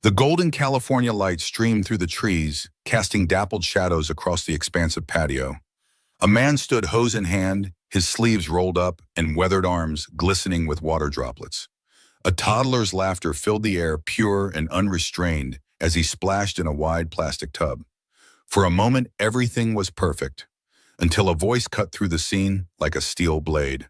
The golden California light streamed through the trees, casting dappled shadows across the expansive patio. A man stood hose in hand, his sleeves rolled up and weathered arms glistening with water droplets. A toddler's laughter filled the air, pure and unrestrained, as he splashed in a wide plastic tub. For a moment, everything was perfect, until a voice cut through the scene like a steel blade.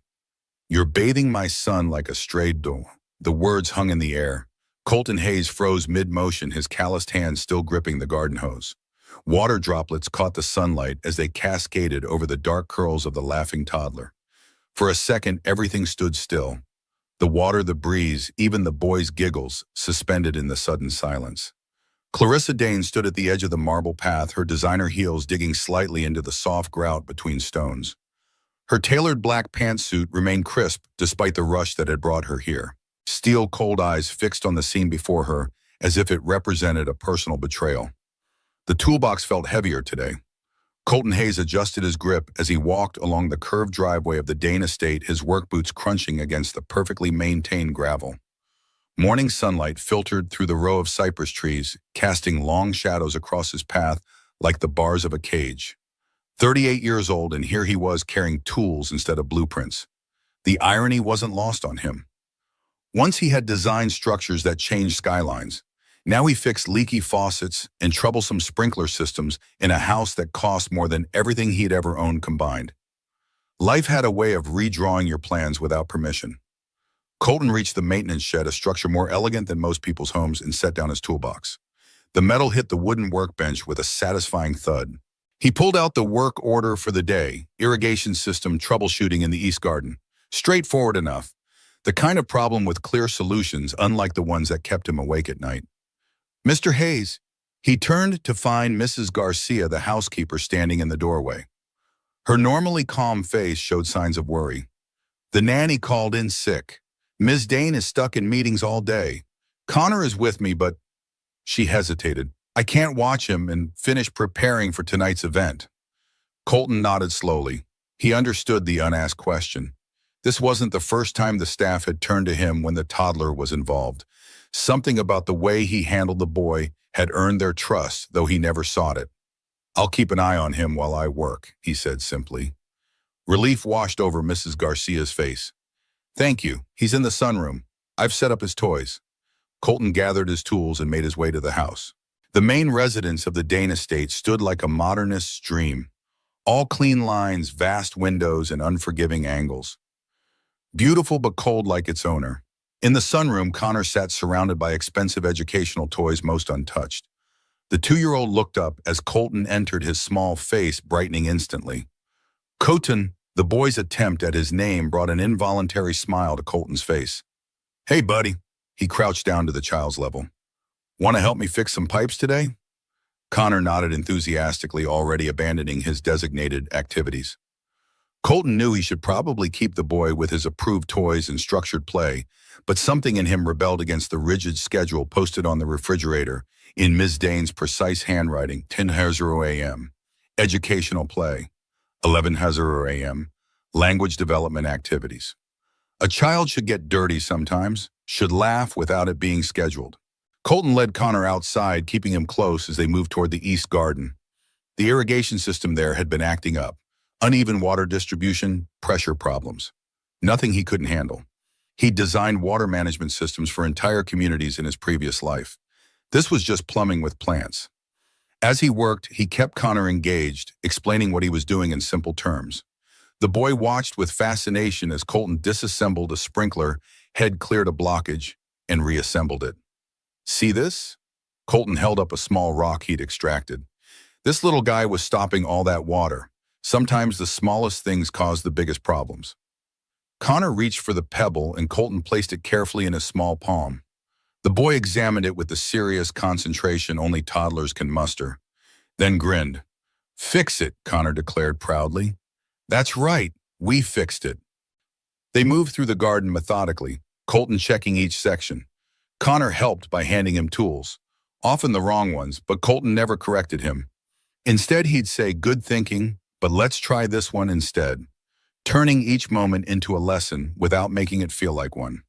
"You're bathing my son like a stray dog." The words hung in the air. Colton Hayes froze mid-motion, his calloused hands still gripping the garden hose. Water droplets caught the sunlight as they cascaded over the dark curls of the laughing toddler. For a second, everything stood still. The water, the breeze, even the boy's giggles, suspended in the sudden silence. Clarissa Dane stood at the edge of the marble path, her designer heels digging slightly into the soft grout between stones. Her tailored black pantsuit remained crisp despite the rush that had brought her here. Steel cold eyes fixed on the scene before her as if it represented a personal betrayal. The toolbox felt heavier today. Colton Hayes adjusted his grip as he walked along the curved driveway of the Dane estate, his work boots crunching against the perfectly maintained gravel. Morning sunlight filtered through the row of cypress trees, casting long shadows across his path like the bars of a cage. 38 years old, and here he was carrying tools instead of blueprints. The irony wasn't lost on him. Once he had designed structures that changed skylines. Now he fixed leaky faucets and troublesome sprinkler systems in a house that cost more than everything he'd ever owned combined. Life had a way of redrawing your plans without permission. Colton reached the maintenance shed, a structure more elegant than most people's homes, and set down his toolbox. The metal hit the wooden workbench with a satisfying thud. He pulled out the work order for the day, irrigation system troubleshooting in the East Garden. Straightforward enough. The kind of problem with clear solutions, unlike the ones that kept him awake at night. "Mr. Hayes." He turned to find Mrs. Garcia, the housekeeper, standing in the doorway. Her normally calm face showed signs of worry. "The nanny called in sick. Ms. Dane is stuck in meetings all day. Connor is with me, but..." She hesitated. "I can't watch him and finish preparing for tonight's event." Colton nodded slowly. He understood the unasked question. This wasn't the first time the staff had turned to him when the toddler was involved. Something about the way he handled the boy had earned their trust, though he never sought it. "I'll keep an eye on him while I work," he said simply. Relief washed over Mrs. Garcia's face. "Thank you. He's in the sunroom. I've set up his toys." Colton gathered his tools and made his way to the house. The main residence of the Dane estate stood like a modernist's dream. All clean lines, vast windows, and unforgiving angles. Beautiful but cold like its owner. In the sunroom, Connor sat surrounded by expensive educational toys, most untouched. The 2-year-old looked up as Colton entered, his small face brightening instantly. Colton, the boy's attempt at his name brought an involuntary smile to Colton's face. "Hey, buddy." He crouched down to the child's level. "Want to help me fix some pipes today?" Connor nodded enthusiastically, already abandoning his designated activities. Colton knew he should probably keep the boy with his approved toys and structured play, but something in him rebelled against the rigid schedule posted on the refrigerator in Ms. Dane's precise handwriting. 10:00 a.m. Educational play. 11:00 a.m. Language development activities. A child should get dirty sometimes, should laugh without it being scheduled. Colton led Connor outside, keeping him close as they moved toward the East Garden. The irrigation system there had been acting up. Uneven water distribution, pressure problems. Nothing he couldn't handle. He'd designed water management systems for entire communities in his previous life. This was just plumbing with plants. As he worked, he kept Connor engaged, explaining what he was doing in simple terms. The boy watched with fascination as Colton disassembled a sprinkler, head cleared a blockage, and reassembled it. "See this?" Colton held up a small rock he'd extracted. This little guy was stopping all that water. Sometimes the smallest things cause the biggest problems. Connor reached for the pebble and Colton placed it carefully in his small palm. The boy examined it with the serious concentration only toddlers can muster, then grinned. "Fix it," Connor declared proudly. "That's right, we fixed it." They moved through the garden methodically, Colton checking each section. Connor helped by handing him tools, often the wrong ones, but Colton never corrected him. Instead, he'd say, "Good thinking, but let's try this one instead," turning each moment into a lesson without making it feel like one.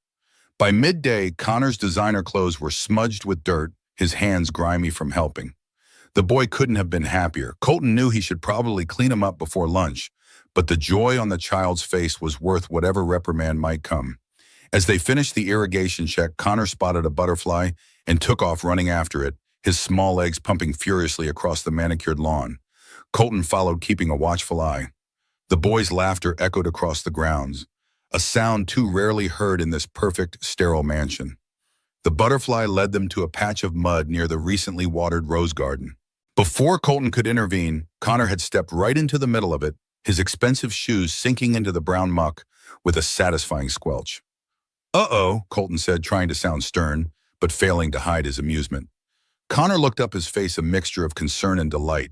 By midday, Connor's designer clothes were smudged with dirt, his hands grimy from helping. The boy couldn't have been happier. Colton knew he should probably clean him up before lunch, but the joy on the child's face was worth whatever reprimand might come. As they finished the irrigation check, Connor spotted a butterfly and took off running after it, his small legs pumping furiously across the manicured lawn. Colton followed, keeping a watchful eye. The boy's laughter echoed across the grounds, a sound too rarely heard in this perfect, sterile mansion. The butterfly led them to a patch of mud near the recently watered rose garden. Before Colton could intervene, Connor had stepped right into the middle of it, his expensive shoes sinking into the brown muck with a satisfying squelch. "Uh-oh," Colton said, trying to sound stern, but failing to hide his amusement. Connor looked up, his face a mixture of concern and delight.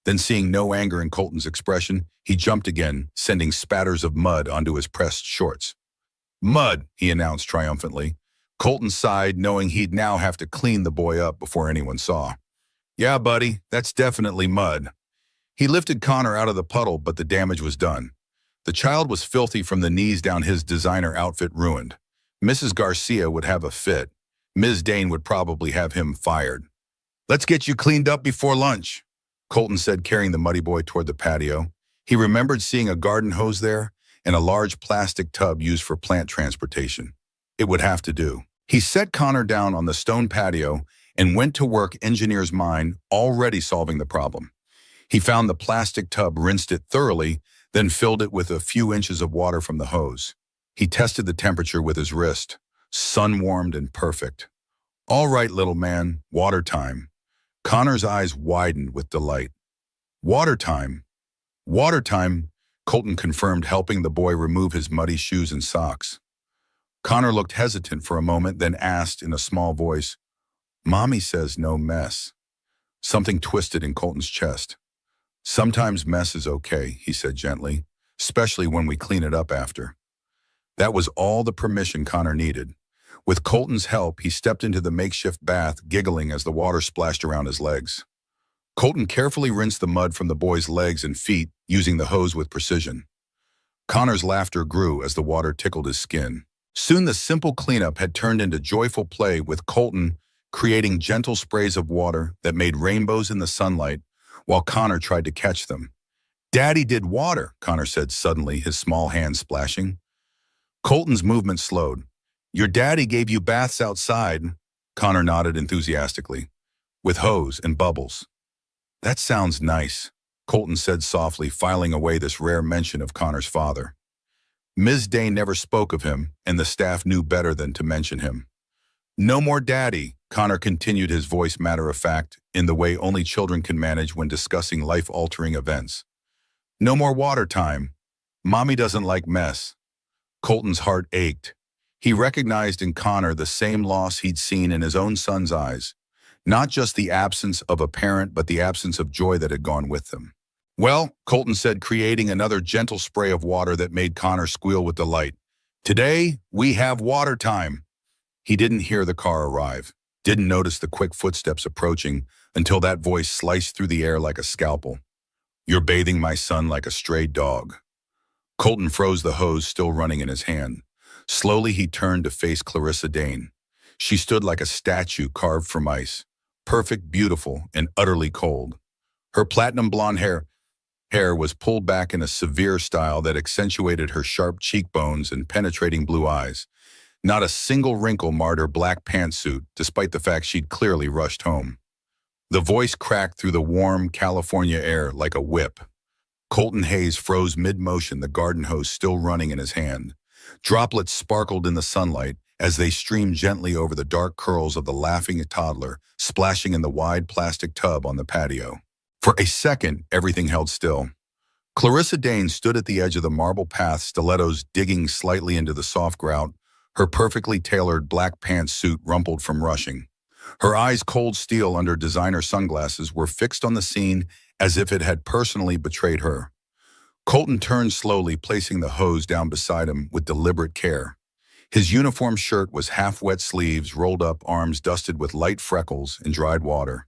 Then, seeing no anger in Colton's expression, he jumped again, sending spatters of mud onto his pressed shorts. "Mud," he announced triumphantly. Colton sighed, knowing he'd now have to clean the boy up before anyone saw. "Yeah, buddy, that's definitely mud." He lifted Connor out of the puddle, but the damage was done. The child was filthy from the knees down, his designer outfit ruined. Mrs. Garcia would have a fit. Ms. Dane would probably have him fired. "Let's get you cleaned up before lunch," Colton said, carrying the muddy boy toward the patio. He remembered seeing a garden hose there and a large plastic tub used for plant transportation. It would have to do. He set Connor down on the stone patio and went to work, engineer's mind, already solving the problem. He found the plastic tub, rinsed it thoroughly, then filled it with a few inches of water from the hose. He tested the temperature with his wrist, sun-warmed and perfect. "All right, little man, water time." Connor's eyes widened with delight. "Water time? Water time," Colton confirmed, helping the boy remove his muddy shoes and socks. Connor looked hesitant for a moment, then asked in a small voice, "Mommy says no mess." Something twisted in Colton's chest. "Sometimes mess is okay," he said gently, "especially when we clean it up after." That was all the permission Connor needed. With Colton's help, he stepped into the makeshift bath, giggling as the water splashed around his legs. Colton carefully rinsed the mud from the boy's legs and feet, using the hose with precision. Connor's laughter grew as the water tickled his skin. Soon the simple cleanup had turned into joyful play, with Colton creating gentle sprays of water that made rainbows in the sunlight, while Connor tried to catch them. "Daddy did water," Connor said suddenly, his small hands splashing. Colton's movement slowed. "Your daddy gave you baths outside," Connor nodded enthusiastically, "with hose and bubbles." "That sounds nice," Colton said softly, filing away this rare mention of Connor's father. Ms. Dane never spoke of him, and the staff knew better than to mention him. "No more daddy," Connor continued, his voice matter-of-fact, in the way only children can manage when discussing life-altering events. "No more water time. Mommy doesn't like mess." Colton's heart ached. He recognized in Connor the same loss he'd seen in his own son's eyes, not just the absence of a parent, but the absence of joy that had gone with them. "Well," Colton said, creating another gentle spray of water that made Connor squeal with delight, "today we have water time." He didn't hear the car arrive, didn't notice the quick footsteps approaching, until that voice sliced through the air like a scalpel. "You're bathing my son like a stray dog." Colton froze, the hose still running in his hand. Slowly he turned to face Clarissa Dane. She stood like a statue carved from ice, perfect, beautiful, and utterly cold. Her platinum blonde hair was pulled back in a severe style that accentuated her sharp cheekbones and penetrating blue eyes. Not a single wrinkle marred her black pantsuit, despite the fact she'd clearly rushed home. The voice cracked through the warm California air like a whip. Colton Hayes froze mid-motion, the garden hose still running in his hand. Droplets sparkled in the sunlight as they streamed gently over the dark curls of the laughing toddler, splashing in the wide plastic tub on the patio. For a second, everything held still. Clarissa Dane stood at the edge of the marble path, stilettos digging slightly into the soft grout, her perfectly tailored black pantsuit rumpled from rushing. Her eyes, cold steel under designer sunglasses, were fixed on the scene as if it had personally betrayed her. Colton turned slowly, placing the hose down beside him with deliberate care. His uniform shirt was half-wet, sleeves rolled up, arms dusted with light freckles and dried water.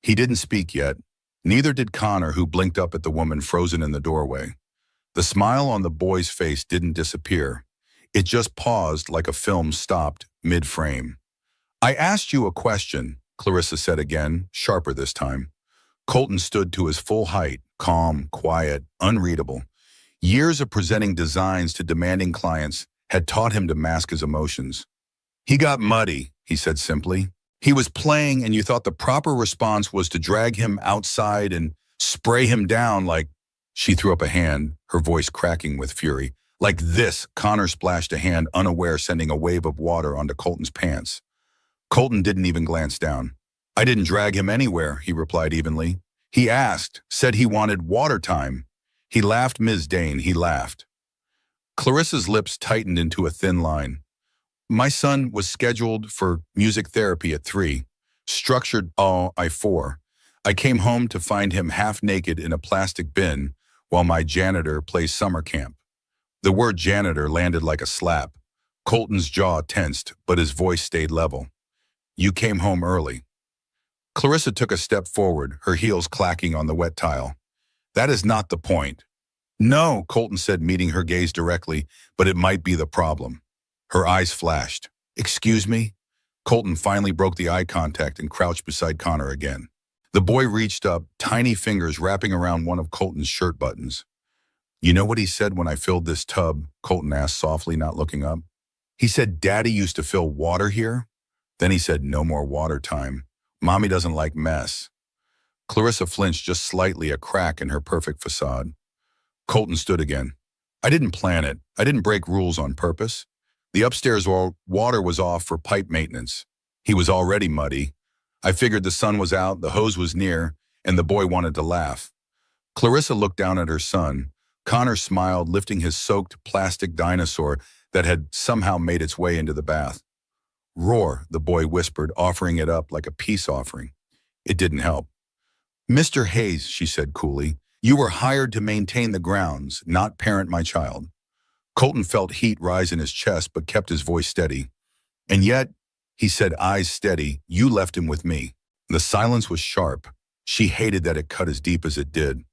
He didn't speak yet. Neither did Connor, who blinked up at the woman frozen in the doorway. The smile on the boy's face didn't disappear. It just paused like a film stopped mid-frame. "I asked you a question," Clarissa said again, sharper this time. Colton stood to his full height, calm, quiet, unreadable. Years of presenting designs to demanding clients had taught him to mask his emotions. He got muddy, he said simply. He was playing and you thought the proper response was to drag him outside and spray him down like... She threw up a hand, her voice cracking with fury. Like this, Connor splashed a hand unaware, sending a wave of water onto Colton's pants. Colton didn't even glance down. I didn't drag him anywhere, he replied evenly. He asked, said he wanted water time. He laughed, Ms. Dane, he laughed. Clarissa's lips tightened into a thin line. My son was scheduled for music therapy at 3, structured I 4. I came home to find him half naked in a plastic bin while my janitor plays summer camp. The word janitor landed like a slap. Colton's jaw tensed, but his voice stayed level. You came home early. Clarissa took a step forward, her heels clacking on the wet tile. That is not the point. No, Colton said, meeting her gaze directly, but it might be the problem. Her eyes flashed. Excuse me? Colton finally broke the eye contact and crouched beside Connor again. The boy reached up, tiny fingers wrapping around one of Colton's shirt buttons. You know what he said when I filled this tub? Colton asked softly, not looking up. He said, Daddy used to fill water here? Then he said, no more water time. Mommy doesn't like mess. Clarissa flinched just slightly, a crack in her perfect facade. Colton stood again. I didn't plan it. I didn't break rules on purpose. The upstairs water was off for pipe maintenance. He was already muddy. I figured the sun was out, the hose was near, and the boy wanted to laugh. Clarissa looked down at her son. Connor smiled, lifting his soaked plastic dinosaur that had somehow made its way into the bath. Roar, the boy whispered, offering it up like a peace offering. It didn't help. Mr. Hayes, she said coolly, you were hired to maintain the grounds, not parent my child. Colton felt heat rise in his chest but kept his voice steady. And yet, he said, eyes steady, you left him with me. The silence was sharp. She hated that it cut as deep as it did.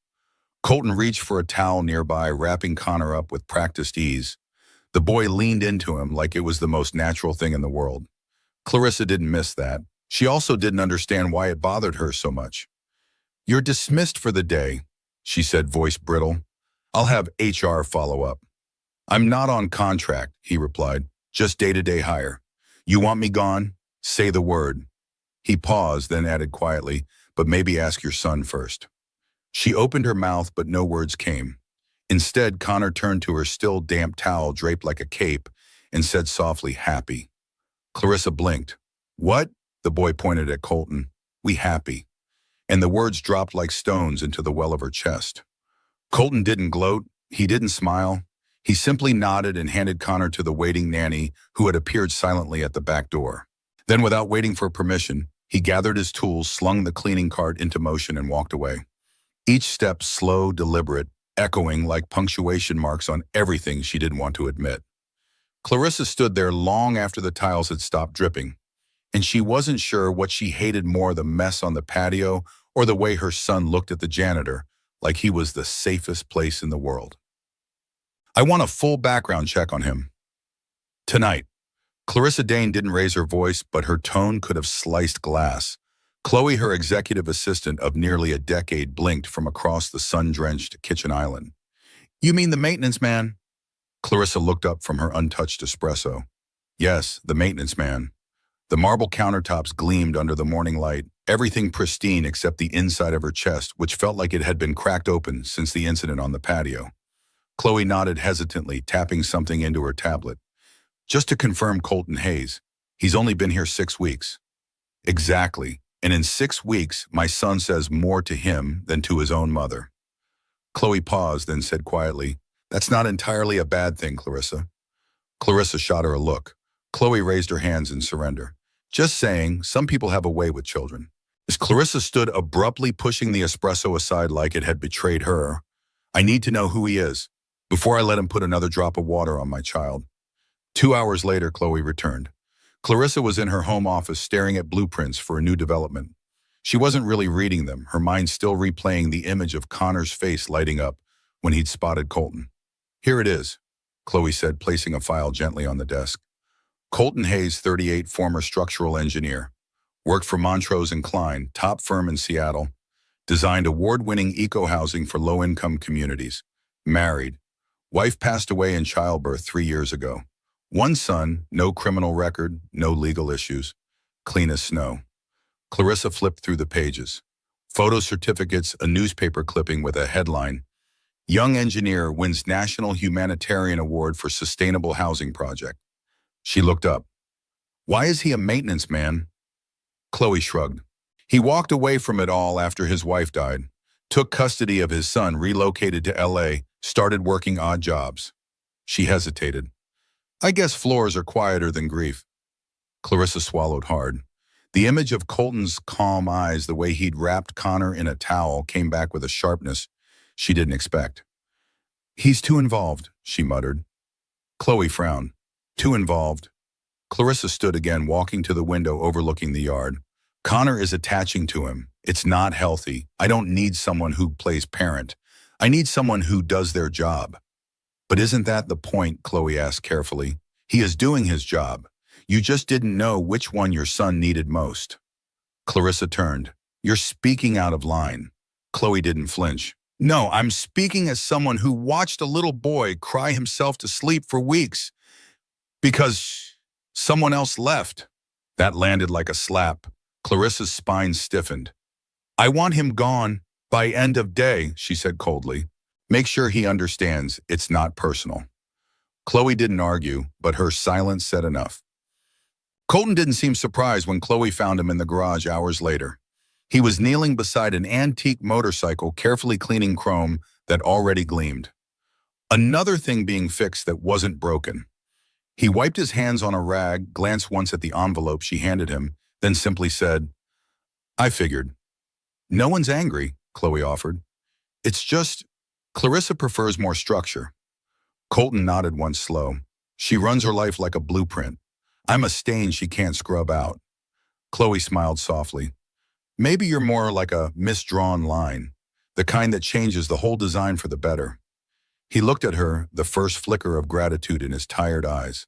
Colton reached for a towel nearby, wrapping Connor up with practiced ease. The boy leaned into him like it was the most natural thing in the world. Clarissa didn't miss that. She also didn't understand why it bothered her so much. You're dismissed for the day, she said, voice brittle. I'll have HR follow up. I'm not on contract, he replied, just day-to-day hire. You want me gone? Say the word. He paused, then added quietly, but maybe ask your son first. She opened her mouth, but no words came. Instead, Connor turned to her still damp towel draped like a cape and said softly, happy. Clarissa blinked. What? The boy pointed at Colton. We happy. And the words dropped like stones into the well of her chest. Colton didn't gloat. He didn't smile. He simply nodded and handed Connor to the waiting nanny who had appeared silently at the back door. Then, without waiting for permission, he gathered his tools, slung the cleaning cart into motion, and walked away. Each step slow, deliberate, echoing like punctuation marks on everything she didn't want to admit. Clarissa stood there long after the tiles had stopped dripping, and she wasn't sure what she hated more, the mess on the patio or the way her son looked at the janitor like he was the safest place in the world. I want a full background check on him. Tonight. Clarissa Dane didn't raise her voice, but her tone could have sliced glass. Chloe, her executive assistant of nearly a decade, blinked from across the sun-drenched kitchen island. You mean the maintenance man? Clarissa looked up from her untouched espresso. Yes, the maintenance man. The marble countertops gleamed under the morning light, everything pristine except the inside of her chest, which felt like it had been cracked open since the incident on the patio. Chloe nodded hesitantly, tapping something into her tablet. Just to confirm, Colton Hayes. He's only been here 6 weeks. Exactly. And in 6 weeks, my son says more to him than to his own mother. Chloe paused, then said quietly, That's not entirely a bad thing, Clarissa. Clarissa shot her a look. Chloe raised her hands in surrender. Just saying, some people have a way with children. As Clarissa stood abruptly pushing the espresso aside like it had betrayed her, I need to know who he is, before I let him put another drop of water on my child. 2 hours later, Chloe returned. Clarissa was in her home office staring at blueprints for a new development. She wasn't really reading them, her mind still replaying the image of Connor's face lighting up when he'd spotted Colton. Here it is, Chloe said, placing a file gently on the desk. Colton Hayes, 38, former structural engineer. Worked for Montrose and Klein, top firm in Seattle. Designed award-winning eco-housing for low-income communities. Married. Wife passed away in childbirth 3 years ago. One son, no criminal record, no legal issues. Clean as snow. Clarissa flipped through the pages. Photo certificates, a newspaper clipping with a headline. Young engineer wins National Humanitarian Award for Sustainable Housing Project. She looked up. Why is he a maintenance man? Chloe shrugged. He walked away from it all after his wife died, took custody of his son, relocated to LA, started working odd jobs. She hesitated. I guess floors are quieter than grief. Clarissa swallowed hard. The image of Colton's calm eyes, the way he'd wrapped Connor in a towel, came back with a sharpness she didn't expect. He's too involved, she muttered. Chloe frowned. Too involved. Clarissa stood again, walking to the window overlooking the yard. Connor is attaching to him. It's not healthy. I don't need someone who plays parent. I need someone who does their job. But isn't that the point? Chloe asked carefully. He is doing his job. You just didn't know which one your son needed most. Clarissa turned. You're speaking out of line. Chloe didn't flinch. No, I'm speaking as someone who watched a little boy cry himself to sleep for weeks because someone else left. That landed like a slap. Clarissa's spine stiffened. I want him gone by end of day, she said coldly. Make sure he understands it's not personal. Chloe didn't argue, but her silence said enough. Colton didn't seem surprised when Chloe found him in the garage hours later. He was kneeling beside an antique motorcycle, carefully cleaning chrome that already gleamed. Another thing being fixed that wasn't broken. He wiped his hands on a rag, glanced once at the envelope she handed him, then simply said, I figured. No one's angry, Chloe offered. It's just, Clarissa prefers more structure. Colton nodded once slow. She runs her life like a blueprint. I'm a stain she can't scrub out. Chloe smiled softly. Maybe you're more like a misdrawn line, the kind that changes the whole design for the better. He looked at her, the first flicker of gratitude in his tired eyes.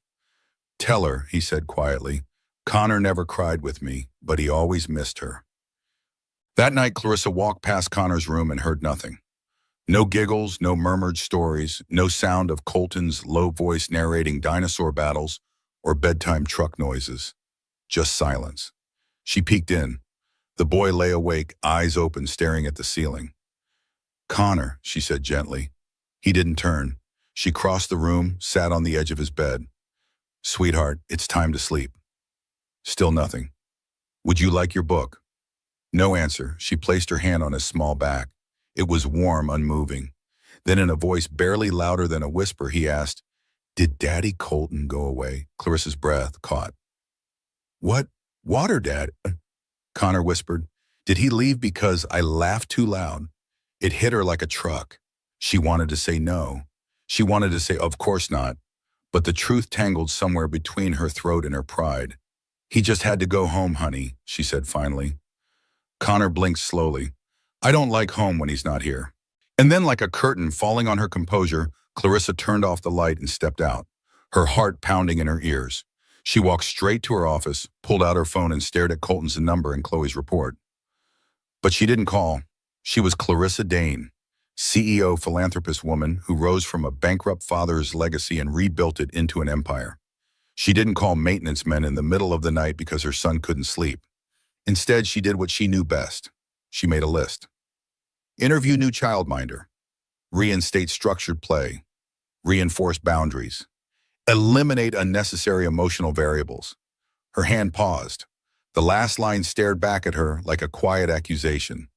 Tell her, he said quietly, Connor never cried with me, but he always missed her. That night, Clarissa walked past Connor's room and heard nothing. No giggles, no murmured stories, no sound of Colton's low voice narrating dinosaur battles or bedtime truck noises. Just silence. She peeked in. The boy lay awake, eyes open, staring at the ceiling. Connor, she said gently. He didn't turn. She crossed the room, sat on the edge of his bed. Sweetheart, it's time to sleep. Still nothing. Would you like your book? No answer. She placed her hand on his small back. It was warm, unmoving. Then in a voice barely louder than a whisper, he asked, Did Daddy Colton go away? Clarissa's breath caught. What? Water, Dad? Connor whispered. Did he leave because I laughed too loud? It hit her like a truck. She wanted to say no. She wanted to say, of course not. But the truth tangled somewhere between her throat and her pride. He just had to go home, honey, she said finally. Connor blinked slowly. I don't like home when he's not here. And then like a curtain falling on her composure, Clarissa turned off the light and stepped out, her heart pounding in her ears. She walked straight to her office, pulled out her phone and stared at Colton's number in Chloe's report. But she didn't call. She was Clarissa Dane, CEO philanthropist woman who rose from a bankrupt father's legacy and rebuilt it into an empire. She didn't call maintenance men in the middle of the night because her son couldn't sleep. Instead, she did what she knew best. She made a list. Interview new childminder. Reinstate structured play. Reinforce boundaries. Eliminate unnecessary emotional variables. Her hand paused. The last line stared back at her like a quiet accusation.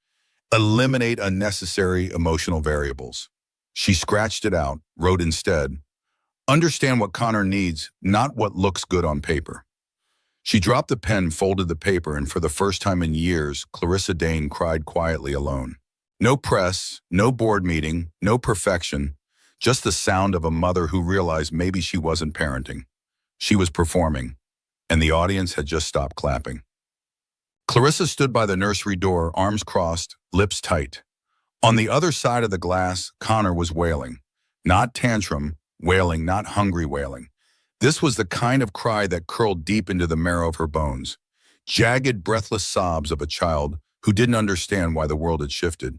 Eliminate unnecessary emotional variables. She scratched it out, wrote instead, Understand what Connor needs, not what looks good on paper. She dropped the pen, folded the paper, and for the first time in years, Clarissa Dane cried quietly alone. No press, no board meeting, no perfection, just the sound of a mother who realized maybe she wasn't parenting. She was performing, and the audience had just stopped clapping. Clarissa stood by the nursery door, arms crossed, lips tight. On the other side of the glass, Connor was wailing. Not tantrum, wailing, not hungry wailing. This was the kind of cry that curled deep into the marrow of her bones. jagged, breathless sobs of a child who didn't understand why the world had shifted.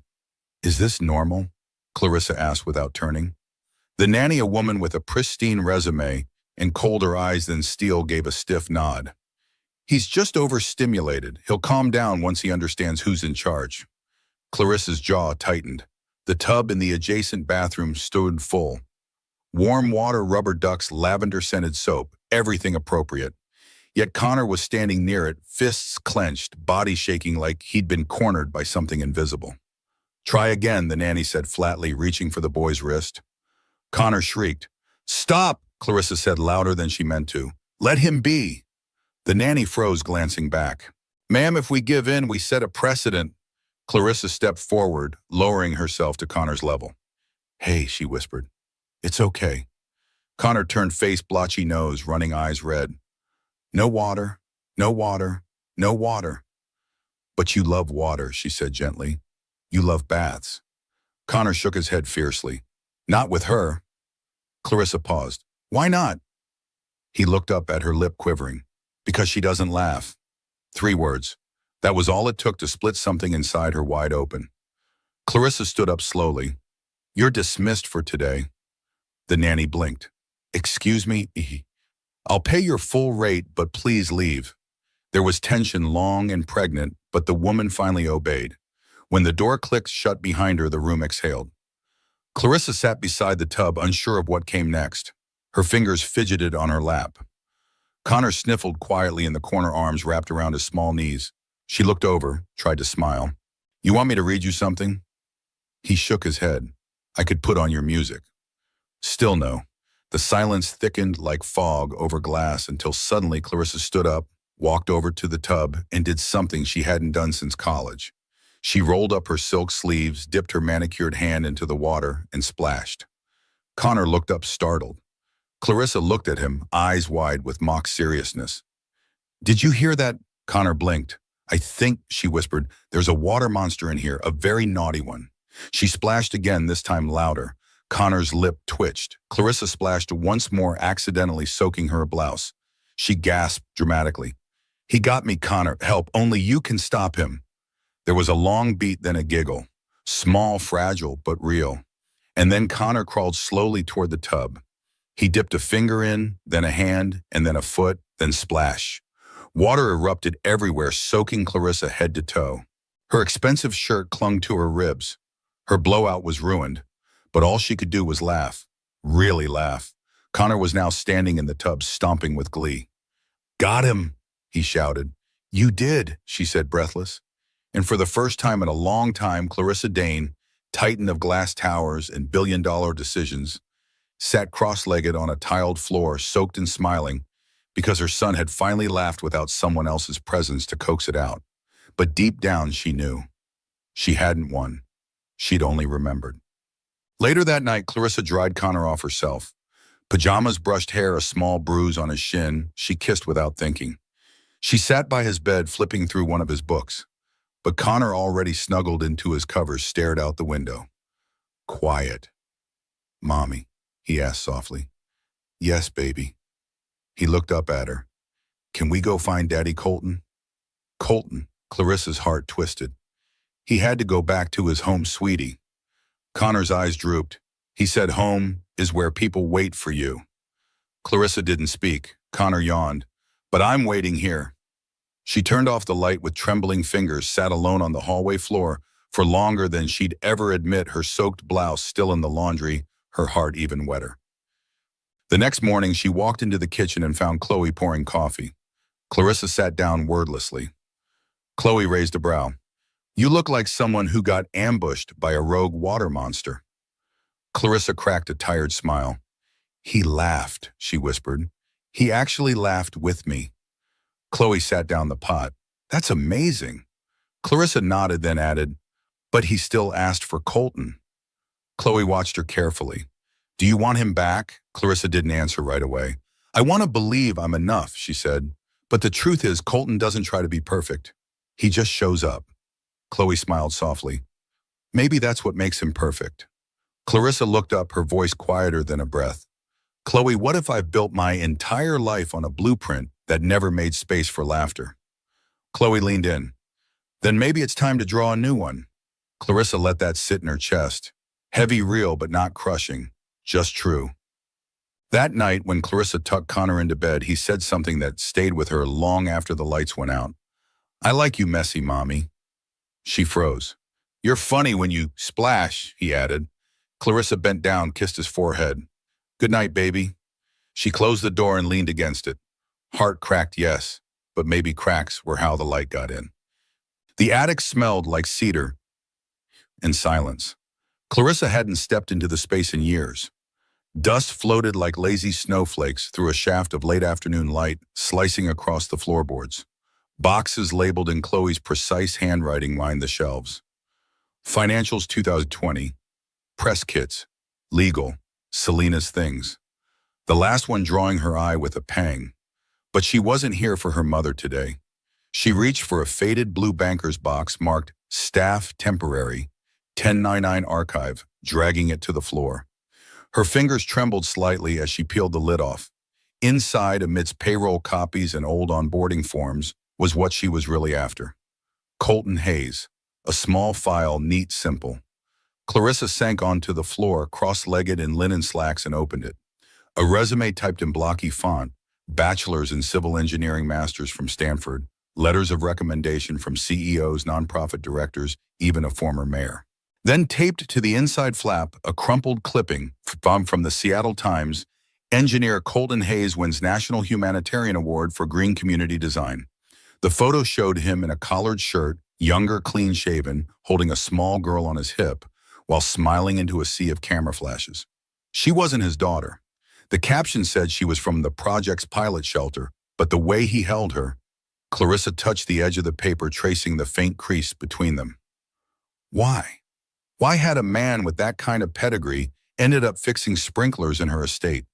Is this normal? Clarissa asked without turning. The nanny, a woman with a pristine resume and colder eyes than steel, gave a stiff nod. He's just overstimulated. He'll calm down once he understands who's in charge. Clarissa's jaw tightened. The tub in the adjacent bathroom stood full. Warm water, rubber ducks, lavender-scented soap, everything appropriate. Yet Connor was standing near it, fists clenched, body shaking like he'd been cornered by something invisible. Try again, the nanny said flatly, reaching for the boy's wrist. Connor shrieked. Stop, Clarissa said louder than she meant to. Let him be. The nanny froze, glancing back. Ma'am, if we give in, we set a precedent. Clarissa stepped forward, lowering herself to Connor's level. Hey, she whispered. It's okay. Connor turned face, blotchy nose, running eyes red. No water, no water, no water. But you love water, she said gently. You love baths. Connor shook his head fiercely. Not with her. Clarissa paused. Why not? He looked up at her, lip quivering. Because she doesn't laugh. 3 words. That was all it took to split something inside her wide open. Clarissa stood up slowly. You're dismissed for today. The nanny blinked. Excuse me? I'll pay your full rate, but please leave. There was tension, long and pregnant, but the woman finally obeyed. When the door clicked shut behind her, the room exhaled. Clarissa sat beside the tub, unsure of what came next. Her fingers fidgeted on her lap. Connor sniffled quietly in the corner, arms wrapped around his small knees. She looked over, tried to smile. You want me to read you something? He shook his head. I could put on your music. Still no. The silence thickened like fog over glass until suddenly Clarissa stood up, walked over to the tub, and did something she hadn't done since college. She rolled up her silk sleeves, dipped her manicured hand into the water, and splashed. Connor looked up, startled. Clarissa looked at him, eyes wide with mock seriousness. Did you hear that? Connor blinked. I think, she whispered, there's a water monster in here, a very naughty one. She splashed again, this time louder. Connor's lip twitched. Clarissa splashed once more, accidentally soaking her blouse. She gasped dramatically. He got me, Connor. Help, only you can stop him. There was a long beat, then a giggle. Small, fragile, but real. And then Connor crawled slowly toward the tub. He dipped a finger in, then a hand, and then a foot, then splash. Water erupted everywhere, soaking Clarissa head to toe. Her expensive shirt clung to her ribs. Her blowout was ruined, but all she could do was laugh. Really laugh. Connor was now standing in the tub, stomping with glee. Got him, he shouted. You did, she said, breathless. And for the first time in a long time, Clarissa Dane, titan of glass towers and billion-dollar decisions, sat cross-legged on a tiled floor, soaked and smiling, because her son had finally laughed without someone else's presence to coax it out. But deep down, she knew. She hadn't won. She'd only remembered. Later that night, Clarissa dried Connor off herself. Pajamas, brushed hair, a small bruise on his shin, she kissed without thinking. She sat by his bed, flipping through one of his books. But Connor, already snuggled into his covers, stared out the window. Quiet. Mommy, he asked softly. Yes, baby. He looked up at her. Can we go find Daddy Colton? Colton, Clarissa's heart twisted. He had to go back to his home, sweetie. Connor's eyes drooped. He said home is where people wait for you. Clarissa didn't speak. Connor yawned. But I'm waiting here. She turned off the light with trembling fingers, sat alone on the hallway floor for longer than she'd ever admit, her soaked blouse still in the laundry, her heart even wetter. The next morning, she walked into the kitchen and found Chloe pouring coffee. Clarissa sat down wordlessly. Chloe raised a brow. You look like someone who got ambushed by a rogue water monster. Clarissa cracked a tired smile. He laughed, she whispered. He actually laughed with me. Chloe sat down the pot. That's amazing. Clarissa nodded, then added, but he still asked for Colton. Chloe watched her carefully. Do you want him back? Clarissa didn't answer right away. I want to believe I'm enough, she said. But the truth is, Colton doesn't try to be perfect. He just shows up. Chloe smiled softly. Maybe that's what makes him perfect. Clarissa looked up, her voice quieter than a breath. Chloe, what if I've built my entire life on a blueprint that never made space for laughter? Chloe leaned in. Then maybe it's time to draw a new one. Clarissa let that sit in her chest. Heavy, real, but not crushing. Just true. That night, when Clarissa tucked Connor into bed, he said something that stayed with her long after the lights went out. I like you messy, Mommy. She froze. You're funny when you splash, he added. Clarissa bent down, kissed his forehead. Good night, baby. She closed the door and leaned against it. Heart cracked, yes, but maybe cracks were how the light got in. The attic smelled like cedar and silence. Clarissa hadn't stepped into the space in years. Dust floated like lazy snowflakes through a shaft of late afternoon light, slicing across the floorboards. Boxes labeled in Chloe's precise handwriting lined the shelves. Financials 2020, press kits, legal, Selena's things. The last one drawing her eye with a pang. But she wasn't here for her mother today. She reached for a faded blue banker's box marked Staff Temporary, 1099 Archive, dragging it to the floor. Her fingers trembled slightly as she peeled the lid off. Inside, amidst payroll copies and old onboarding forms, was what she was really after. Colton Hayes, a small file, neat, simple. Clarissa sank onto the floor, cross-legged in linen slacks, and opened it. A resume typed in blocky font, bachelor's in civil engineering, master's from Stanford, letters of recommendation from CEOs, nonprofit directors, even a former mayor. Then taped to the inside flap, a crumpled clipping from the Seattle Times. Engineer Colton Hayes wins National Humanitarian Award for Green Community Design. The photo showed him in a collared shirt, younger, clean-shaven, holding a small girl on his hip, while smiling into a sea of camera flashes. She wasn't his daughter. The caption said she was from the project's pilot shelter, but the way he held her, Clarissa touched the edge of the paper, tracing the faint crease between them. Why? Why had a man with that kind of pedigree ended up fixing sprinklers in her estate?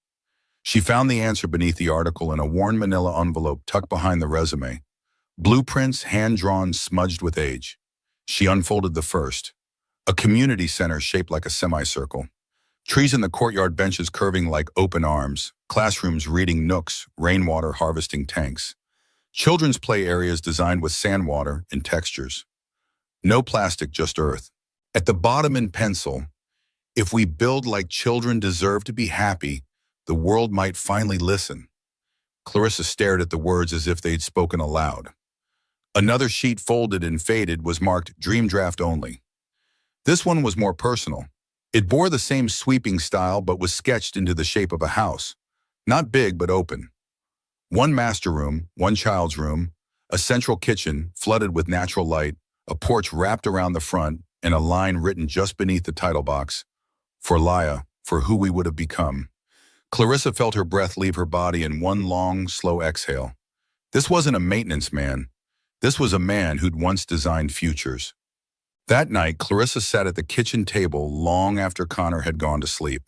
She found the answer beneath the article in a worn manila envelope tucked behind the resume. Blueprints, hand-drawn, smudged with age. She unfolded the first. A community center shaped like a semicircle. Trees in the courtyard, benches curving like open arms. Classrooms, reading nooks, rainwater harvesting tanks. Children's play areas designed with sandwater and textures. No plastic, just earth. At the bottom in pencil, if we build like children deserve to be happy, the world might finally listen. Clarissa stared at the words as if they'd spoken aloud. Another sheet, folded and faded, was marked Dream Draft Only. This one was more personal. It bore the same sweeping style but was sketched into the shape of a house. Not big but open. One master room, one child's room, a central kitchen flooded with natural light, a porch wrapped around the front, and a line written just beneath the title box, For Laya, for who we would have become. Clarissa felt her breath leave her body in one long, slow exhale. This wasn't a maintenance man. This was a man who'd once designed futures. That night, Clarissa sat at the kitchen table long after Connor had gone to sleep.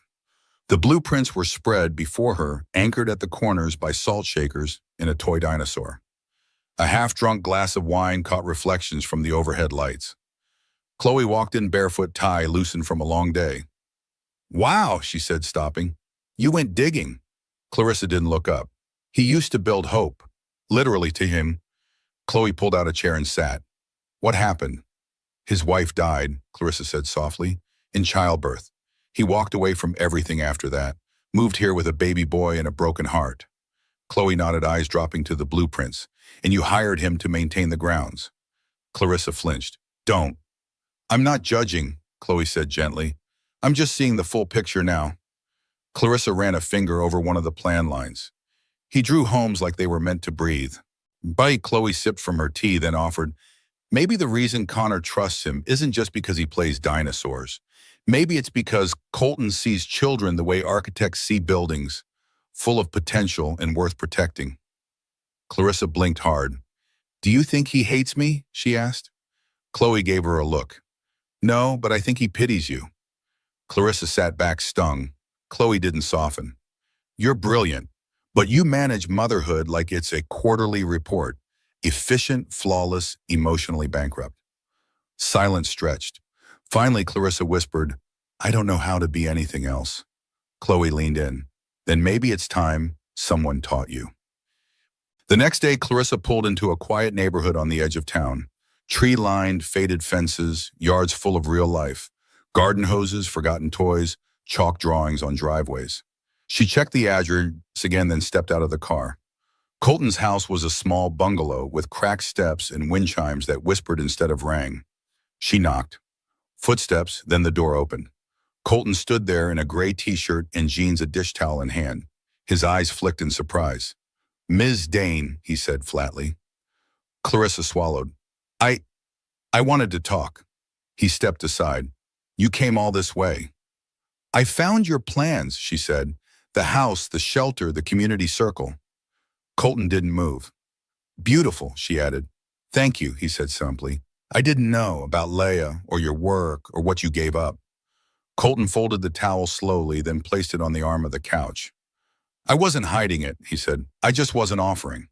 The blueprints were spread before her, anchored at the corners by salt shakers in a toy dinosaur. A half-drunk glass of wine caught reflections from the overhead lights. Chloe walked in barefoot, tie loosened from a long day. Wow, she said, stopping. You went digging. Clarissa didn't look up. He used to build hope. Literally to him. Chloe pulled out a chair and sat. What happened? His wife died, Clarissa said softly, in childbirth. He walked away from everything after that, moved here with a baby boy and a broken heart. Chloe nodded, eyes dropping to the blueprints. And you hired him to maintain the grounds. Clarissa flinched. Don't. I'm not judging, Chloe said gently. I'm just seeing the full picture now. Clarissa ran a finger over one of the plan lines. He drew homes like they were meant to breathe. Bite, Chloe sipped from her tea, then offered, maybe the reason Connor trusts him isn't just because he plays dinosaurs. Maybe it's because Colton sees children the way architects see buildings, full of potential and worth protecting. Clarissa blinked hard. Do you think he hates me? She asked. Chloe gave her a look. No, but I think he pities you. Clarissa sat back, stung. Chloe didn't soften. You're brilliant, but you manage motherhood like it's a quarterly report. Efficient, flawless, emotionally bankrupt. Silence stretched. Finally, Clarissa whispered, I don't know how to be anything else. Chloe leaned in. Then maybe it's time someone taught you. The next day, Clarissa pulled into a quiet neighborhood on the edge of town. Tree-lined, faded fences, yards full of real life, garden hoses, forgotten toys, chalk drawings on driveways. She checked the address again, then stepped out of the car. Colton's house was a small bungalow with cracked steps and wind chimes that whispered instead of rang. She knocked. Footsteps, then the door opened. Colton stood there in a gray t-shirt and jeans, a dish towel in hand. His eyes flicked in surprise. "Ms. Dane," he said flatly. Clarissa swallowed. I wanted to talk." He stepped aside. "You came all this way." "I found your plans," she said. "The house, the shelter, the community circle." Colton didn't move. "Beautiful," she added. "Thank you," he said simply. "I didn't know about Leia or your work or what you gave up." Colton folded the towel slowly, then placed it on the arm of the couch. "I wasn't hiding it," he said. "I just wasn't offering."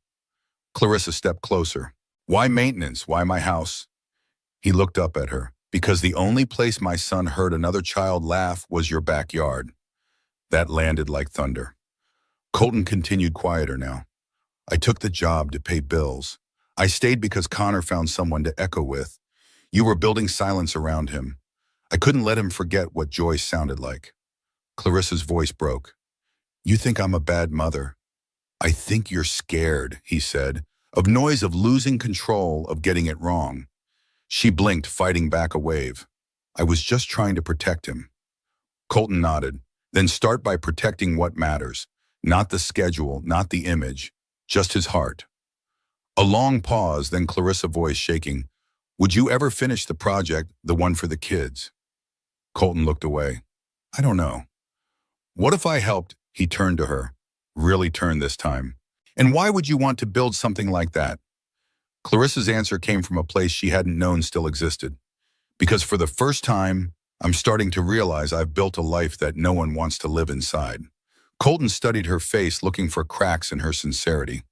Clarissa stepped closer. "Why maintenance? Why my house?" He looked up at her. "Because the only place my son heard another child laugh was your backyard." That landed like thunder. Colton continued quieter now. "I took the job to pay bills. I stayed because Connor found someone to echo with. You were building silence around him. I couldn't let him forget what joy sounded like." Clarissa's voice broke. "You think I'm a bad mother?" "I think you're scared," he said, "of noise, of losing control, of getting it wrong." She blinked, fighting back a wave. "I was just trying to protect him." Colton nodded. "Then start by protecting what matters. Not the schedule, not the image, just his heart." A long pause, then Clarissa's voice shaking. "Would you ever finish the project, the one for the kids?" Colton looked away. "I don't know." "What if I helped?" He turned to her. Really turned this time. "And why would you want to build something like that?" Clarissa's answer came from a place she hadn't known still existed. "Because for the first time, I'm starting to realize I've built a life that no one wants to live inside." Colton studied her face, looking for cracks in her sincerity.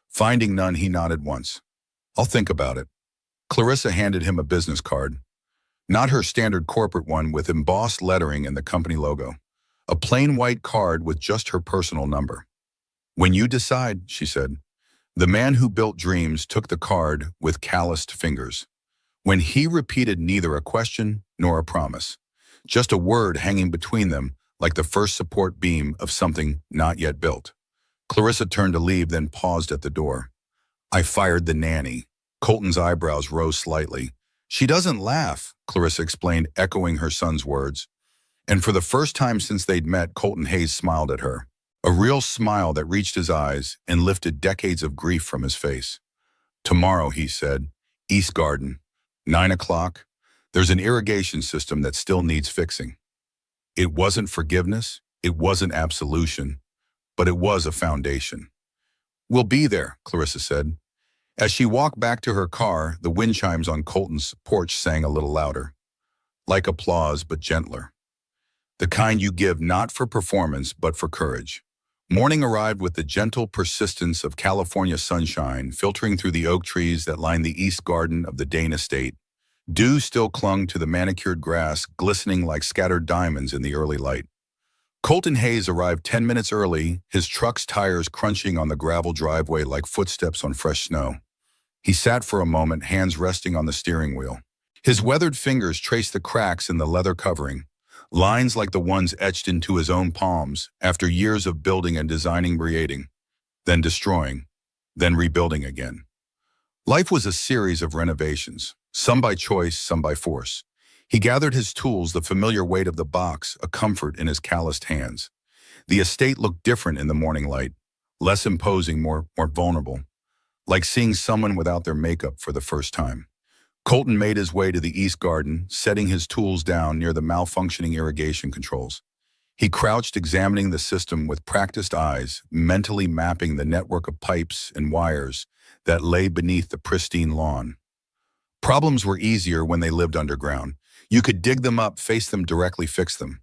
Finding none, he nodded once. "I'll think about it." Clarissa handed him a business card. Not her standard corporate one with embossed lettering and the company logo. A plain white card with just her personal number. "When you decide," she said. The man who built dreams took the card with calloused fingers. When he repeated neither a question nor a promise, just a word hanging between them like the first support beam of something not yet built. Clarissa turned to leave, then paused at the door. "I fired the nanny." Colton's eyebrows rose slightly. "She doesn't laugh," Clarissa explained, echoing her son's words. And for the first time since they'd met, Colton Hayes smiled at her. A real smile that reached his eyes and lifted decades of grief from his face. "Tomorrow," he said, "East Garden, 9 o'clock. There's an irrigation system that still needs fixing." It wasn't forgiveness, it wasn't absolution, but it was a foundation. "We'll be there," Clarissa said. As she walked back to her car, the wind chimes on Colton's porch sang a little louder. Like applause, but gentler. The kind you give not for performance, but for courage. Morning arrived with the gentle persistence of California sunshine filtering through the oak trees that lined the east garden of the Dane estate. Dew still clung to the manicured grass, glistening like scattered diamonds in the early light. Colton Hayes arrived 10 minutes early, his truck's tires crunching on the gravel driveway like footsteps on fresh snow. He sat for a moment, hands resting on the steering wheel. His weathered fingers traced the cracks in the leather covering, lines like the ones etched into his own palms after years of building and designing, creating, then destroying, then rebuilding again. Life was a series of renovations, some by choice, some by force. He gathered his tools, the familiar weight of the box, a comfort in his calloused hands. The estate looked different in the morning light, less imposing, more vulnerable, like seeing someone without their makeup for the first time. Colton made his way to the east garden, setting his tools down near the malfunctioning irrigation controls. He crouched, examining the system with practiced eyes, mentally mapping the network of pipes and wires that lay beneath the pristine lawn. Problems were easier when they lived underground. You could dig them up, face them directly, fix them.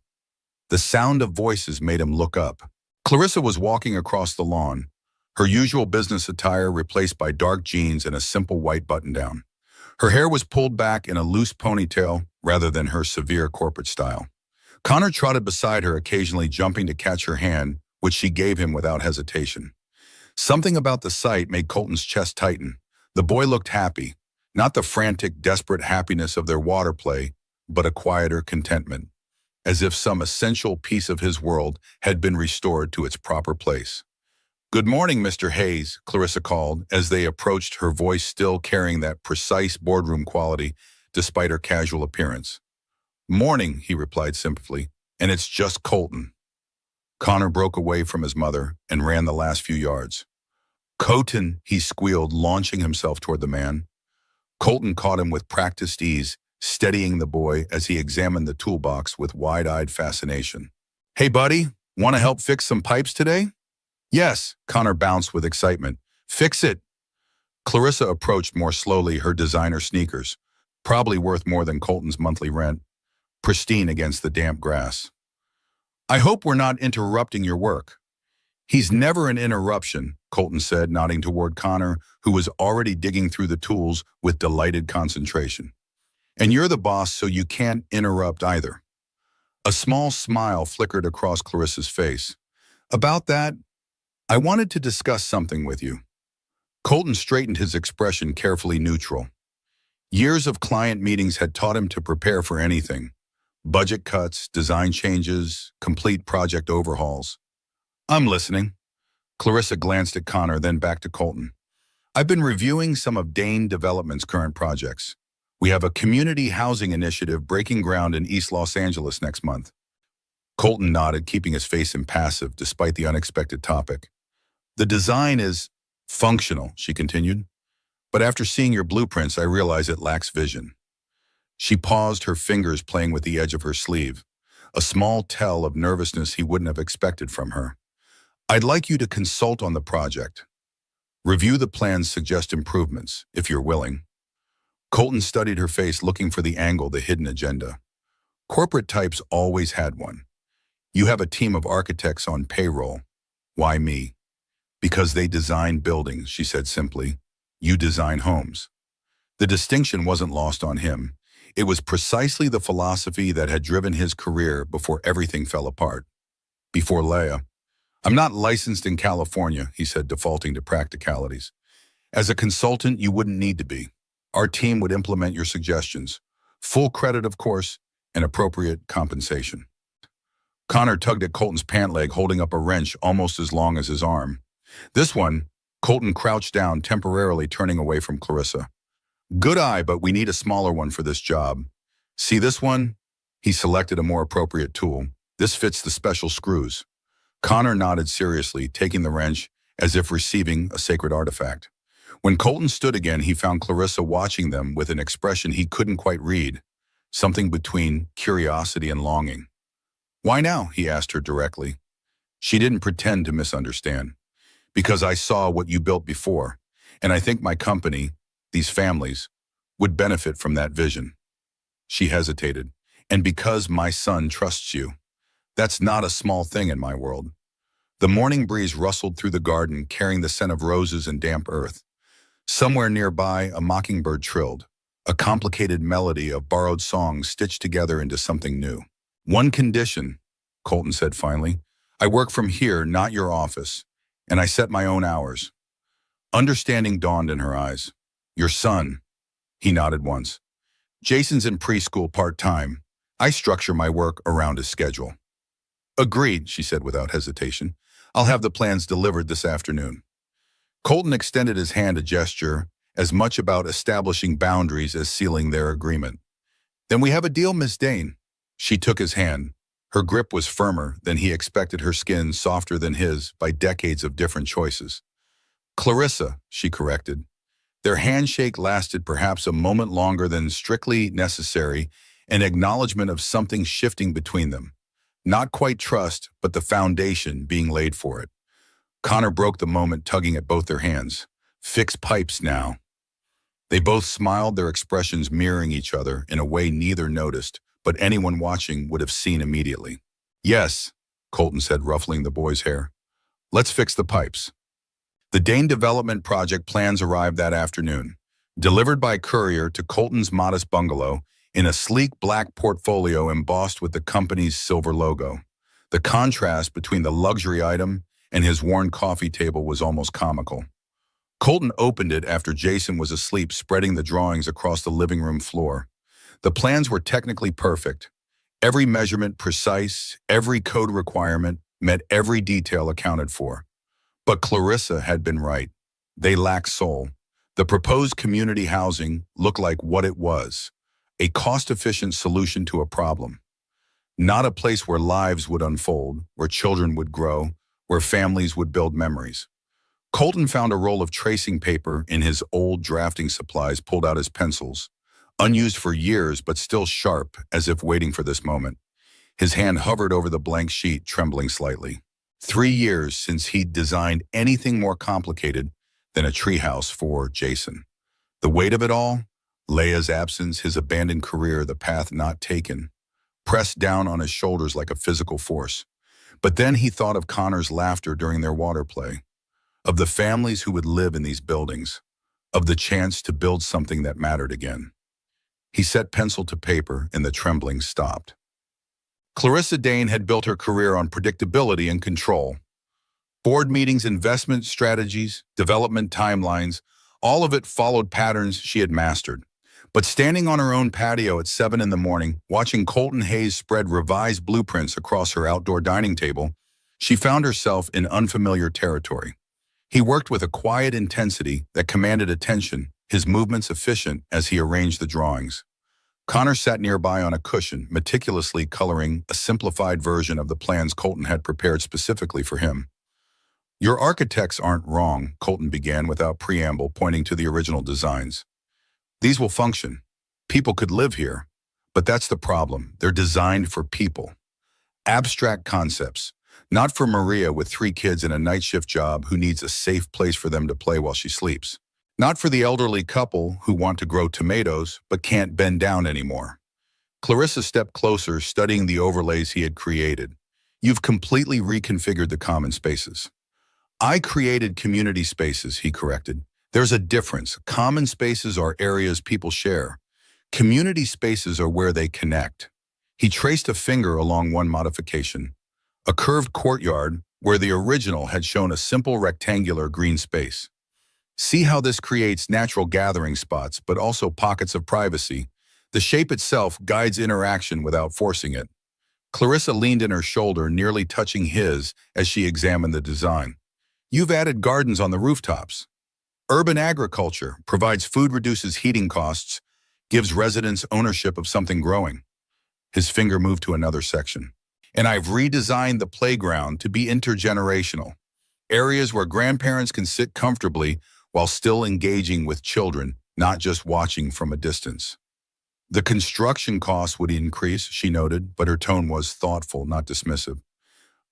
The sound of voices made him look up. Clarissa was walking across the lawn, her usual business attire replaced by dark jeans and a simple white button-down. Her hair was pulled back in a loose ponytail rather than her severe corporate style. Connor trotted beside her, occasionally jumping to catch her hand, which she gave him without hesitation. Something about the sight made Colton's chest tighten. The boy looked happy, not the frantic, desperate happiness of their water play, but a quieter contentment, as if some essential piece of his world had been restored to its proper place. "Good morning, Mr. Hayes," Clarissa called as they approached, her voice still carrying that precise boardroom quality despite her casual appearance. "Morning," he replied simply, "and it's just Colton." Connor broke away from his mother and ran the last few yards. "Colton," he squealed, launching himself toward the man. Colton caught him with practiced ease, steadying the boy as he examined the toolbox with wide-eyed fascination. "Hey, buddy, want to help fix some pipes today?" "Yes," Connor bounced with excitement. "Fix it." Clarissa approached more slowly, her designer sneakers, probably worth more than Colton's monthly rent, pristine against the damp grass. "I hope we're not interrupting your work." "He's never an interruption," Colton said, nodding toward Connor, who was already digging through the tools with delighted concentration. "And you're the boss, so you can't interrupt either." A small smile flickered across Clarissa's face. "About that, I wanted to discuss something with you." Colton straightened his expression, carefully neutral. Years of client meetings had taught him to prepare for anything. Budget cuts, design changes, complete project overhauls. "I'm listening." Clarissa glanced at Connor, then back to Colton. "I've been reviewing some of Dane Development's current projects. We have a community housing initiative breaking ground in East Los Angeles next month." Colton nodded, keeping his face impassive despite the unexpected topic. "The design is functional," she continued, "but after seeing your blueprints, I realize it lacks vision." She paused, her fingers playing with the edge of her sleeve, a small tell of nervousness he wouldn't have expected from her. "I'd like you to consult on the project. Review the plans, suggest improvements, if you're willing." Colton studied her face, looking for the angle, the hidden agenda. Corporate types always had one. "You have a team of architects on payroll. Why me?" "Because they design buildings," she said simply. "You design homes." The distinction wasn't lost on him. It was precisely the philosophy that had driven his career before everything fell apart. Before Leia. "I'm not licensed in California," he said, defaulting to practicalities. "As a consultant, you wouldn't need to be. Our team would implement your suggestions. Full credit, of course, and appropriate compensation." Connor tugged at Colton's pant leg, holding up a wrench almost as long as his arm. This one, Colton crouched down, temporarily turning away from Clarissa. "Good eye, but we need a smaller one for this job. See this one?" He selected a more appropriate tool. "This fits the special screws." Connor nodded seriously, taking the wrench as if receiving a sacred artifact. When Colton stood again, he found Clarissa watching them with an expression he couldn't quite read, something between curiosity and longing. "Why now?" he asked her directly. She didn't pretend to misunderstand. "Because I saw what you built before, and I think my company, these families, would benefit from that vision." She hesitated. "And because my son trusts you. That's not a small thing in my world." The morning breeze rustled through the garden, carrying the scent of roses and damp earth. Somewhere nearby, a mockingbird trilled, a complicated melody of borrowed songs stitched together into something new. "One condition," Colton said finally. "I work from here, not your office, and I set my own hours." Understanding dawned in her eyes. "Your son," he nodded once. "Jason's in preschool part-time. I structure my work around his schedule." "Agreed," she said without hesitation. "I'll have the plans delivered this afternoon." Colton extended his hand, a gesture as much about establishing boundaries as sealing their agreement. "Then we have a deal, Miss Dane." She took his hand. Her grip was firmer than he expected, her skin softer than his by decades of different choices. "Clarissa," she corrected. Their handshake lasted perhaps a moment longer than strictly necessary, an acknowledgement of something shifting between them. Not quite trust, but the foundation being laid for it. Connor broke the moment, tugging at both their hands. "Fix pipes now." They both smiled, their expressions mirroring each other in a way neither noticed, but anyone watching would have seen immediately. "Yes," Colton said, ruffling the boy's hair. "Let's fix the pipes." The Dane Development Project plans arrived that afternoon, delivered by courier to Colton's modest bungalow in a sleek black portfolio embossed with the company's silver logo. The contrast between the luxury item and his worn coffee table was almost comical. Colton opened it after Jason was asleep, spreading the drawings across the living room floor. The plans were technically perfect. Every measurement precise, every code requirement met, every detail accounted for. But Clarissa had been right. They lacked soul. The proposed community housing looked like what it was: a cost-efficient solution to a problem. Not a place where lives would unfold, where children would grow, where families would build memories. Colton found a roll of tracing paper in his old drafting supplies, pulled out his pencils, unused for years but still sharp, as if waiting for this moment. His hand hovered over the blank sheet, trembling slightly. 3 years since he'd designed anything more complicated than a treehouse for Jason. The weight of it all, Leia's absence, his abandoned career, the path not taken, pressed down on his shoulders like a physical force. But then he thought of Connor's laughter during their water play, of the families who would live in these buildings, of the chance to build something that mattered again. He set pencil to paper, and the trembling stopped. Clarissa Dane had built her career on predictability and control. Board meetings, investment strategies, development timelines, all of it followed patterns she had mastered. But standing on her own patio at 7 in the morning, watching Colton Hayes spread revised blueprints across her outdoor dining table, she found herself in unfamiliar territory. He worked with a quiet intensity that commanded attention, his movements efficient as he arranged the drawings. Connor sat nearby on a cushion, meticulously coloring a simplified version of the plans Colton had prepared specifically for him. "Your architects aren't wrong," Colton began without preamble, pointing to the original designs. "These will function. People could live here. But that's the problem. They're designed for people. Abstract concepts. Not for Maria with 3 kids and a night shift job who needs a safe place for them to play while she sleeps. Not for the elderly couple who want to grow tomatoes but can't bend down anymore." Clarissa stepped closer, studying the overlays he had created. "You've completely reconfigured the common spaces." "I created community spaces," he corrected. "There's a difference. Common spaces are areas people share. Community spaces are where they connect." He traced a finger along one modification, a curved courtyard where the original had shown a simple rectangular green space. "See how this creates natural gathering spots, but also pockets of privacy. The shape itself guides interaction without forcing it." Clarissa leaned in her shoulder, nearly touching his as she examined the design. "You've added gardens on the rooftops. Urban agriculture provides food, reduces heating costs, gives residents ownership of something growing." His finger moved to another section. "And I've redesigned the playground to be intergenerational. Areas where grandparents can sit comfortably while still engaging with children, not just watching from a distance." "The construction costs would increase," she noted, but her tone was thoughtful, not dismissive.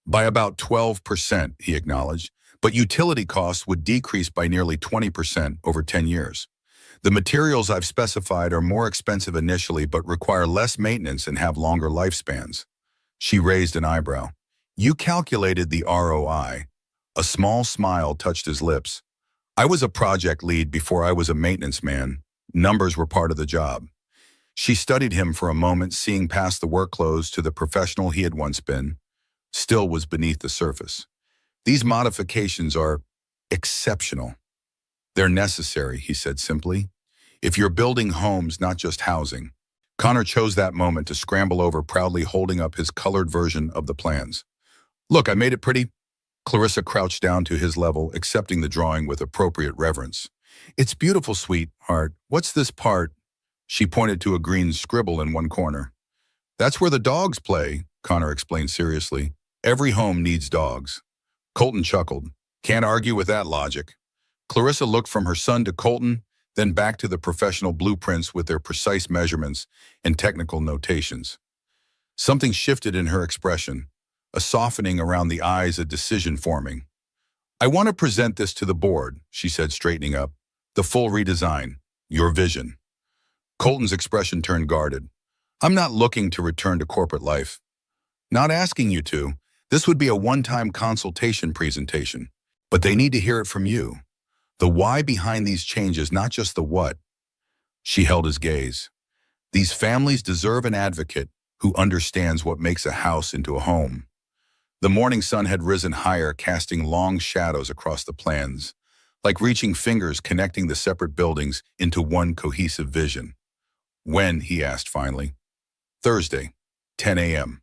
"By about 12%, he acknowledged, "but utility costs would decrease by nearly 20% over 10 years. The materials I've specified are more expensive initially but require less maintenance and have longer lifespans." She raised an eyebrow. "You calculated the ROI." A small smile touched his lips. "I was a project lead before I was a maintenance man. Numbers were part of the job." She studied him for a moment, seeing past the work clothes to the professional he had once been. Still was beneath the surface. "These modifications are exceptional. They're necessary," he said simply. "If you're building homes, not just housing." Connor chose that moment to scramble over, proudly holding up his colored version of the plans. "Look, I made it pretty." Clarissa crouched down to his level, accepting the drawing with appropriate reverence. "It's beautiful, sweetheart. What's this part?" She pointed to a green scribble in one corner. "That's where the dogs play," Connor explained seriously. "Every home needs dogs." Colton chuckled. "Can't argue with that logic." Clarissa looked from her son to Colton, then back to the professional blueprints with their precise measurements and technical notations. Something shifted in her expression, a softening around the eyes, a decision forming. "I want to present this to the board," she said, straightening up. "The full redesign. Your vision." Colton's expression turned guarded. "I'm not looking to return to corporate life. Not asking you to. This would be a one-time consultation presentation. But they need to hear it from you. The why behind these changes, not just the what." She held his gaze. "These families deserve an advocate who understands what makes a house into a home. The morning sun had risen higher, casting long shadows across the plans, like reaching fingers connecting the separate buildings into one cohesive vision. When, he asked finally. Thursday, 10 a.m.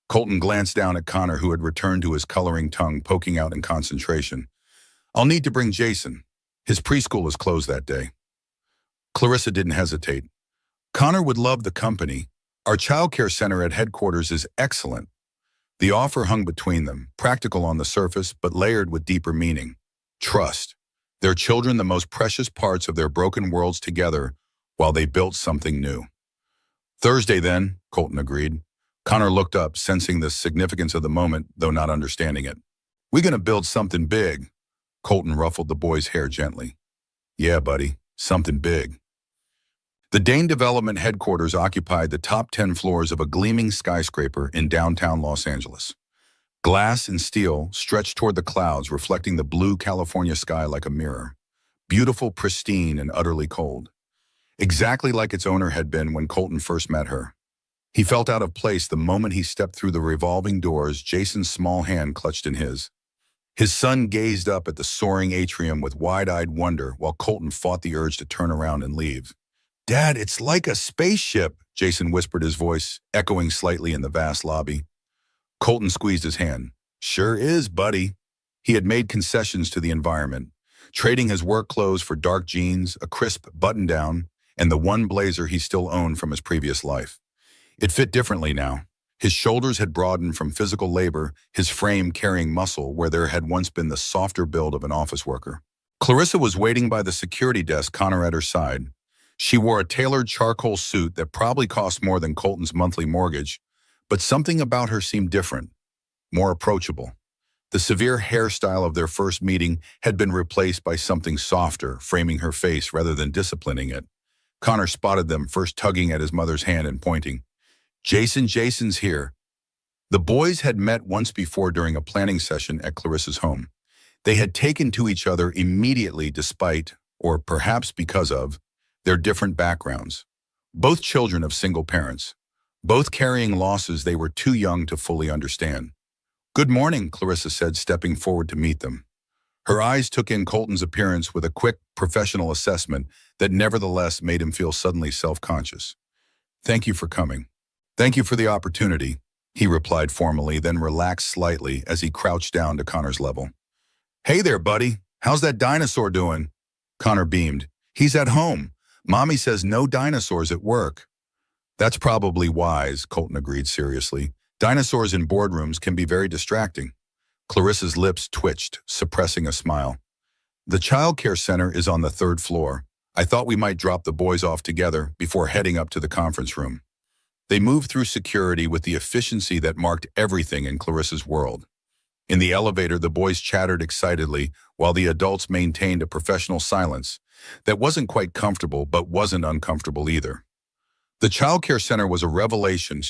Colton glanced down at Connor, who had returned to his coloring tongue poking out in concentration. I'll need to bring Jason. His preschool is closed that day. Clarissa didn't hesitate. Connor would love the company. Our childcare center at headquarters is excellent. The offer hung between them, practical on the surface, but layered with deeper meaning. Trust. Their children the most precious parts of their broken worlds together while they built something new. Thursday then, Colton agreed. Connor looked up, sensing the significance of the moment, though not understanding it. We're gonna build something big. Colton ruffled the boy's hair gently. Yeah, buddy, something big. The Dane Development headquarters occupied the top 10 floors of a gleaming skyscraper in downtown Los Angeles. Glass and steel stretched toward the clouds, reflecting the blue California sky like a mirror. Beautiful, pristine, and utterly cold. Exactly like its owner had been when Colton first met her. He felt out of place the moment he stepped through the revolving doors, Jason's small hand clutched in his. His son gazed up at the soaring atrium with wide-eyed wonder while Colton fought the urge to turn around and leave. Dad, it's like a spaceship, Jason whispered, his voice echoing slightly in the vast lobby. Colton squeezed his hand. Sure is, buddy. He had made concessions to the environment, trading his work clothes for dark jeans, a crisp button-down, and the one blazer he still owned from his previous life. It fit differently now. His shoulders had broadened from physical labor, his frame carrying muscle where there had once been the softer build of an office worker. Clarissa was waiting by the security desk, Connor at her side. She wore a tailored charcoal suit that probably cost more than Colton's monthly mortgage, but something about her seemed different, more approachable. The severe hairstyle of their first meeting had been replaced by something softer, framing her face rather than disciplining it. Connor spotted them, first tugging at his mother's hand and pointing. Jason's here. The boys had met once before during a planning session at Clarissa's home. They had taken to each other immediately despite, or perhaps because of, their different backgrounds. Both children of single parents. Both carrying losses they were too young to fully understand. Good morning, Clarissa said, stepping forward to meet them. Her eyes took in Colton's appearance with a quick professional assessment that nevertheless made him feel suddenly self-conscious. Thank you for coming. Thank you for the opportunity, he replied formally, then relaxed slightly as he crouched down to Connor's level. Hey there, buddy. How's that dinosaur doing? Connor beamed. He's at home. Mommy says no dinosaurs at work. That's probably wise, Colton agreed seriously. Dinosaurs in boardrooms can be very distracting. Clarissa's lips twitched, suppressing a smile. The child care center is on the 3rd floor. I thought we might drop the boys off together before heading up to the conference room. They moved through security with the efficiency that marked everything in Clarissa's world. In the elevator, the boys chattered excitedly while the adults maintained a professional silence that wasn't quite comfortable but wasn't uncomfortable either. The child care center was a revelation,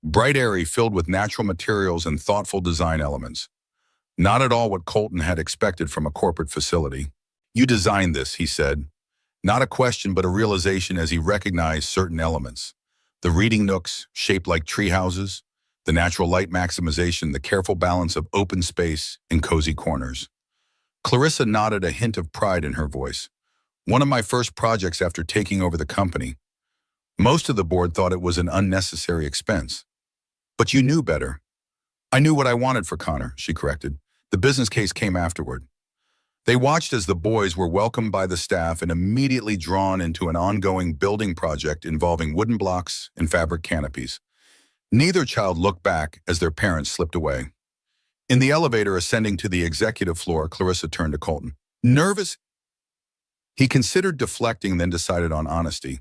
bright, airy, filled with natural materials and thoughtful design elements. Not at all what Colton had expected from a corporate facility. You designed this, he said. Not a question but a realization as he recognized certain elements. The reading nooks, shaped like tree houses, the natural light maximization, the careful balance of open space and cozy corners. Clarissa nodded, a hint of pride in her voice. One of my first projects after taking over the company. Most of the board thought it was an unnecessary expense. But you knew better. I knew what I wanted for Connor, she corrected. The business case came afterward. They watched as the boys were welcomed by the staff and immediately drawn into an ongoing building project involving wooden blocks and fabric canopies. Neither child looked back as their parents slipped away. In the elevator ascending to the executive floor, Clarissa turned to Colton. Nervous? He considered deflecting, then decided on honesty.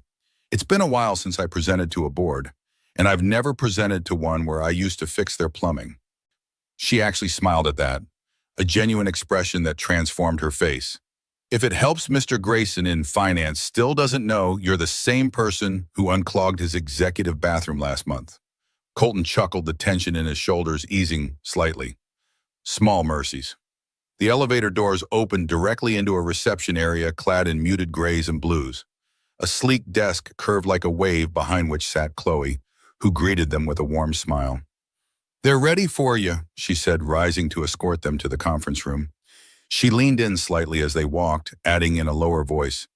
It's been a while since I presented to a board, and I've never presented to one where I used to fix their plumbing. She actually smiled at that, a genuine expression that transformed her face. If it helps, Mr. Grayson in finance still doesn't know you're the same person who unclogged his executive bathroom last month. Colton chuckled, the tension in his shoulders easing slightly. Small mercies. The elevator doors opened directly into a reception area clad in muted grays and blues. A sleek desk curved like a wave behind which sat Chloe, who greeted them with a warm smile. "They're ready for you," she said, rising to escort them to the conference room. She leaned in slightly as they walked, adding in a lower voice,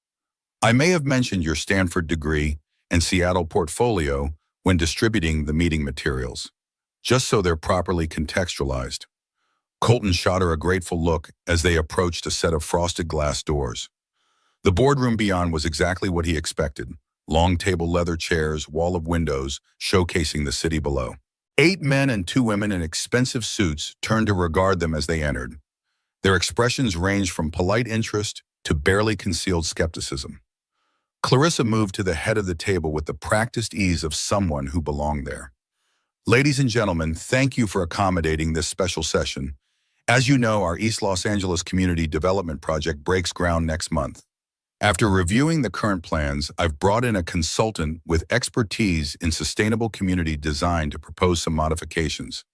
"I may have mentioned your Stanford degree and Seattle portfolio when distributing the meeting materials, just so they're properly contextualized." Colton shot her a grateful look as they approached a set of frosted glass doors. The boardroom beyond was exactly what he expected. Long table leather chairs, wall of windows, showcasing the city below. 8 men and 2 women in expensive suits turned to regard them as they entered. Their expressions ranged from polite interest to barely concealed skepticism. Clarissa moved to the head of the table with the practiced ease of someone who belonged there. "Ladies and gentlemen, thank you for accommodating this special session. As you know, our East Los Angeles Community Development Project breaks ground next month. After reviewing the current plans, I've brought in a consultant with expertise in sustainable community design to propose some modifications.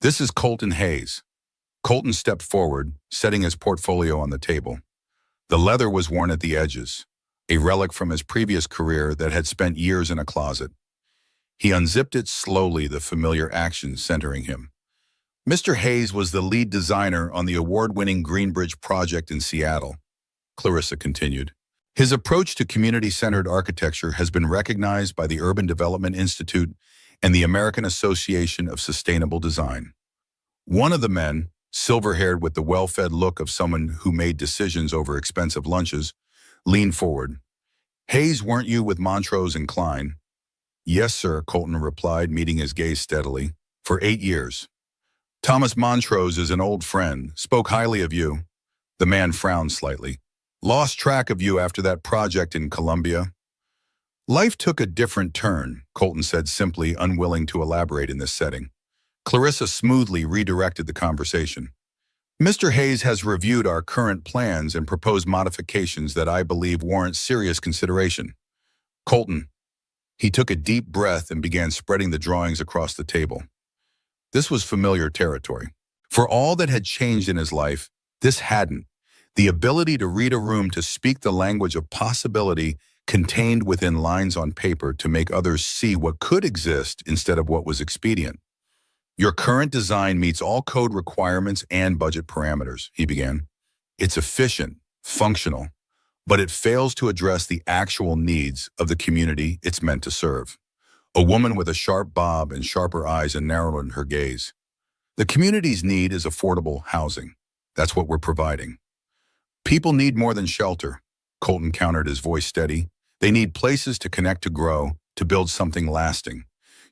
This is Colton Hayes." Colton stepped forward, setting his portfolio on the table. The leather was worn at the edges, a relic from his previous career that had spent years in a closet. He unzipped it slowly, the familiar action centering him. "Mr. Hayes was the lead designer on the award-winning Greenbridge project in Seattle," Clarissa continued. "His approach to community-centered architecture has been recognized by the Urban Development Institute and the American Association of Sustainable Design." One of the men, silver-haired with the well-fed look of someone who made decisions over expensive lunches, leaned forward. "Hayes, weren't you with Montrose and Klein?" "Yes, sir," Colton replied, meeting his gaze steadily. "For 8 years. Thomas Montrose is an old friend, spoke highly of you." The man frowned slightly. "Lost track of you after that project in Colombia." "Life took a different turn," Colton said simply, unwilling to elaborate in this setting. Clarissa smoothly redirected the conversation. "Mr. Hayes has reviewed our current plans and proposed modifications that I believe warrant serious consideration." "Colton." He took a deep breath and began spreading the drawings across the table. This was familiar territory. For all that had changed in his life, this hadn't. The ability to read a room, to speak the language of possibility contained within lines on paper, to make others see what could exist instead of what was expedient. "Your current design meets all code requirements and budget parameters," he began. "It's efficient, functional, but it fails to address the actual needs of the community it's meant to serve." A woman with a sharp bob and sharper eyes narrowed her gaze. "The community's need is affordable housing. That's what we're providing." "People need more than shelter," Colton countered, his voice steady. "They need places to connect, to grow, to build something lasting.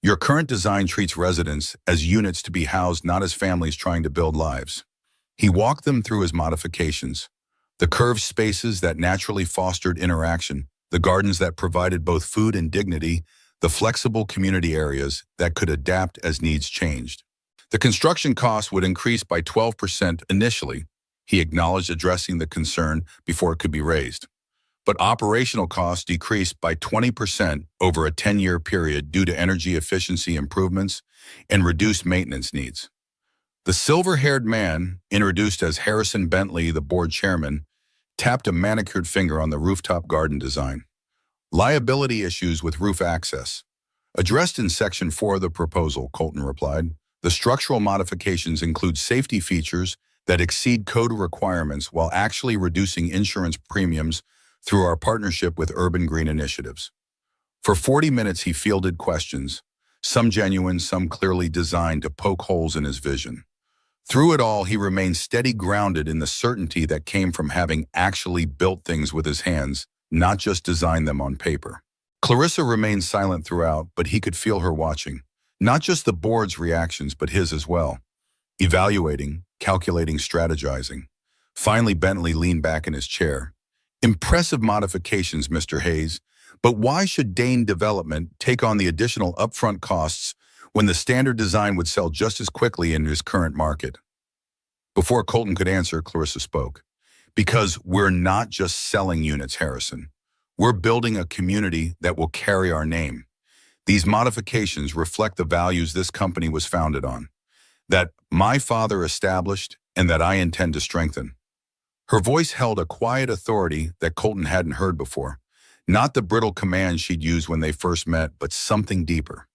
Your current design treats residents as units to be housed, not as families trying to build lives." He walked them through his modifications. The curved spaces that naturally fostered interaction, the gardens that provided both food and dignity, the flexible community areas that could adapt as needs changed. The construction costs would increase by 12% initially, he acknowledged, addressing the concern before it could be raised. But operational costs decreased by 20% over a 10-year period due to energy efficiency improvements and reduced maintenance needs. The silver-haired man, introduced as Harrison Bentley, the board chairman, tapped a manicured finger on the rooftop garden design. "Liability issues with roof access. Addressed in Section 4 of the proposal," Colton replied. "The structural modifications include safety features that exceed code requirements while actually reducing insurance premiums through our partnership with Urban Green Initiatives." For 40 minutes he fielded questions, some genuine, some clearly designed to poke holes in his vision. Through it all, he remained steady, grounded in the certainty that came from having actually built things with his hands, not just designed them on paper. Clarissa remained silent throughout, but he could feel her watching. Not just the board's reactions, but his as well. Evaluating, calculating, strategizing. Finally, Bentley leaned back in his chair. "Impressive modifications, Mr. Hayes, but why should Dane Development take on the additional upfront costs when the standard design would sell just as quickly in his current market?" Before Colton could answer, Clarissa spoke. "Because we're not just selling units, Harrison. We're building a community that will carry our name. These modifications reflect the values this company was founded on, that my father established and that I intend to strengthen." Her voice held a quiet authority that Colton hadn't heard before. Not the brittle command she'd used when they first met, but something deeper,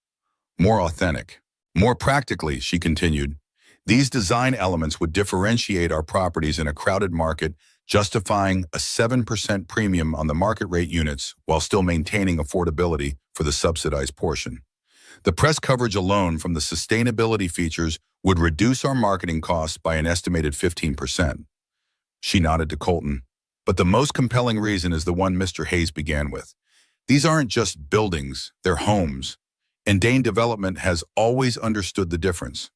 more authentic. More practically, she continued, these design elements would differentiate our properties in a crowded market, justifying a 7% premium on the market rate units while still maintaining affordability for the subsidized portion. The press coverage alone from the sustainability features would reduce our marketing costs by an estimated 15%. She nodded to Colton. But the most compelling reason is the one Mr. Hayes began with. These aren't just buildings, they're homes. And Dane Development has always understood the difference.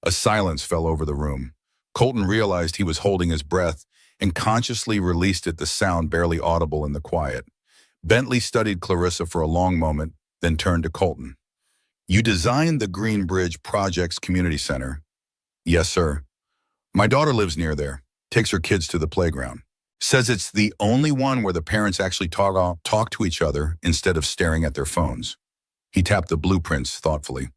A silence fell over the room. Colton realized he was holding his breath and consciously released it, the sound barely audible in the quiet. Bentley studied Clarissa for a long moment, then turned to Colton. You designed the Green Bridge Projects Community Center. Yes, sir. My daughter lives near there, takes her kids to the playground. Says it's the only one where the parents actually talk to each other instead of staring at their phones. He tapped the blueprints thoughtfully.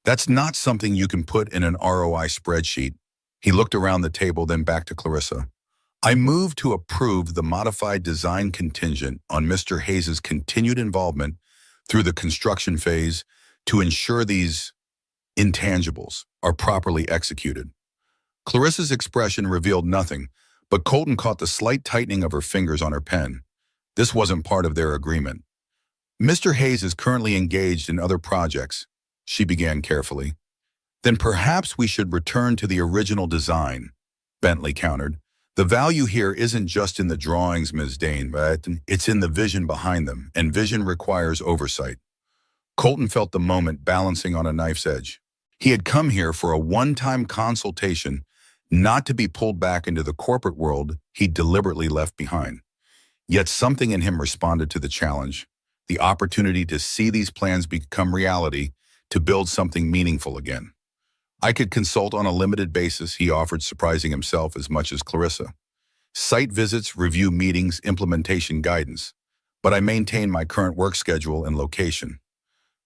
That's not something you can put in an ROI spreadsheet. He looked around the table, then back to Clarissa. I move to approve the modified design contingent on Mr. Hayes' continued involvement through the construction phase to ensure these intangibles are properly executed. Clarissa's expression revealed nothing, but Colton caught the slight tightening of her fingers on her pen. This wasn't part of their agreement. Mr. Hayes is currently engaged in other projects, she began carefully. Then perhaps we should return to the original design, Bentley countered. The value here isn't just in the drawings, Ms. Dane, but it's in the vision behind them, and vision requires oversight. Colton felt the moment balancing on a knife's edge. He had come here for a one-time consultation, not to be pulled back into the corporate world he deliberately left behind. Yet something in him responded to the challenge, the opportunity to see these plans become reality, to build something meaningful again. I could consult on a limited basis, he offered, surprising himself as much as Clarissa. Site visits, review meetings, implementation guidance. But I maintain my current work schedule and location.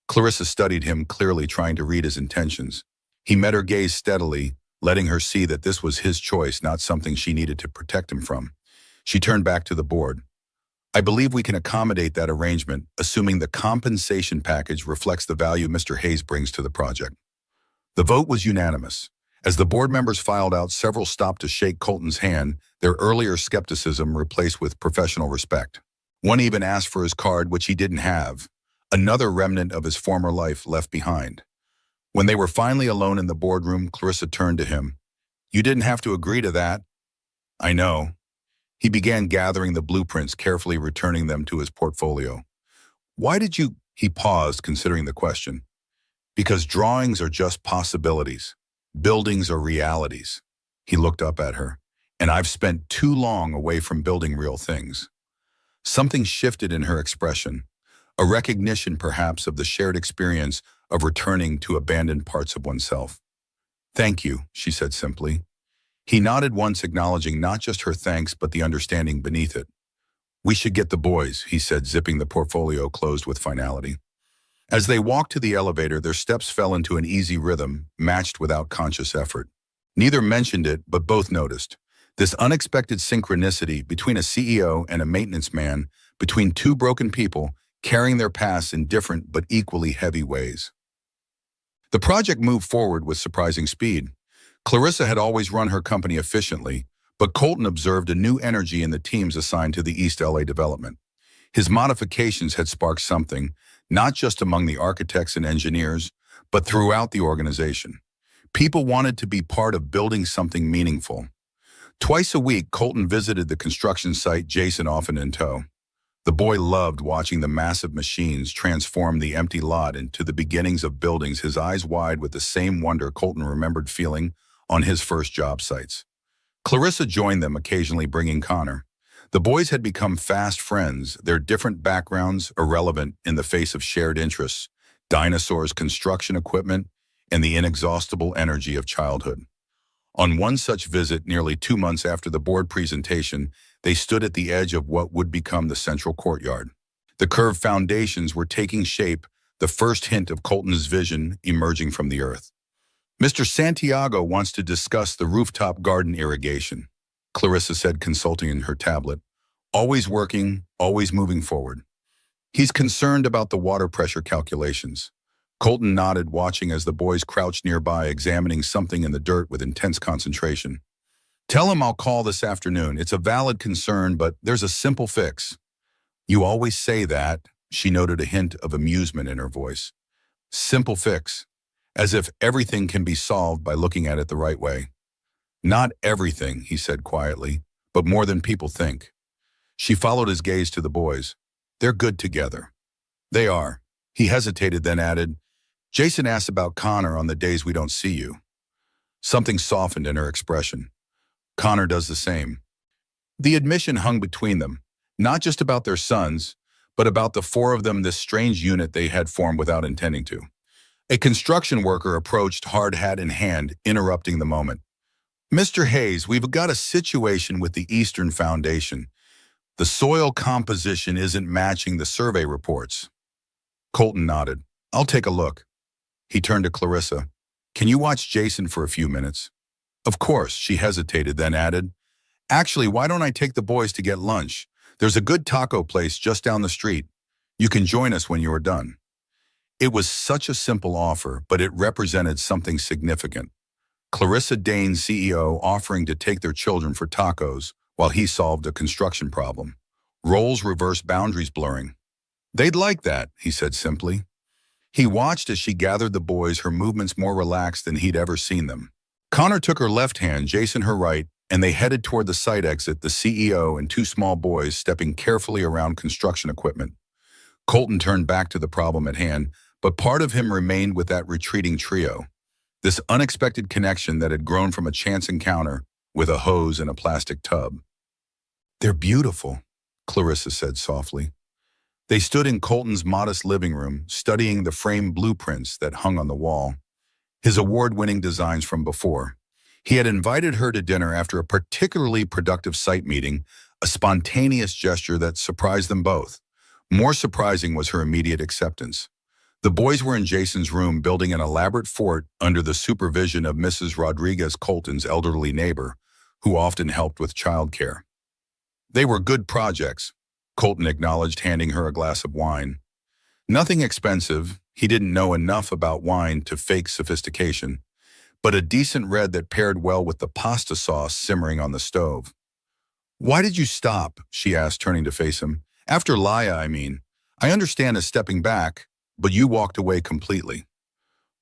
Clarissa studied him, clearly trying to read his intentions. He met her gaze steadily, letting her see that this was his choice, not something she needed to protect him from. She turned back to the board. I believe we can accommodate that arrangement, assuming the compensation package reflects the value Mr. Hayes brings to the project. The vote was unanimous. As the board members filed out, several stopped to shake Colton's hand, their earlier skepticism replaced with professional respect. One even asked for his card, which he didn't have, another remnant of his former life left behind. When they were finally alone in the boardroom, Clarissa turned to him. You didn't have to agree to that. I know. He began gathering the blueprints, carefully returning them to his portfolio. Why did you? He paused, considering the question. Because drawings are just possibilities. Buildings are realities. He looked up at her. And I've spent too long away from building real things. Something shifted in her expression, a recognition perhaps of the shared experience of returning to abandoned parts of oneself. Thank you, she said simply. He nodded once, acknowledging not just her thanks but the understanding beneath it. We should get the boys, he said, zipping the portfolio closed with finality. As they walked to the elevator, their steps fell into an easy rhythm, matched without conscious effort. Neither mentioned it, but both noticed. This unexpected synchronicity between a CEO and a maintenance man, between two broken people, carrying their pasts in different but equally heavy ways. The project moved forward with surprising speed. Clarissa had always run her company efficiently, but Colton observed a new energy in the teams assigned to the East LA development. His modifications had sparked something, not just among the architects and engineers, but throughout the organization. People wanted to be part of building something meaningful. Twice a week, Colton visited the construction site, Jason often in tow. The boy loved watching the massive machines transform the empty lot into the beginnings of buildings, his eyes wide with the same wonder Colton remembered feeling on his first job sites. Clarissa joined them, occasionally bringing Connor. The boys had become fast friends, their different backgrounds irrelevant in the face of shared interests, dinosaurs, construction equipment, and the inexhaustible energy of childhood. On one such visit, nearly 2 months after the board presentation, they stood at the edge of what would become the central courtyard. The curved foundations were taking shape, the first hint of Colton's vision emerging from the earth. Mr. Santiago wants to discuss the rooftop garden irrigation, Clarissa said, consulting in her tablet. Always working, always moving forward. He's concerned about the water pressure calculations. Colton nodded, watching as the boys crouched nearby, examining something in the dirt with intense concentration. Tell him I'll call this afternoon. It's a valid concern, but there's a simple fix. You always say that, she noted, a hint of amusement in her voice. Simple fix, as if everything can be solved by looking at it the right way. Not everything, he said quietly, but more than people think. She followed his gaze to the boys. They're good together. They are. He hesitated, then added, Jason asks about Connor on the days we don't see you. Something softened in her expression. Connor does the same. The admission hung between them, not just about their sons, but about the four of them, this strange unit they had formed without intending to. A construction worker approached, hard hat in hand, interrupting the moment. Mr. Hayes, we've got a situation with the Eastern Foundation. The soil composition isn't matching the survey reports. Colton nodded. I'll take a look. He turned to Clarissa. Can you watch Jason for a few minutes? Of course, she hesitated, then added, Actually, why don't I take the boys to get lunch? There's a good taco place just down the street. You can join us when you are done. It was such a simple offer, but it represented something significant. Clarissa Dane's CEO offering to take their children for tacos while he solved a construction problem. Roles reversed, boundaries blurring. They'd like that, he said simply. He watched as she gathered the boys, her movements more relaxed than he'd ever seen them. Connor took her left hand, Jason her right, and they headed toward the site exit, the CEO and two small boys stepping carefully around construction equipment. Colton turned back to the problem at hand, but part of him remained with that retreating trio. This unexpected connection that had grown from a chance encounter with a hose and a plastic tub. They're beautiful, Clarissa said softly. They stood in Colton's modest living room, studying the framed blueprints that hung on the wall, his award-winning designs from before. He had invited her to dinner after a particularly productive site meeting, a spontaneous gesture that surprised them both. More surprising was her immediate acceptance. The boys were in Jason's room building an elaborate fort under the supervision of Mrs. Rodriguez, Colton's elderly neighbor, who often helped with childcare. They were good projects, Colton acknowledged, handing her a glass of wine. Nothing expensive, he didn't know enough about wine to fake sophistication, but a decent red that paired well with the pasta sauce simmering on the stove. Why did you stop? She asked, turning to face him. After Laya, I mean. I understand as stepping back, but you walked away completely.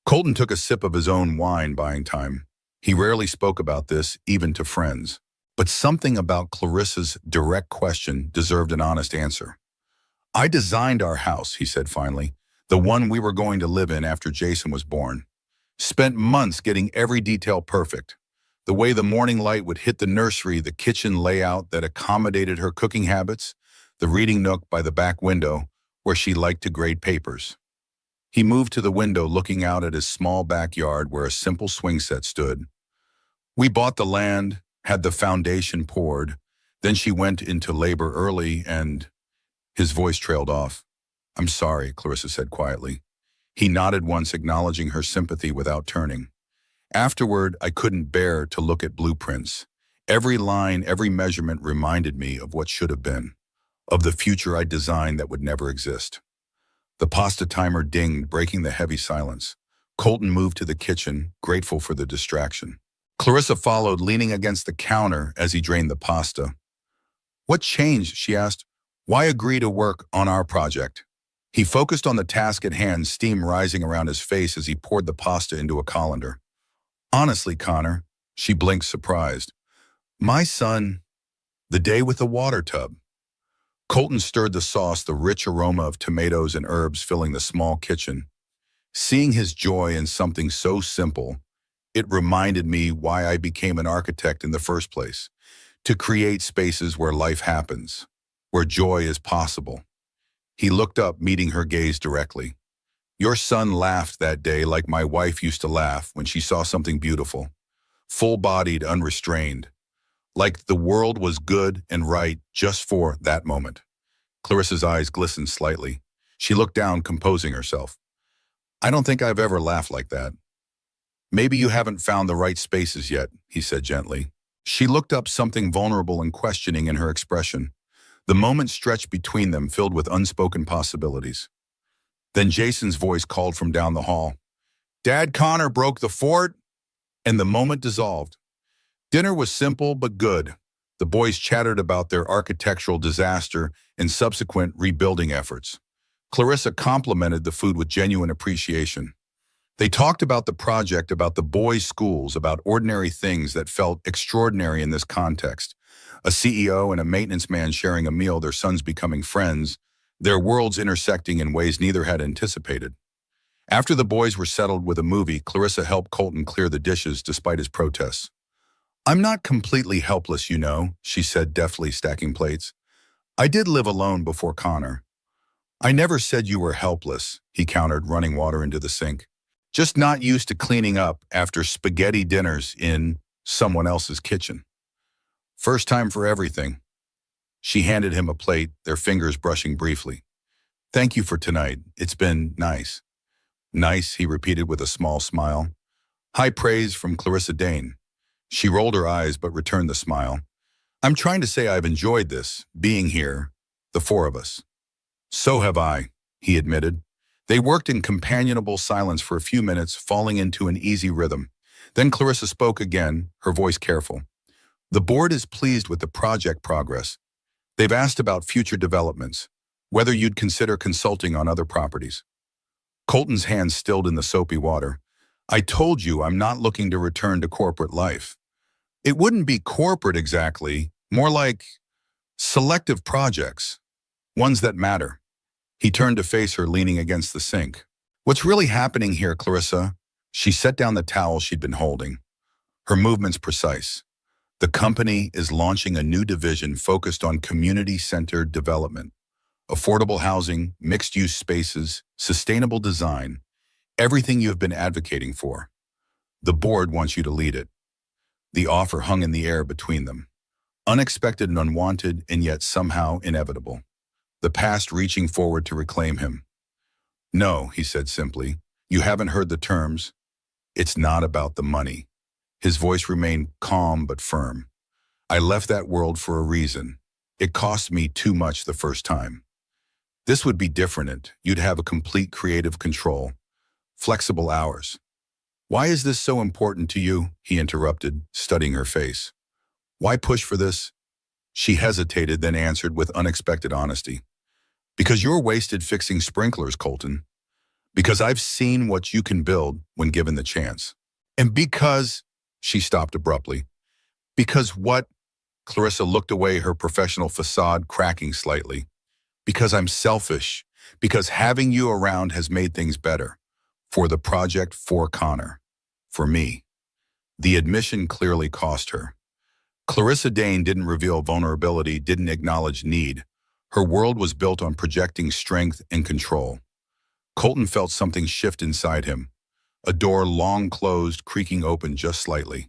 Colton took a sip of his own wine, buying time. He rarely spoke about this, even to friends. But something about Clarissa's direct question deserved an honest answer. I designed our house, he said finally, the one we were going to live in after Jason was born. Spent months getting every detail perfect. The way the morning light would hit the nursery, the kitchen layout that accommodated her cooking habits, the reading nook by the back window where she liked to grade papers. He moved to the window, looking out at his small backyard where a simple swing set stood. We bought the land, had the foundation poured, then she went into labor early and... His voice trailed off. I'm sorry, Clarissa said quietly. He nodded once, acknowledging her sympathy without turning. Afterward, I couldn't bear to look at blueprints. Every line, every measurement reminded me of what should have been, of the future I designed that would never exist. The pasta timer dinged, breaking the heavy silence. Colton moved to the kitchen, grateful for the distraction. Clarissa followed, leaning against the counter as he drained the pasta. What changed? She asked. Why agree to work on our project? He focused on the task at hand, steam rising around his face as he poured the pasta into a colander. Honestly, Connor, she blinked, surprised. My son, the day with the water tub. Colton stirred the sauce, the rich aroma of tomatoes and herbs filling the small kitchen. Seeing his joy in something so simple, it reminded me why I became an architect in the first place, to create spaces where life happens, where joy is possible. He looked up, meeting her gaze directly. Your son laughed that day like my wife used to laugh when she saw something beautiful, full-bodied, unrestrained, like the world was good and right just for that moment. Clarissa's eyes glistened slightly. She looked down, composing herself. I don't think I've ever laughed like that. Maybe you haven't found the right spaces yet, he said gently. She looked up, something vulnerable and questioning in her expression. The moment stretched between them, filled with unspoken possibilities. Then Jason's voice called from down the hall. Dad, Connor broke the fort, and the moment dissolved. Dinner was simple but good. The boys chattered about their architectural disaster and subsequent rebuilding efforts. Clarissa complimented the food with genuine appreciation. They talked about the project, about the boys' schools, about ordinary things that felt extraordinary in this context. A CEO and a maintenance man sharing a meal, their sons becoming friends, their worlds intersecting in ways neither had anticipated. After the boys were settled with a movie, Clarissa helped Colton clear the dishes despite his protests. I'm not completely helpless, you know, she said, deftly stacking plates. I did live alone before Connor. I never said you were helpless, he countered, running water into the sink. Just not used to cleaning up after spaghetti dinners in someone else's kitchen. First time for everything. She handed him a plate, their fingers brushing briefly. Thank you for tonight. It's been nice. Nice, he repeated with a small smile. High praise from Clarissa Dane. She rolled her eyes but returned the smile. I'm trying to say I've enjoyed this, being here, the four of us. So have I, he admitted. They worked in companionable silence for a few minutes, falling into an easy rhythm. Then Clarissa spoke again, her voice careful. The board is pleased with the project progress. They've asked about future developments, whether you'd consider consulting on other properties. Colton's hands stilled in the soapy water. I told you I'm not looking to return to corporate life. It wouldn't be corporate exactly, more like selective projects, ones that matter. He turned to face her, leaning against the sink. What's really happening here, Clarissa? She set down the towel she'd been holding. Her movements precise. The company is launching a new division focused on community-centered development. Affordable housing, mixed-use spaces, sustainable design, everything you have been advocating for. The board wants you to lead it. The offer hung in the air between them. Unexpected and unwanted, and yet somehow inevitable. The past reaching forward to reclaim him. No, he said simply. You haven't heard the terms. It's not about the money. His voice remained calm but firm. I left that world for a reason. It cost me too much the first time. This would be different. You'd have a complete creative control. Flexible hours. Why is this so important to you? He interrupted, studying her face. Why push for this? She hesitated, then answered with unexpected honesty. Because you're wasted fixing sprinklers, Colton. Because I've seen what you can build when given the chance. And because, she stopped abruptly. Because what? Clarissa looked away, her professional facade cracking slightly. Because I'm selfish. Because having you around has made things better. For the project, for Connor. For me. The admission clearly cost her. Clarissa Dane didn't reveal vulnerability, didn't acknowledge need. Her world was built on projecting strength and control. Colton felt something shift inside him. A door long closed, creaking open just slightly.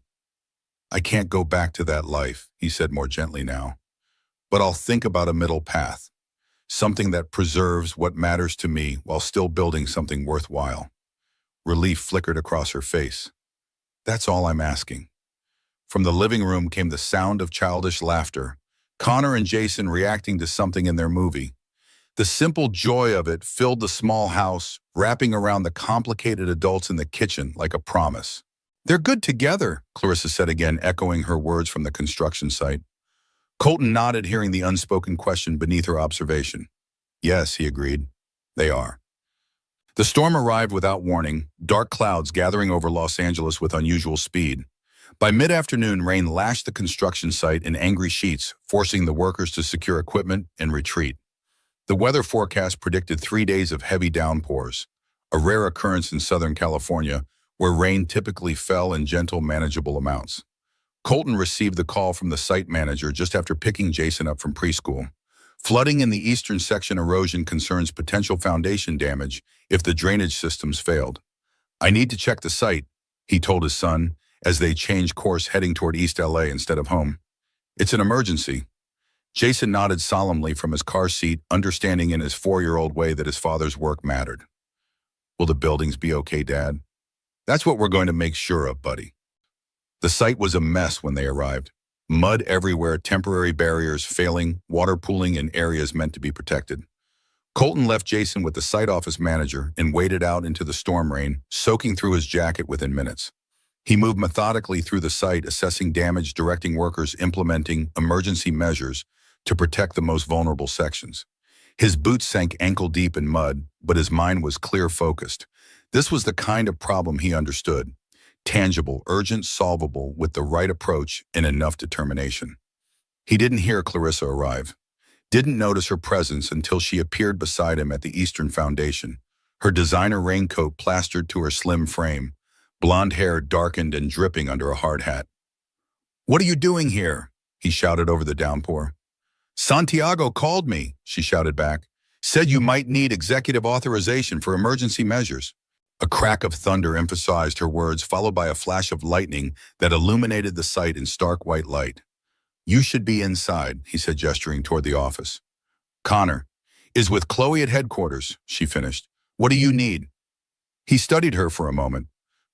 I can't go back to that life, he said more gently now. But I'll think about a middle path. Something that preserves what matters to me while still building something worthwhile. Relief flickered across her face. That's all I'm asking. From the living room came the sound of childish laughter, Connor and Jason reacting to something in their movie. The simple joy of it filled the small house, wrapping around the complicated adults in the kitchen like a promise. They're good together, Clarissa said again, echoing her words from the construction site. Colton nodded, hearing the unspoken question beneath her observation. Yes, he agreed. They are. The storm arrived without warning, dark clouds gathering over Los Angeles with unusual speed. By mid-afternoon, rain lashed the construction site in angry sheets, forcing the workers to secure equipment and retreat. The weather forecast predicted 3 days of heavy downpours, a rare occurrence in Southern California, where rain typically fell in gentle, manageable amounts. Colton received the call from the site manager just after picking Jason up from preschool. Flooding in the eastern section erosion concerns potential foundation damage if the drainage systems failed. I need to check the site, he told his son, as they changed course heading toward East LA instead of home. It's an emergency. Jason nodded solemnly from his car seat, understanding in his 4-year-old way that his father's work mattered. Will the buildings be okay, Dad? That's what we're going to make sure of, buddy. The site was a mess when they arrived. Mud everywhere, temporary barriers failing, water pooling in areas meant to be protected. Colton left Jason with the site office manager and waded out into the storm rain, soaking through his jacket within minutes. He moved methodically through the site, assessing damage, directing workers, implementing emergency measures to protect the most vulnerable sections. His boots sank ankle-deep in mud, but his mind was clear-focused. This was the kind of problem he understood. Tangible, urgent, solvable, with the right approach and enough determination. He didn't hear Clarissa arrive. Didn't notice her presence until she appeared beside him at the Eastern Foundation, her designer raincoat plastered to her slim frame, blonde hair darkened and dripping under a hard hat. "What are you doing here?" he shouted over the downpour. "Santiago called me," she shouted back. "Said you might need executive authorization for emergency measures." A crack of thunder emphasized her words, followed by a flash of lightning that illuminated the site in stark white light. "You should be inside," he said, gesturing toward the office. "Connor is with Chloe at headquarters," she finished. "What do you need?" He studied her for a moment.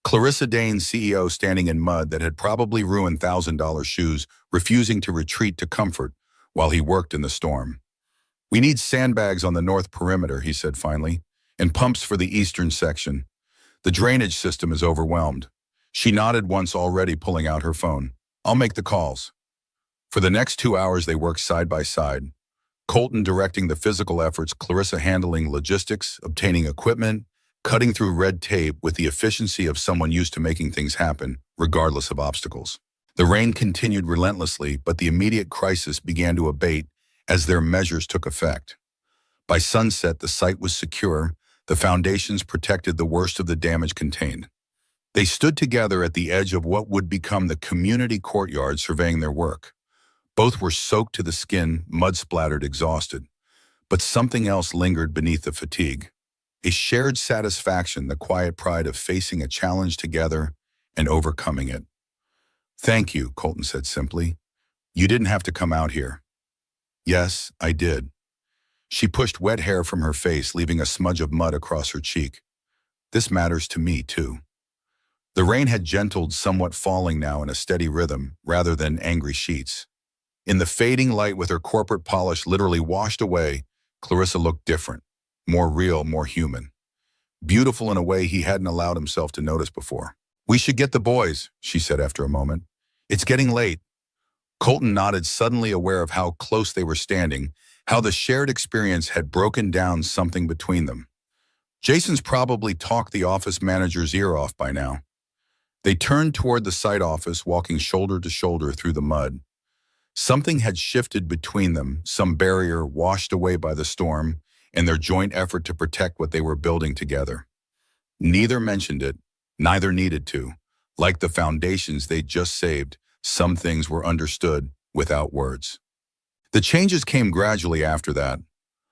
Clarissa Dane's CEO, standing in mud that had probably ruined $1,000 shoes, refusing to retreat to comfort while he worked in the storm. "We need sandbags on the north perimeter," he said finally, "and pumps for the eastern section. The drainage system is overwhelmed." She nodded once, already pulling out her phone. "I'll make the calls." For the next 2 hours, they worked side by side. Colton directing the physical efforts, Clarissa handling logistics, obtaining equipment, cutting through red tape with the efficiency of someone used to making things happen, regardless of obstacles. The rain continued relentlessly, but the immediate crisis began to abate as their measures took effect. By sunset, the site was secure, the foundations protected, the worst of the damage contained. They stood together at the edge of what would become the community courtyard, surveying their work. Both were soaked to the skin, mud-splattered, exhausted. But something else lingered beneath the fatigue. A shared satisfaction, the quiet pride of facing a challenge together and overcoming it. "Thank you," Colton said simply. "You didn't have to come out here." "Yes, I did." She pushed wet hair from her face, leaving a smudge of mud across her cheek. "This matters to me, too." The rain had gentled, somewhat falling now in a steady rhythm, rather than angry sheets. In the fading light, with her corporate polish literally washed away, Clarissa looked different, more real, more human. Beautiful in a way he hadn't allowed himself to notice before. "We should get the boys," she said after a moment. "It's getting late." Colton nodded, suddenly aware of how close they were standing, how the shared experience had broken down something between them. Jason's probably talked the office manager's ear off by now. They turned toward the site office, walking shoulder to shoulder through the mud. Something had shifted between them, some barrier washed away by the storm and their joint effort to protect what they were building together. Neither mentioned it, neither needed to. Like the foundations they'd just saved, some things were understood without words. The changes came gradually after that.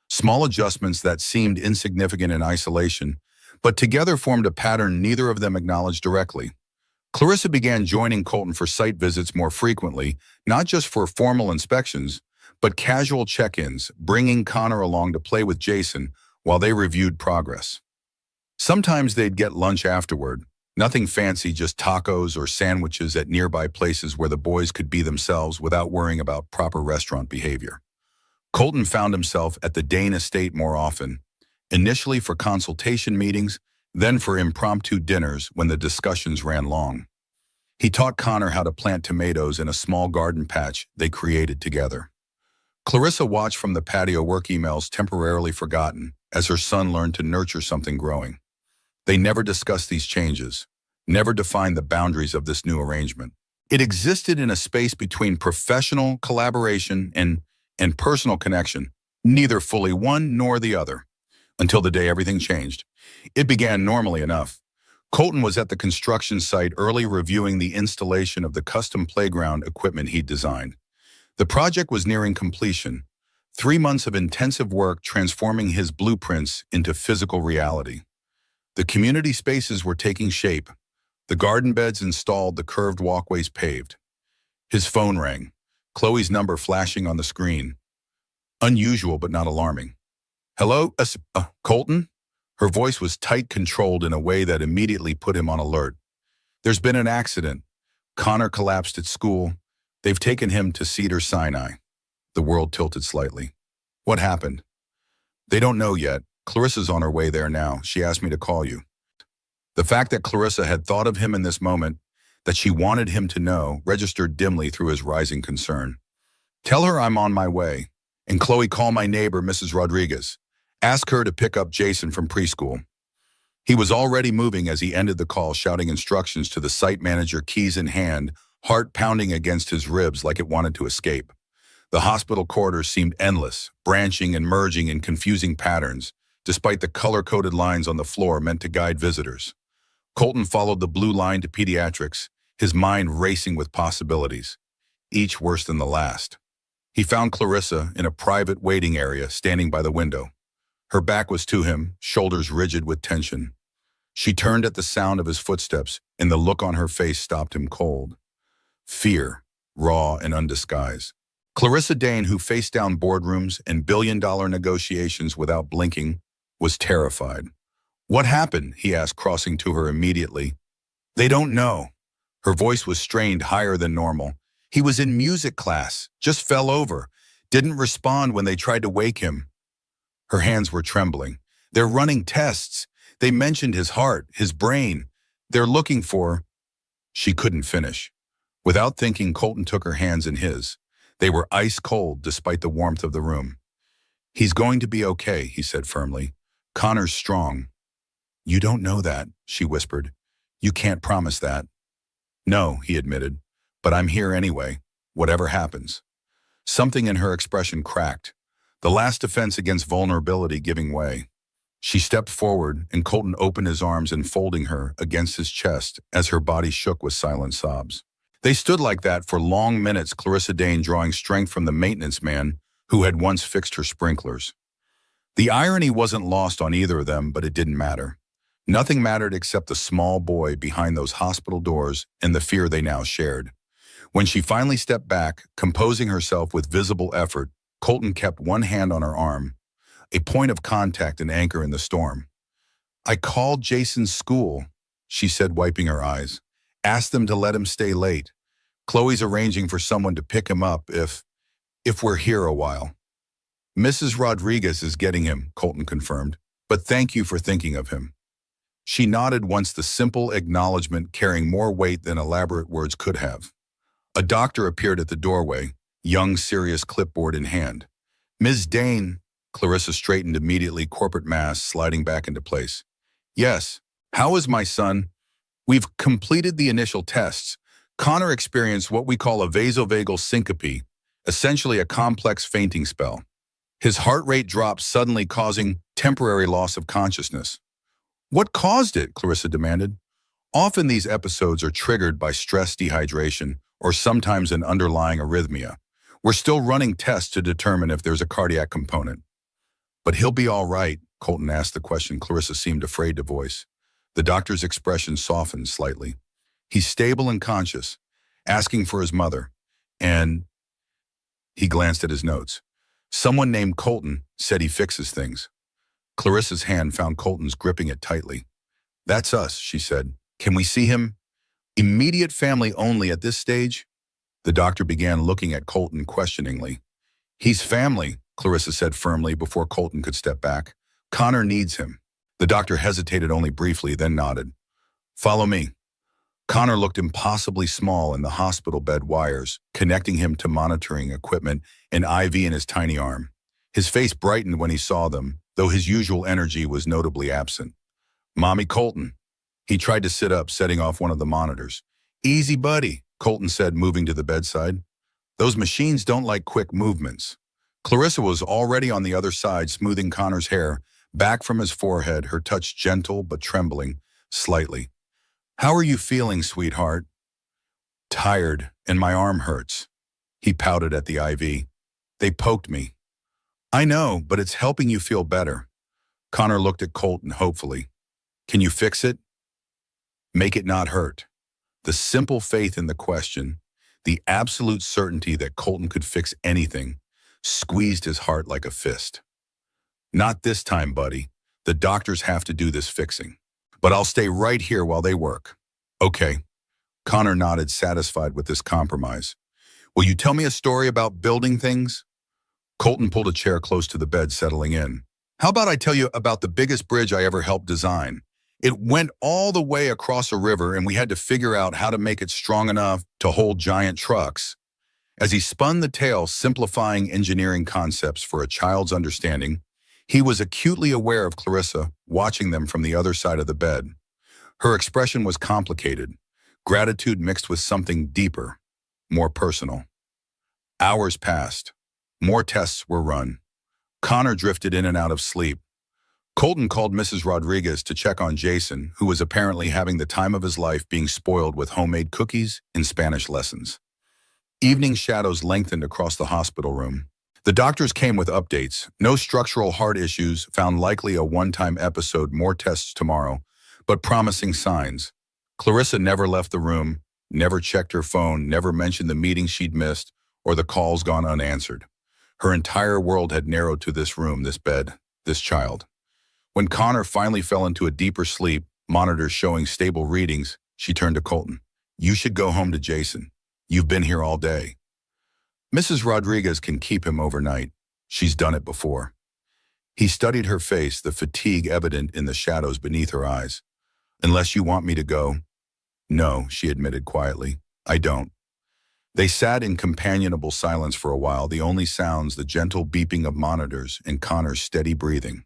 Small adjustments that seemed insignificant in isolation, but together formed a pattern neither of them acknowledged directly. Clarissa began joining Colton for site visits more frequently, not just for formal inspections, but casual check-ins, bringing Connor along to play with Jason while they reviewed progress. Sometimes they'd get lunch afterward, nothing fancy, just tacos or sandwiches at nearby places where the boys could be themselves without worrying about proper restaurant behavior. Colton found himself at the Dane estate more often, initially for consultation meetings, then for impromptu dinners when the discussions ran long. He taught Connor how to plant tomatoes in a small garden patch they created together. Clarissa watched from the patio, work emails temporarily forgotten, as her son learned to nurture something growing. They never discussed these changes, never defined the boundaries of this new arrangement. It existed in a space between professional collaboration and personal connection, neither fully one nor the other, until the day everything changed. It began normally enough. Colton was at the construction site early, reviewing the installation of the custom playground equipment he'd designed. The project was nearing completion, 3 months of intensive work transforming his blueprints into physical reality. The community spaces were taking shape, the garden beds installed, the curved walkways paved. His phone rang, Chloe's number flashing on the screen. Unusual but not alarming. "Hello, Colton?" Her voice was tight, controlled in a way that immediately put him on alert. "There's been an accident. Connor collapsed at school. They've taken him to Cedar Sinai." The world tilted slightly. "What happened?" They don't know yet. Clarissa's on her way there now. She asked me to call you. The fact that Clarissa had thought of him in this moment, that she wanted him to know, registered dimly through his rising concern. Tell her I'm on my way. And Chloe, call my neighbor, Mrs. Rodriguez. Ask her to pick up Jason from preschool. He was already moving as he ended the call, shouting instructions to the site manager, keys in hand, heart pounding against his ribs like it wanted to escape. The hospital corridors seemed endless, branching and merging in confusing patterns, despite the color-coded lines on the floor meant to guide visitors. Colton followed the blue line to pediatrics, his mind racing with possibilities, each worse than the last. He found Clarissa in a private waiting area, standing by the window. Her back was to him, shoulders rigid with tension. She turned at the sound of his footsteps, and the look on her face stopped him cold. Fear, raw and undisguised. Clarissa Dane, who faced down boardrooms and billion-dollar negotiations without blinking, was terrified. What happened? He asked, crossing to her immediately. They don't know. Her voice was strained higher than normal. He was in music class, just fell over, didn't respond when they tried to wake him. Her hands were trembling. They're running tests. They mentioned his heart, his brain. They're looking for... She couldn't finish. Without thinking, Colton took her hands in his. They were ice cold despite the warmth of the room. He's going to be okay, he said firmly. Connor's strong. You don't know that, she whispered. You can't promise that. No, he admitted, but I'm here anyway, whatever happens. Something in her expression cracked, the last defense against vulnerability giving way. She stepped forward, and Colton opened his arms, enfolding her against his chest as her body shook with silent sobs. They stood like that for long minutes, Clarissa Dane drawing strength from the maintenance man who had once fixed her sprinklers. The irony wasn't lost on either of them, but it didn't matter. Nothing mattered except the small boy behind those hospital doors and the fear they now shared. When she finally stepped back, composing herself with visible effort, Colton kept one hand on her arm, a point of contact and anchor in the storm. I called Jason's school, she said, wiping her eyes. Asked them to let him stay late. Chloe's arranging for someone to pick him up if we're here a while. Mrs. Rodriguez is getting him, Colton confirmed, but thank you for thinking of him. She nodded once, the simple acknowledgement carrying more weight than elaborate words could have. A doctor appeared at the doorway, young, serious clipboard in hand. Ms. Dane, Clarissa straightened immediately, corporate mask sliding back into place. Yes, how is my son? We've completed the initial tests. Connor experienced what we call a vasovagal syncope, essentially a complex fainting spell. His heart rate dropped suddenly, causing temporary loss of consciousness. What caused it? Clarissa demanded. Often these episodes are triggered by stress, dehydration, or sometimes an underlying arrhythmia. We're still running tests to determine if there's a cardiac component. But he'll be all right, Colton asked the question Clarissa seemed afraid to voice. The doctor's expression softened slightly. He's stable and conscious, asking for his mother. And he glanced at his notes. Someone named Colton said he fixes things. Clarissa's hand found Colton's, gripping it tightly. That's us, she said. Can we see him? Immediate family only at this stage? The doctor began looking at Colton questioningly. He's family, Clarissa said firmly before Colton could step back. Connor needs him. The doctor hesitated only briefly, then nodded. Follow me. Connor looked impossibly small in the hospital bed wires, connecting him to monitoring equipment, an IV in his tiny arm. His face brightened when he saw them, though his usual energy was notably absent. Mommy, Colton. He tried to sit up, setting off one of the monitors. Easy, buddy, Colton said, moving to the bedside. Those machines don't like quick movements. Clarissa was already on the other side, smoothing Connor's hair back from his forehead, her touch gentle but trembling slightly. How are you feeling, sweetheart? Tired, and my arm hurts. He pouted at the IV. They poked me. I know, but it's helping you feel better. Connor looked at Colton hopefully. Can you fix it? Make it not hurt. The simple faith in the question, the absolute certainty that Colton could fix anything, squeezed his heart like a fist. Not this time, buddy. The doctors have to do this fixing. But I'll stay right here while they work. Okay. Connor nodded, satisfied with this compromise. Will you tell me a story about building things? Colton pulled a chair close to the bed, settling in. How about I tell you about the biggest bridge I ever helped design? It went all the way across a river and we had to figure out how to make it strong enough to hold giant trucks. As he spun the tale, simplifying engineering concepts for a child's understanding, he was acutely aware of Clarissa, watching them from the other side of the bed. Her expression was complicated, gratitude mixed with something deeper, more personal. Hours passed. More tests were run. Connor drifted in and out of sleep. Colton called Mrs. Rodriguez to check on Jason, who was apparently having the time of his life being spoiled with homemade cookies and Spanish lessons. Evening shadows lengthened across the hospital room. The doctors came with updates. No structural heart issues, found likely a one-time episode, more tests tomorrow, but promising signs. Clarissa never left the room, never checked her phone, never mentioned the meeting she'd missed or the calls gone unanswered. Her entire world had narrowed to this room, this bed, this child. When Connor finally fell into a deeper sleep, monitors showing stable readings, she turned to Colton. "You should go home to Jason. You've been here all day." "Mrs. Rodriguez can keep him overnight. She's done it before." He studied her face, the fatigue evident in the shadows beneath her eyes. "Unless you want me to go." "No," she admitted quietly. "I don't." They sat in companionable silence for a while, the only sounds the gentle beeping of monitors and Connor's steady breathing.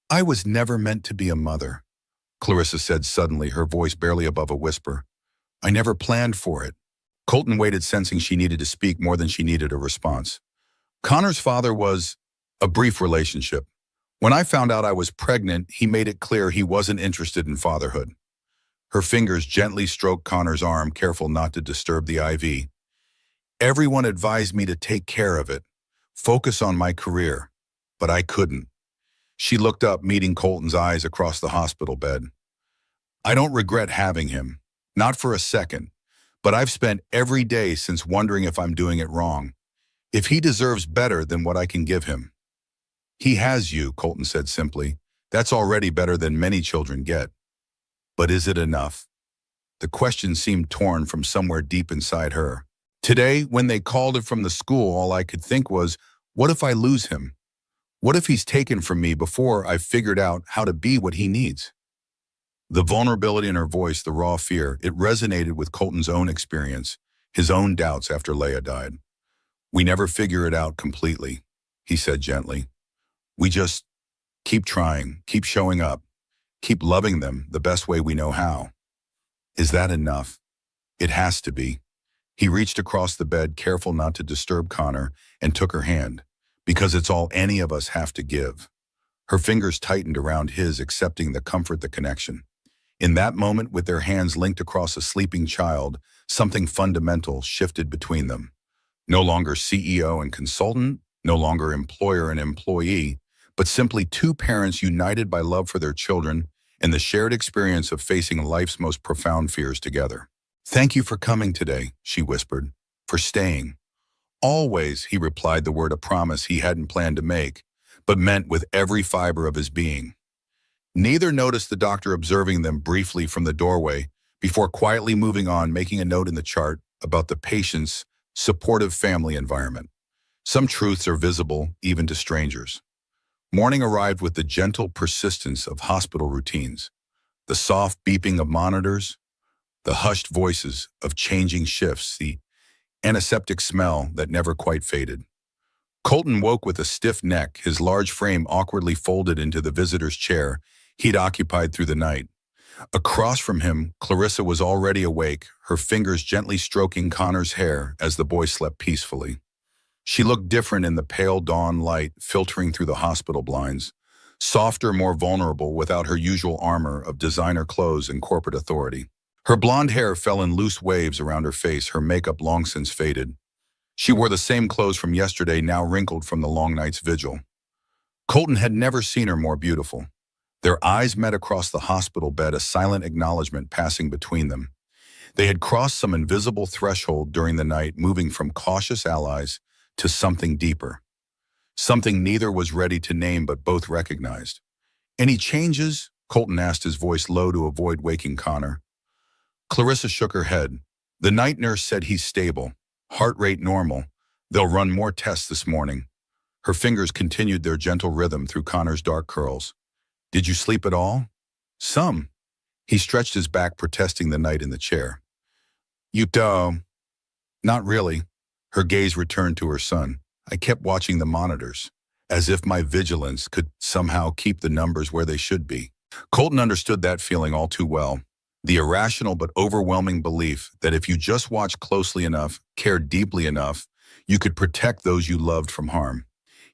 "I was never meant to be a mother," Clarissa said suddenly, her voice barely above a whisper. "I never planned for it." Colton waited, sensing she needed to speak more than she needed a response. "Connor's father was a brief relationship. When I found out I was pregnant, he made it clear he wasn't interested in fatherhood." Her fingers gently stroked Connor's arm, careful not to disturb the IV. "Everyone advised me to take care of it, focus on my career, but I couldn't." She looked up, meeting Colton's eyes across the hospital bed. "I don't regret having him, not for a second, but I've spent every day since wondering if I'm doing it wrong, if he deserves better than what I can give him." "He has you," Colton said simply. "That's already better than many children get. But is it enough?" The question seemed torn from somewhere deep inside her. Today, when they called it from the school, all I could think was, what if I lose him? What if he's taken from me before I've figured out how to be what he needs? The vulnerability in her voice, the raw fear, it resonated with Colton's own experience, his own doubts after Leia died. "We never figure it out completely," he said gently. "We just keep trying, keep showing up, keep loving them the best way we know how." Is that enough? It has to be. He reached across the bed, careful not to disturb Connor, and took her hand, because it's all any of us have to give. Her fingers tightened around his, accepting the comfort, the connection. In that moment, with their hands linked across a sleeping child, something fundamental shifted between them. No longer CEO and consultant, no longer employer and employee, but simply two parents united by love for their children and the shared experience of facing life's most profound fears together. "Thank you for coming today," she whispered, "for staying." "Always," he replied, the word a promise he hadn't planned to make, but meant with every fiber of his being. Neither noticed the doctor observing them briefly from the doorway before quietly moving on, making a note in the chart about the patient's supportive family environment. Some truths are visible even to strangers. Morning arrived with the gentle persistence of hospital routines, the soft beeping of monitors, the hushed voices of changing shifts, the antiseptic smell that never quite faded. Colton woke with a stiff neck, his large frame awkwardly folded into the visitor's chair he'd occupied through the night. Across from him, Clarissa was already awake, her fingers gently stroking Connor's hair as the boy slept peacefully. She looked different in the pale dawn light filtering through the hospital blinds, softer, more vulnerable without her usual armor of designer clothes and corporate authority. Her blonde hair fell in loose waves around her face, her makeup long since faded. She wore the same clothes from yesterday, now wrinkled from the long night's vigil. Colton had never seen her more beautiful. Their eyes met across the hospital bed, a silent acknowledgement passing between them. They had crossed some invisible threshold during the night, moving from cautious allies to something deeper. Something neither was ready to name but both recognized. "Any changes?" Colton asked, his voice low to avoid waking Connor. Clarissa shook her head. "The night nurse said he's stable. Heart rate normal. They'll run more tests this morning." Her fingers continued their gentle rhythm through Connor's dark curls. Did you sleep at all? Some. He stretched his back, protesting the night in the chair. You don't. Not really. Her gaze returned to her son. I kept watching the monitors, as if my vigilance could somehow keep the numbers where they should be. Colton understood that feeling all too well. The irrational but overwhelming belief that if you just watched closely enough, cared deeply enough, you could protect those you loved from harm.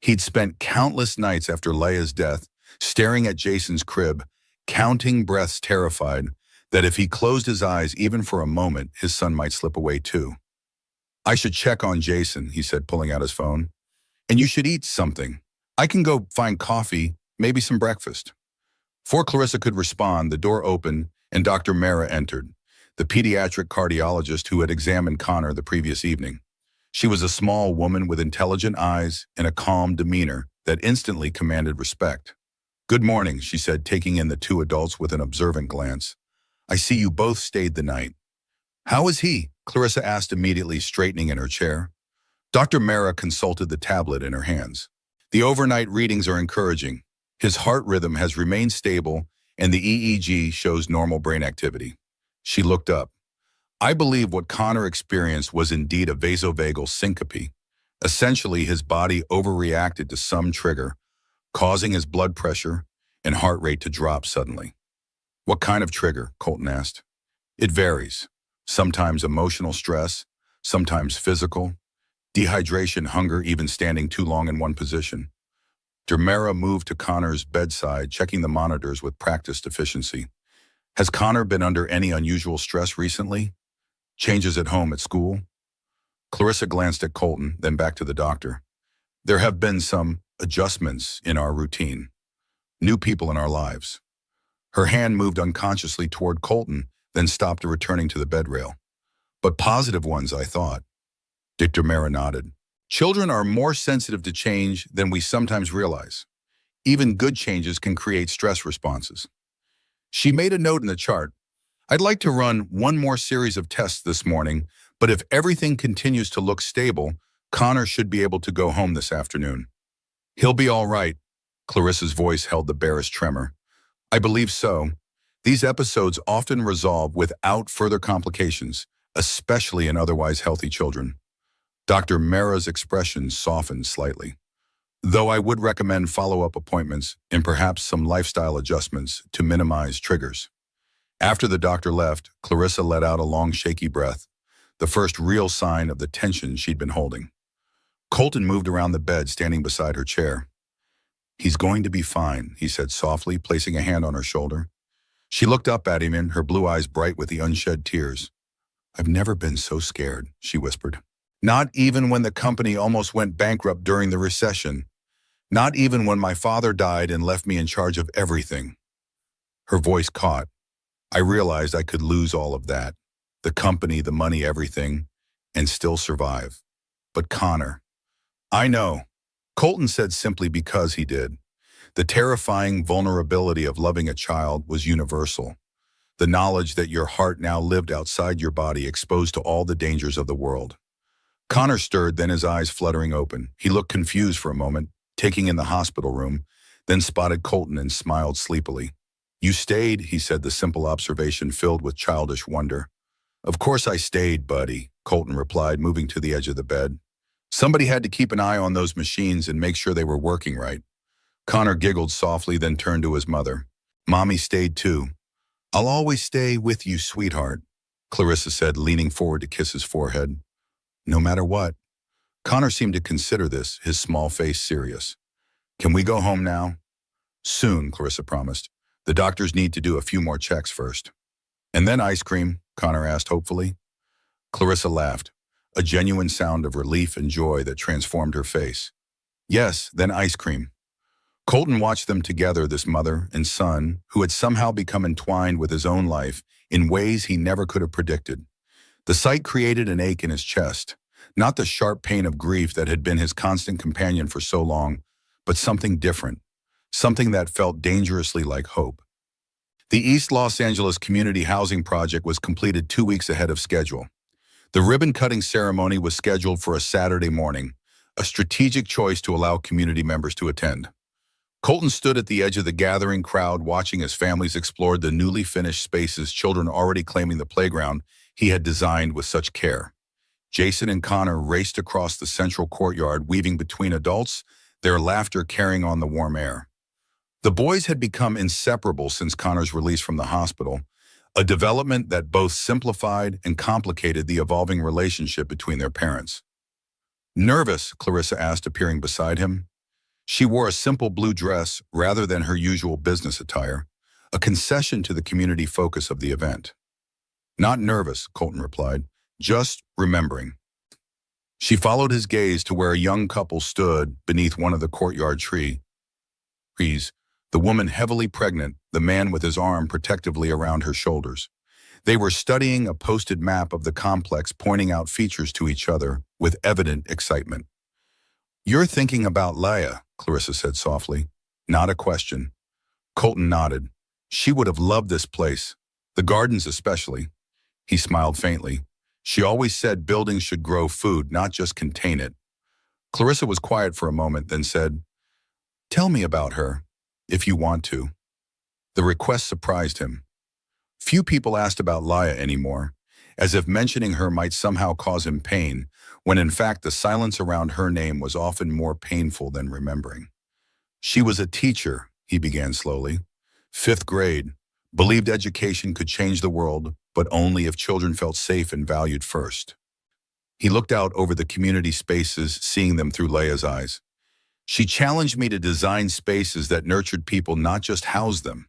He'd spent countless nights after Leia's death, staring at Jason's crib, counting breaths, terrified that if he closed his eyes even for a moment, his son might slip away too. I should check on Jason, he said, pulling out his phone. And you should eat something. I can go find coffee, maybe some breakfast. Before Clarissa could respond, the door opened and Dr. Mara entered, the pediatric cardiologist who had examined Connor the previous evening. She was a small woman with intelligent eyes and a calm demeanor that instantly commanded respect. Good morning, she said, taking in the two adults with an observant glance. I see you both stayed the night. How is he? Clarissa asked immediately, straightening in her chair. Dr. Mara consulted the tablet in her hands. The overnight readings are encouraging. His heart rhythm has remained stable and the EEG shows normal brain activity. She looked up. I believe what Connor experienced was indeed a vasovagal syncope. Essentially, his body overreacted to some trigger, causing his blood pressure and heart rate to drop suddenly. What kind of trigger? Colton asked. It varies. Sometimes emotional stress, sometimes physical, dehydration, hunger, even standing too long in one position. Dermera moved to Connor's bedside, checking the monitors with practiced efficiency. Has Connor been under any unusual stress recently? Changes at home, at school? Clarissa glanced at Colton, then back to the doctor. There have been some adjustments in our routine. New people in our lives. Her hand moved unconsciously toward Colton, then stopped, returning to the bed rail. But positive ones, I thought. Dr. Mara nodded. Children are more sensitive to change than we sometimes realize. Even good changes can create stress responses. She made a note in the chart. I'd like to run one more series of tests this morning, but if everything continues to look stable, Connor should be able to go home this afternoon. He'll be all right. Clarissa's voice held the barest tremor. I believe so. These episodes often resolve without further complications, especially in otherwise healthy children. Dr. Mara's expression softened slightly. Though I would recommend follow-up appointments and perhaps some lifestyle adjustments to minimize triggers. After the doctor left, Clarissa let out a long, shaky breath, the first real sign of the tension she'd been holding. Colton moved around the bed, standing beside her chair. He's going to be fine, he said softly, placing a hand on her shoulder. She looked up at him, her blue eyes bright with the unshed tears. I've never been so scared, she whispered. Not even when the company almost went bankrupt during the recession. Not even when my father died and left me in charge of everything. Her voice caught. I realized I could lose all of that. The company, the money, everything, and still survive. But Connor. I know. Colton said simply because he did. The terrifying vulnerability of loving a child was universal. The knowledge that your heart now lived outside your body, exposed to all the dangers of the world. Connor stirred, then his eyes fluttering open. He looked confused for a moment, taking in the hospital room, then spotted Colton and smiled sleepily. You stayed, he said, the simple observation filled with childish wonder. Of course I stayed, buddy, Colton replied, moving to the edge of the bed. Somebody had to keep an eye on those machines and make sure they were working right. Connor giggled softly, then turned to his mother. Mommy stayed too. I'll always stay with you, sweetheart, Clarissa said, leaning forward to kiss his forehead. No matter what. Connor seemed to consider this, his small face serious. Can we go home now? Soon, Clarissa promised. The doctors need to do a few more checks first. And then ice cream, Connor asked hopefully. Clarissa laughed, a genuine sound of relief and joy that transformed her face. Yes, then ice cream. Colton watched them together, this mother and son, who had somehow become entwined with his own life in ways he never could have predicted. The sight created an ache in his chest, not the sharp pain of grief that had been his constant companion for so long, but something different, something that felt dangerously like hope. The East Los Angeles Community Housing Project was completed 2 weeks ahead of schedule. The ribbon-cutting ceremony was scheduled for a Saturday morning, a strategic choice to allow community members to attend. Colton stood at the edge of the gathering crowd watching as families explored the newly finished spaces, children already claiming the playground he had designed with such care. Jason and Connor raced across the central courtyard, weaving between adults, their laughter carrying on the warm air. The boys had become inseparable since Connor's release from the hospital, a development that both simplified and complicated the evolving relationship between their parents. Nervous, Clarissa asked, appearing beside him. She wore a simple blue dress rather than her usual business attire, a concession to the community focus of the event. Not nervous, Colton replied, just remembering. She followed his gaze to where a young couple stood beneath one of the courtyard trees, the woman heavily pregnant, the man with his arm protectively around her shoulders. They were studying a posted map of the complex, pointing out features to each other with evident excitement. "You're thinking about Leia," Clarissa said softly. Not a question. Colton nodded. She would have loved this place, the gardens especially. He smiled faintly. She always said buildings should grow food, not just contain it. Clarissa was quiet for a moment, then said, "Tell me about her, if you want to." The request surprised him. Few people asked about Leia anymore, as if mentioning her might somehow cause him pain, when in fact the silence around her name was often more painful than remembering. "She was a teacher," he began slowly. "Fifth grade. Believed education could change the world, but only if children felt safe and valued first." He looked out over the community spaces, seeing them through Leia's eyes. "She challenged me to design spaces that nurtured people, not just housed them.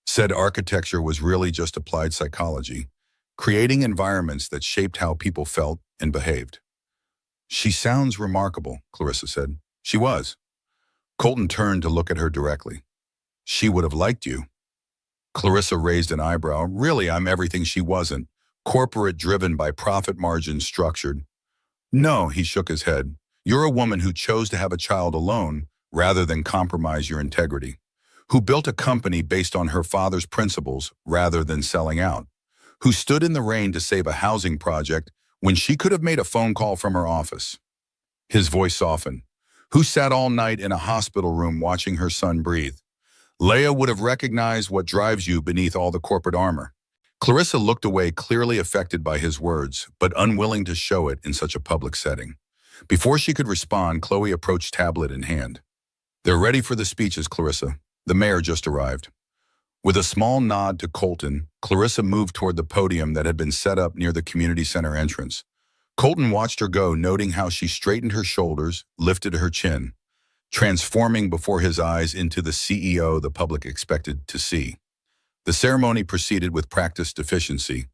Said architecture was really just applied psychology, creating environments that shaped how people felt and behaved." "She sounds remarkable," Clarissa said. "She was." Colton turned to look at her directly. "She would have liked you." Clarissa raised an eyebrow. "Really, I'm everything she wasn't. Corporate, driven by profit margins, structured." "No," he shook his head. "You're a woman who chose to have a child alone rather than compromise your integrity, who built a company based on her father's principles rather than selling out, who stood in the rain to save a housing project when she could have made a phone call from her office." His voice softened. "Who sat all night in a hospital room watching her son breathe. Leia would have recognized what drives you beneath all the corporate armor." Clarissa looked away, clearly affected by his words, but unwilling to show it in such a public setting. Before she could respond, Chloe approached, tablet in hand. "They're ready for the speeches, Clarissa. The mayor just arrived." With a small nod to Colton, Clarissa moved toward the podium that had been set up near the community center entrance. Colton watched her go, noting how she straightened her shoulders, lifted her chin, transforming before his eyes into the CEO the public expected to see. The ceremony proceeded with practiced efficiency.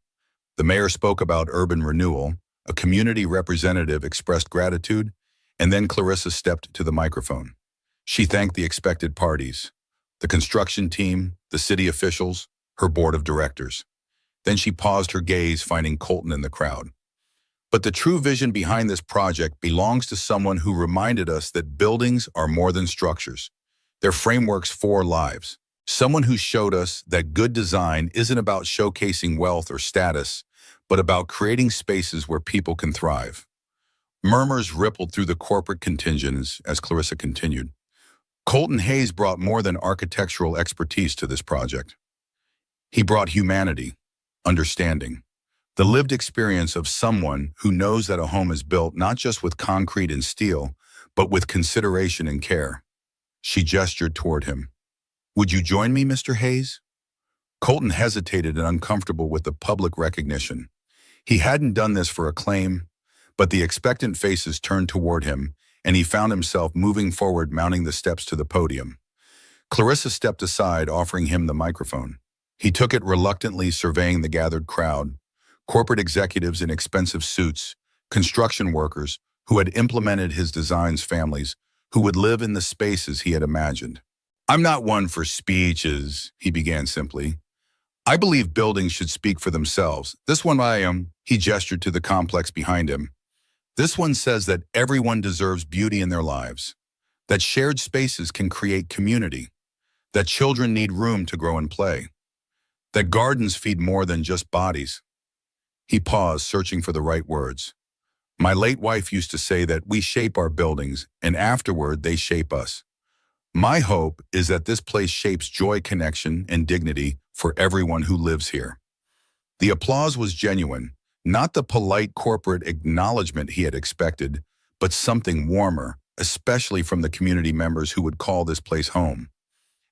The mayor spoke about urban renewal, a community representative expressed gratitude, and then Clarissa stepped to the microphone. She thanked the expected parties, the construction team, the city officials, her board of directors. Then she paused, her gaze finding Colton in the crowd. "But the true vision behind this project belongs to someone who reminded us that buildings are more than structures. They're frameworks for lives. Someone who showed us that good design isn't about showcasing wealth or status, but about creating spaces where people can thrive." Murmurs rippled through the corporate contingents as Clarissa continued. "Colton Hayes brought more than architectural expertise to this project. He brought humanity, understanding, the lived experience of someone who knows that a home is built not just with concrete and steel, but with consideration and care." She gestured toward him. "Would you join me, Mr. Hayes?" Colton hesitated and uncomfortable with the public recognition. He hadn't done this for acclaim, but the expectant faces turned toward him, and he found himself moving forward, mounting the steps to the podium. Clarissa stepped aside, offering him the microphone. He took it reluctantly, surveying the gathered crowd. Corporate executives in expensive suits, construction workers who had implemented his designs, families who would live in the spaces he had imagined. "I'm not one for speeches," he began simply. "I believe buildings should speak for themselves. This one he gestured to the complex behind him. "This one says that everyone deserves beauty in their lives, that shared spaces can create community, that children need room to grow and play, that gardens feed more than just bodies." He paused, searching for the right words. My late wife used to say that we shape our buildings, and afterward they shape us. My hope is that this place shapes joy, connection, and dignity for everyone who lives here. The applause was genuine, not the polite corporate acknowledgement he had expected, but something warmer, especially from the community members who would call this place home.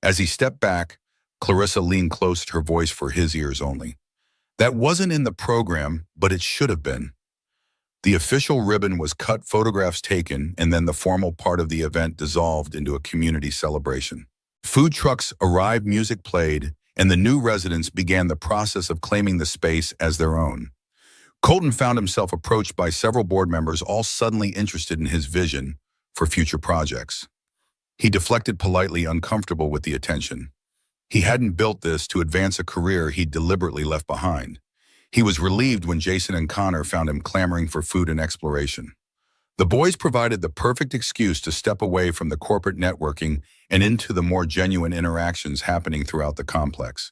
As he stepped back, Clarissa leaned close to her voice for his ears only. That wasn't in the program, but it should have been. The official ribbon was cut, photographs taken, and then the formal part of the event dissolved into a community celebration. Food trucks arrived, music played, and the new residents began the process of claiming the space as their own. Colton found himself approached by several board members, all suddenly interested in his vision for future projects. He deflected politely, uncomfortable with the attention. He hadn't built this to advance a career he'd deliberately left behind. He was relieved when Jason and Connor found him clamoring for food and exploration. The boys provided the perfect excuse to step away from the corporate networking and into the more genuine interactions happening throughout the complex.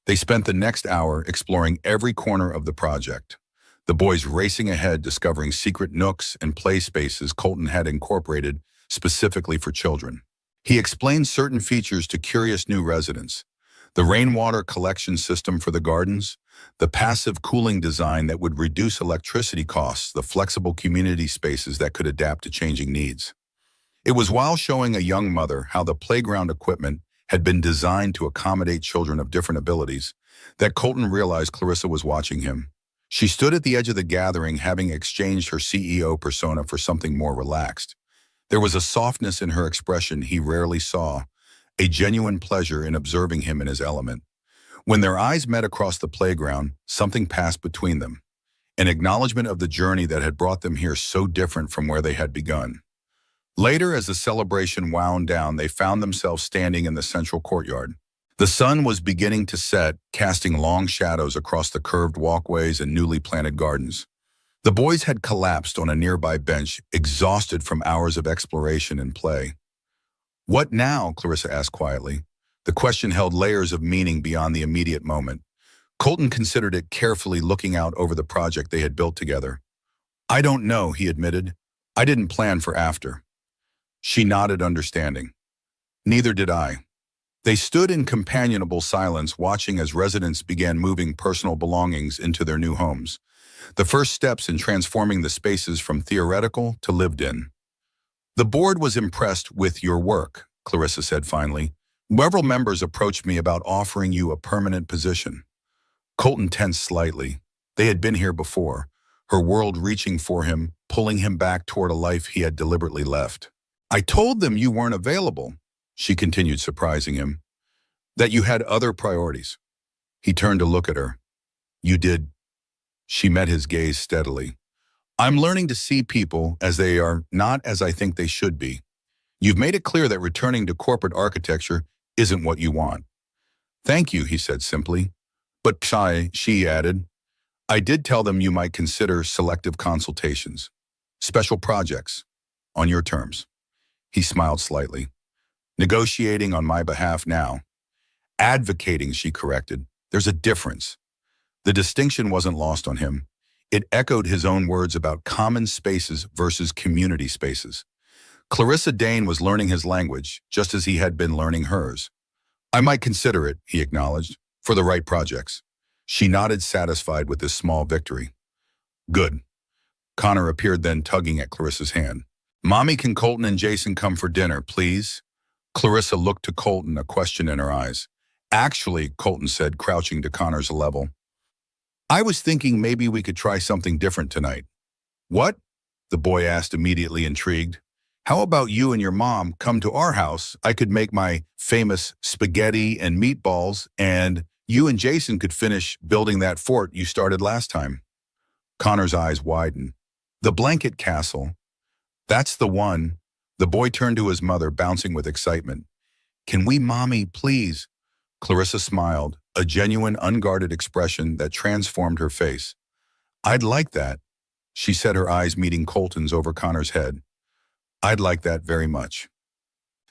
They spent the next hour exploring every corner of the project. The boys racing ahead, discovering secret nooks and play spaces Colton had incorporated specifically for children. He explained certain features to curious new residents: the rainwater collection system for the gardens, the passive cooling design that would reduce electricity costs, the flexible community spaces that could adapt to changing needs. It was while showing a young mother how the playground equipment had been designed to accommodate children of different abilities that Colton realized Clarissa was watching him. She stood at the edge of the gathering, having exchanged her CEO persona for something more relaxed. There was a softness in her expression he rarely saw, a genuine pleasure in observing him in his element. When their eyes met across the playground, something passed between them, an acknowledgement of the journey that had brought them here, so different from where they had begun. Later, as the celebration wound down, they found themselves standing in the central courtyard. The sun was beginning to set, casting long shadows across the curved walkways and newly planted gardens. The boys had collapsed on a nearby bench, exhausted from hours of exploration and play. "What now?" Clarissa asked quietly. The question held layers of meaning beyond the immediate moment. Colton considered it carefully, looking out over the project they had built together. "I don't know," he admitted. "I didn't plan for after." She nodded, understanding. "Neither did I." They stood in companionable silence, watching as residents began moving personal belongings into their new homes, the first steps in transforming the spaces from theoretical to lived in. "The board was impressed with your work," Clarissa said finally. "Several members approached me about offering you a permanent position." Colton tensed slightly. They had been here before, her world reaching for him, pulling him back toward a life he had deliberately left. "I told them you weren't available," she continued, surprising him. "That you had other priorities." He turned to look at her. "You did." She met his gaze steadily. "I'm learning to see people as they are, not as I think they should be. You've made it clear that returning to corporate architecture isn't what you want." "Thank you," he said simply. "But she added, I did tell them you might consider selective consultations, special projects, on your terms." He smiled slightly. "Negotiating on my behalf now." "Advocating," she corrected. "There's a difference." The distinction wasn't lost on him. It echoed his own words about common spaces versus community spaces. Clarissa Dane was learning his language, just as he had been learning hers. "I might consider it," he acknowledged, "for the right projects." She nodded, satisfied with this small victory. "Good." Connor appeared then, tugging at Clarissa's hand. "Mommy, can Colton and Jason come for dinner, please?" Clarissa looked to Colton, a question in her eyes. "Actually," Colton said, crouching to Connor's level, "I was thinking maybe we could try something different tonight." "What?" the boy asked, immediately intrigued. "How about you and your mom come to our house? I could make my famous spaghetti and meatballs, and you and Jason could finish building that fort you started last time." Connor's eyes widened. "The blanket castle. That's the one." The boy turned to his mother, bouncing with excitement. "Can we, Mommy, please?" Clarissa smiled, a genuine, unguarded expression that transformed her face. "I'd like that," she said, her eyes meeting Colton's over Connor's head. "I'd like that very much."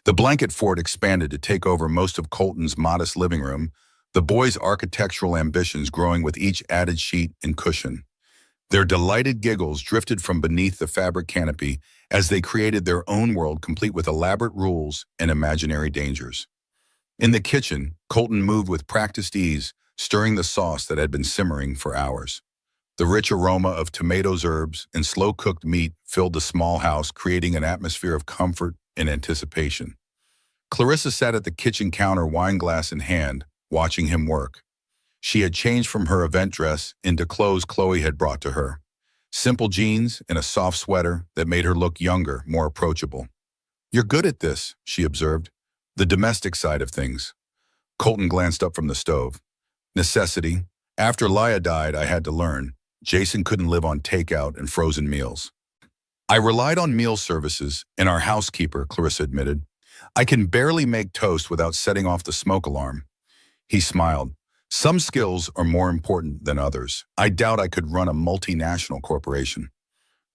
The blanket fort expanded to take over most of Colton's modest living room, the boys' architectural ambitions growing with each added sheet and cushion. Their delighted giggles drifted from beneath the fabric canopy as they created their own world complete with elaborate rules and imaginary dangers. In the kitchen, Colton moved with practiced ease, stirring the sauce that had been simmering for hours. The rich aroma of tomatoes, herbs, and slow-cooked meat filled the small house, creating an atmosphere of comfort and anticipation. Clarissa sat at the kitchen counter, wine glass in hand, watching him work. She had changed from her event dress into clothes Chloe had brought to her. Simple jeans and a soft sweater that made her look younger, more approachable. "You're good at this," she observed. "The domestic side of things." Colton glanced up from the stove. "Necessity. After Laya died, I had to learn. Jason couldn't live on takeout and frozen meals. I relied on meal services and our housekeeper," Clarissa admitted. "I can barely make toast without setting off the smoke alarm." He smiled. "Some skills are more important than others. I doubt I could run a multinational corporation."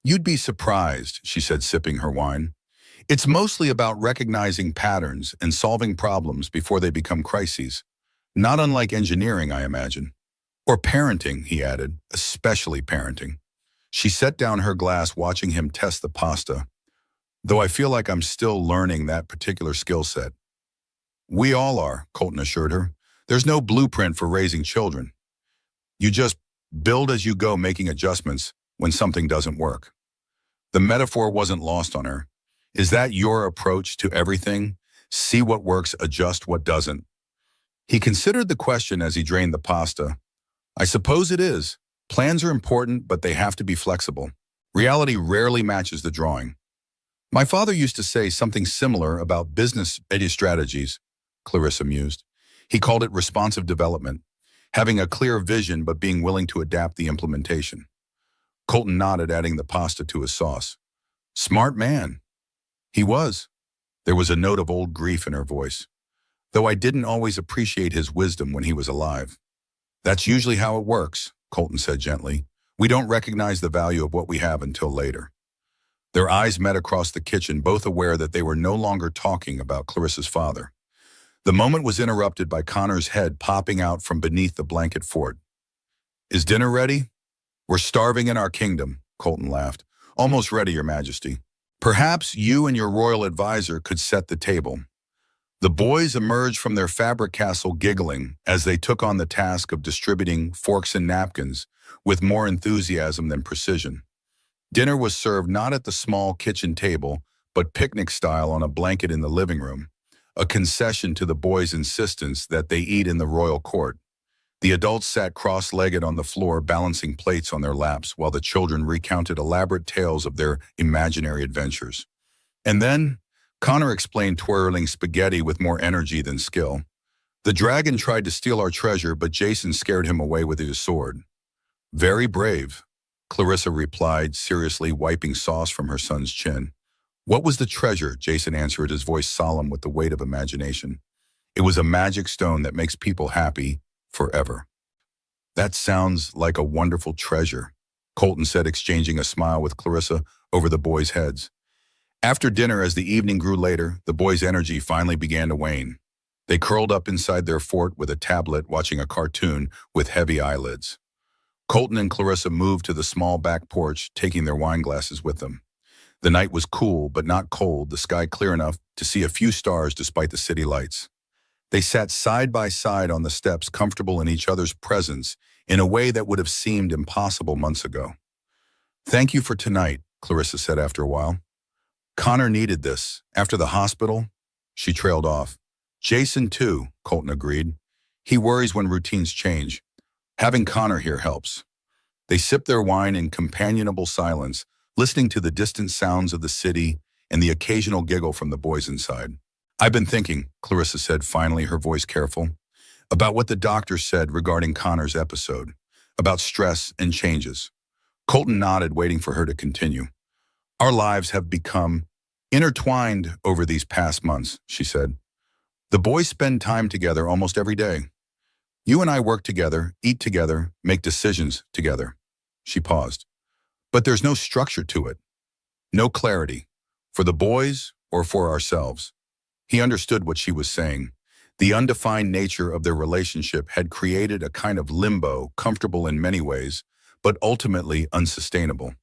"You'd be surprised," she said, sipping her wine. "It's mostly about recognizing patterns and solving problems before they become crises. Not unlike engineering, I imagine. Or parenting," he added, "especially parenting." She set down her glass, watching him test the pasta. "Though I feel like I'm still learning that particular skill set." "We all are," Colton assured her. "There's no blueprint for raising children. You just build as you go, making adjustments when something doesn't work." The metaphor wasn't lost on her. "Is that your approach to everything? See what works, adjust what doesn't?" He considered the question as he drained the pasta. "I suppose it is. Plans are important, but they have to be flexible. Reality rarely matches the drawing." "My father used to say something similar about business strategies," Clarissa mused. "He called it responsive development, having a clear vision but being willing to adapt the implementation." Colton nodded, adding the pasta to his sauce. "Smart man." "He was." There was a note of old grief in her voice. "Though I didn't always appreciate his wisdom when he was alive." "That's usually how it works," Colton said gently. "We don't recognize the value of what we have until later." Their eyes met across the kitchen, both aware that they were no longer talking about Clarissa's father. The moment was interrupted by Connor's head popping out from beneath the blanket fort. "Is dinner ready?" "We're starving in our kingdom," Colton laughed. "Almost ready, Your Majesty. Perhaps you and your royal advisor could set the table." The boys emerged from their fabric castle giggling as they took on the task of distributing forks and napkins with more enthusiasm than precision. Dinner was served not at the small kitchen table, but picnic-style on a blanket in the living room, a concession to the boys' insistence that they eat in the royal court. The adults sat cross-legged on the floor, balancing plates on their laps, while the children recounted elaborate tales of their imaginary adventures. And then, Connor explained, twirling spaghetti with more energy than skill. "The dragon tried to steal our treasure, but Jason scared him away with his sword." "Very brave," Clarissa replied, seriously wiping sauce from her son's chin. "What was the treasure?" Jason answered, his voice solemn with the weight of imagination. "It was a magic stone that makes people happy forever." "That sounds like a wonderful treasure," Colton said, exchanging a smile with Clarissa over the boys' heads. After dinner, as the evening grew later, the boys' energy finally began to wane. They curled up inside their fort with a tablet, watching a cartoon with heavy eyelids. Colton and Clarissa moved to the small back porch, taking their wine glasses with them. The night was cool, but not cold, the sky clear enough to see a few stars despite the city lights. They sat side by side on the steps, comfortable in each other's presence in a way that would have seemed impossible months ago. "Thank you for tonight," Clarissa said after a while. "Connor needed this. After the hospital," she trailed off. "Jason too," Colton agreed. "He worries when routines change. Having Connor here helps." They sipped their wine in companionable silence, listening to the distant sounds of the city and the occasional giggle from the boys inside. "I've been thinking," Clarissa said finally, her voice careful, "about what the doctor said regarding Connor's episode, about stress and changes." Colton nodded, waiting for her to continue. "Our lives have become intertwined over these past months," she said. "The boys spend time together almost every day. You and I work together, eat together, make decisions together." She paused. "But there's no structure to it. No clarity. For the boys or for ourselves." He understood what she was saying. The undefined nature of their relationship had created a kind of limbo, comfortable in many ways, but ultimately unsustainable.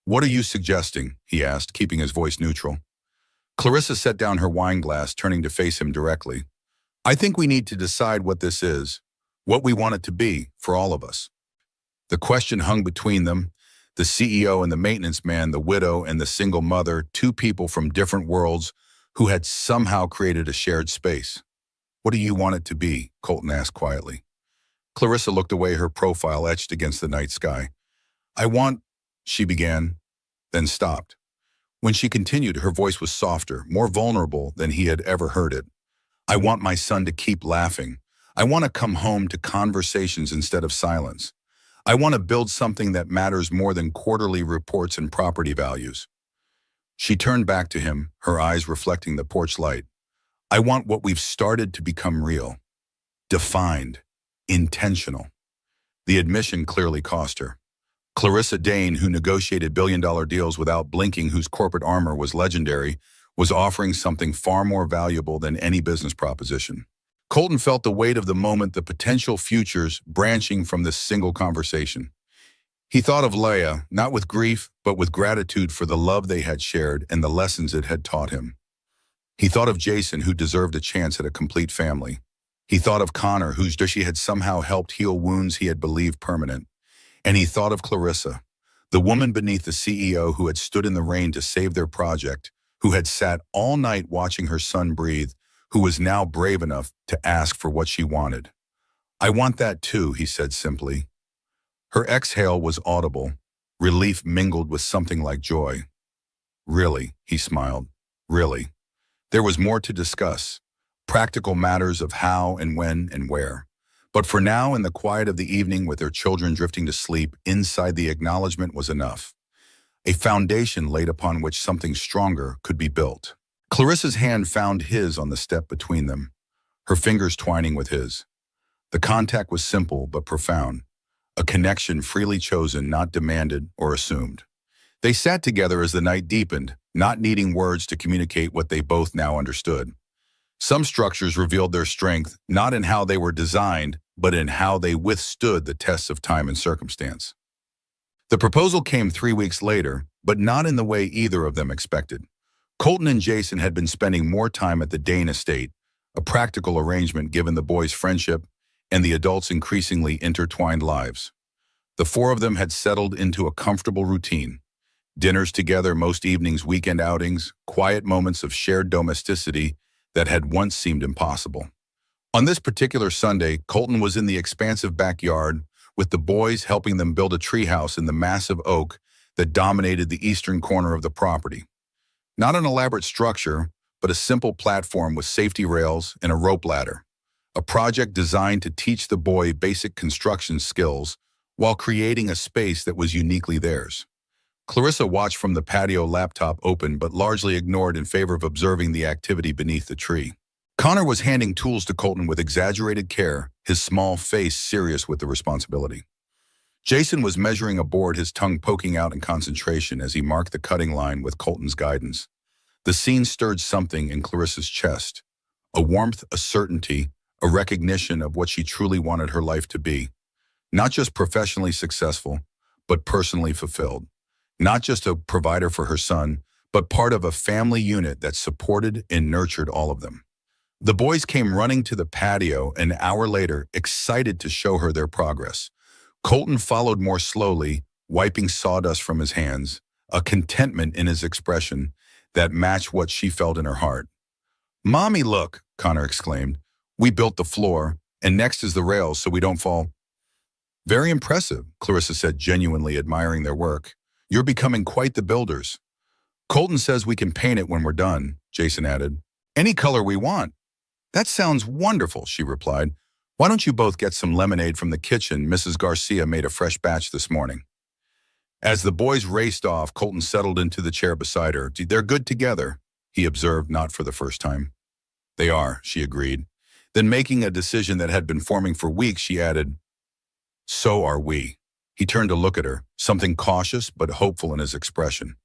"What are you suggesting?" he asked, keeping his voice neutral. Clarissa set down her wine glass, turning to face him directly. "I think we need to decide what this is, what we want it to be, for all of us." The question hung between them, the CEO and the maintenance man, the widow and the single mother, two people from different worlds who had somehow created a shared space. "What do you want it to be?" Colton asked quietly. Clarissa looked away, her profile etched against the night sky. "I want," she began, then stopped. When she continued, her voice was softer, more vulnerable than he had ever heard it. "I want my son to keep laughing. I want to come home to conversations instead of silence. I want to build something that matters more than quarterly reports and property values." She turned back to him, her eyes reflecting the porch light. "I want what we've started to become real, defined, intentional." The admission clearly cost her. Clarissa Dane, who negotiated billion-dollar deals without blinking, whose corporate armor was legendary, was offering something far more valuable than any business proposition. Colton felt the weight of the moment, the potential futures branching from this single conversation. He thought of Leia, not with grief, but with gratitude for the love they had shared and the lessons it had taught him. He thought of Jason, who deserved a chance at a complete family. He thought of Connor, whose she had somehow helped heal wounds he had believed permanent. And he thought of Clarissa, the woman beneath the CEO who had stood in the rain to save their project, who had sat all night watching her son breathe, who was now brave enough to ask for what she wanted. "I want that too," he said simply. Her exhale was audible, relief mingled with something like joy. "Really?" he smiled. "Really?" There was more to discuss, practical matters of how and when and where. But for now, in the quiet of the evening with their children drifting to sleep, inside the acknowledgement was enough. A foundation laid upon which something stronger could be built. Clarissa's hand found his on the step between them, her fingers twining with his. The contact was simple but profound, a connection freely chosen, not demanded or assumed. They sat together as the night deepened, not needing words to communicate what they both now understood. Some structures revealed their strength, not in how they were designed, but in how they withstood the tests of time and circumstance. The proposal came 3 weeks later, but not in the way either of them expected. Colton and Jason had been spending more time at the Dane estate, a practical arrangement given the boys' friendship and the adults' increasingly intertwined lives. The four of them had settled into a comfortable routine. Dinners together most evenings, weekend outings, quiet moments of shared domesticity that had once seemed impossible. On this particular Sunday, Colton was in the expansive backyard, with the boys helping them build a treehouse in the massive oak that dominated the eastern corner of the property. Not an elaborate structure, but a simple platform with safety rails and a rope ladder. A project designed to teach the boy basic construction skills while creating a space that was uniquely theirs. Clarissa watched from the patio, laptop open but largely ignored in favor of observing the activity beneath the tree. Connor was handing tools to Colton with exaggerated care, his small face serious with the responsibility. Jason was measuring a board, his tongue poking out in concentration as he marked the cutting line with Colton's guidance. The scene stirred something in Clarissa's chest, a warmth, a certainty, a recognition of what she truly wanted her life to be. Not just professionally successful, but personally fulfilled. Not just a provider for her son, but part of a family unit that supported and nurtured all of them. The boys came running to the patio an hour later, excited to show her their progress. Colton followed more slowly, wiping sawdust from his hands, a contentment in his expression that matched what she felt in her heart. "Mommy, look," Connor exclaimed. "We built the floor, and next is the rails so we don't fall." "Very impressive," Clarissa said, genuinely admiring their work. "You're becoming quite the builders." "Colton says we can paint it when we're done," Jason added. "Any color we want." "That sounds wonderful," she replied. "Why don't you both get some lemonade from the kitchen? Mrs. Garcia made a fresh batch this morning." As the boys raced off, Colton settled into the chair beside her. "They're good together," he observed, not for the first time. "They are," she agreed. Then, making a decision that had been forming for weeks, she added, "So are we." He turned to look at her, something cautious but hopeful in his expression.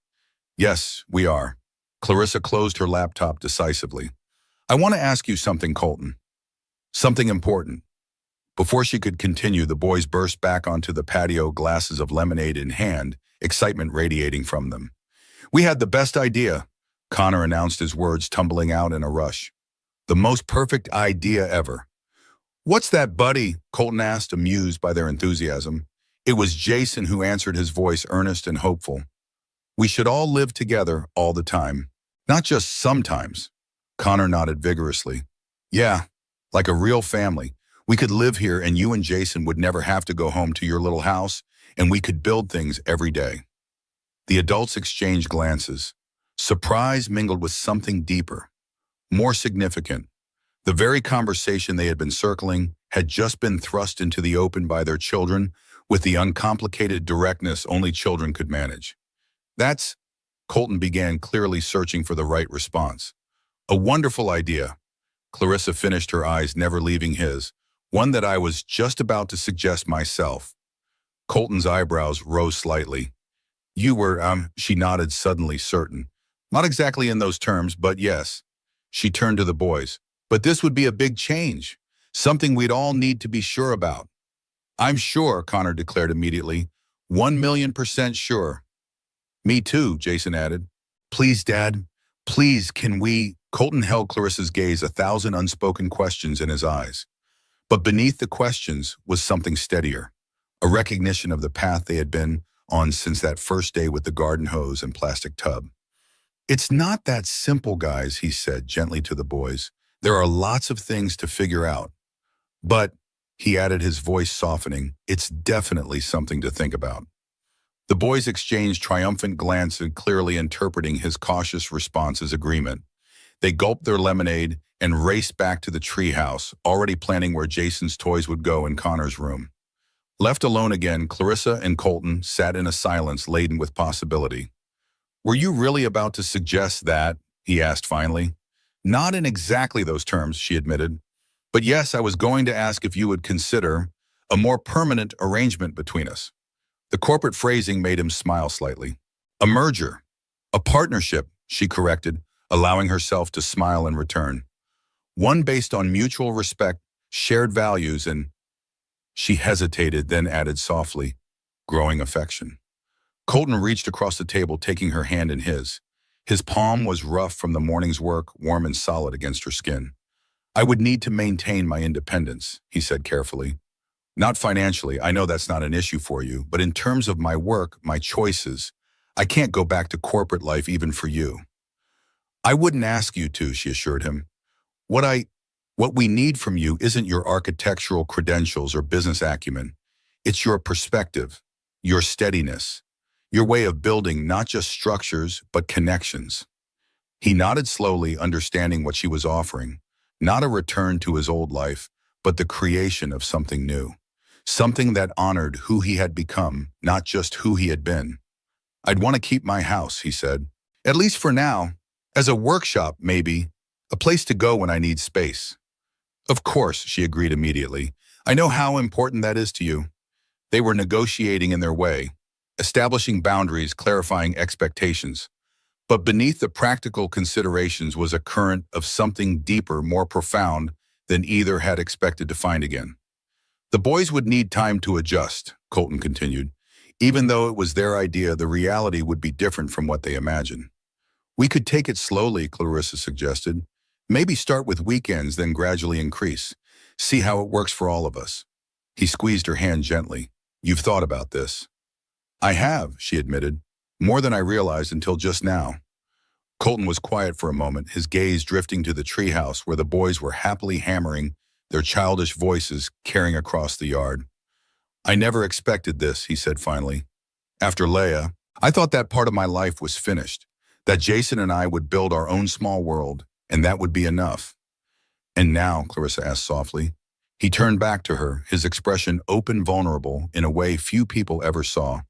"Yes, we are." Clarissa closed her laptop decisively. "I want to ask you something, Colton. Something important." Before she could continue, the boys burst back onto the patio, glasses of lemonade in hand, excitement radiating from them. "We had the best idea," Connor announced, his words tumbling out in a rush. "The most perfect idea ever." "What's that, buddy?" Colton asked, amused by their enthusiasm. It was Jason who answered, his voice earnest and hopeful. "We should all live together all the time. Not just sometimes." Connor nodded vigorously. "Yeah, like a real family. We could live here and you and Jason would never have to go home to your little house, and we could build things every day." The adults exchanged glances. Surprise mingled with something deeper, more significant. The very conversation they had been circling had just been thrust into the open by their children with the uncomplicated directness only children could manage. "That's," Colton began, clearly searching for the right response. "A wonderful idea." Clarissa finished, her eyes never leaving his. "One that I was just about to suggest myself." Colton's eyebrows rose slightly. "You were, she nodded, suddenly certain. "Not exactly in those terms, but yes." She turned to the boys. "But this would be a big change. Something we'd all need to be sure about." "I'm sure," Connor declared immediately. 1,000,000% sure." "Me too," Jason added. "Please, Dad. Please, can we?" Colton held Clarissa's gaze, 1,000 unspoken questions in his eyes. But beneath the questions was something steadier, a recognition of the path they had been on since that first day with the garden hose and plastic tub. "It's not that simple, guys," he said gently to the boys. "There are lots of things to figure out. But," he added, his voice softening, "it's definitely something to think about." The boys exchanged triumphant glances, clearly interpreting his cautious response as agreement. They gulped their lemonade and raced back to the treehouse, already planning where Jason's toys would go in Connor's room. Left alone again, Clarissa and Colton sat in a silence laden with possibility. "Were you really about to suggest that?" he asked finally. "Not in exactly those terms," she admitted. "But yes, I was going to ask if you would consider a more permanent arrangement between us." The corporate phrasing made him smile slightly. "A merger. A partnership," she corrected, allowing herself to smile in return. "One based on mutual respect, shared values, and—" She hesitated, then added softly, "growing affection." Colton reached across the table, taking her hand in his. His palm was rough from the morning's work, warm and solid against her skin. "I would need to maintain my independence," he said carefully. "Not financially, I know that's not an issue for you, but in terms of my work, my choices, I can't go back to corporate life even for you." "I wouldn't ask you to," she assured him. What we need from you isn't your architectural credentials or business acumen. It's your perspective, your steadiness, your way of building not just structures, but connections." He nodded slowly, understanding what she was offering. Not a return to his old life, but the creation of something new. Something that honored who he had become, not just who he had been. "I'd want to keep my house," he said. "At least for now. As a workshop, maybe. A place to go when I need space." "Of course," she agreed immediately. "I know how important that is to you." They were negotiating in their way, establishing boundaries, clarifying expectations. But beneath the practical considerations was a current of something deeper, more profound than either had expected to find again. "The boys would need time to adjust," Colton continued. "Even though it was their idea, the reality would be different from what they imagined." "We could take it slowly," Clarissa suggested. "Maybe start with weekends, then gradually increase. See how it works for all of us." He squeezed her hand gently. "You've thought about this." "I have," she admitted. "More than I realized until just now." Colton was quiet for a moment, his gaze drifting to the treehouse where the boys were happily hammering, their childish voices carrying across the yard. "I never expected this," he said finally. "After Leia, I thought that part of my life was finished, that Jason and I would build our own small world, and that would be enough." "And now?" Clarissa asked softly. He turned back to her, his expression open, vulnerable, in a way few people ever saw.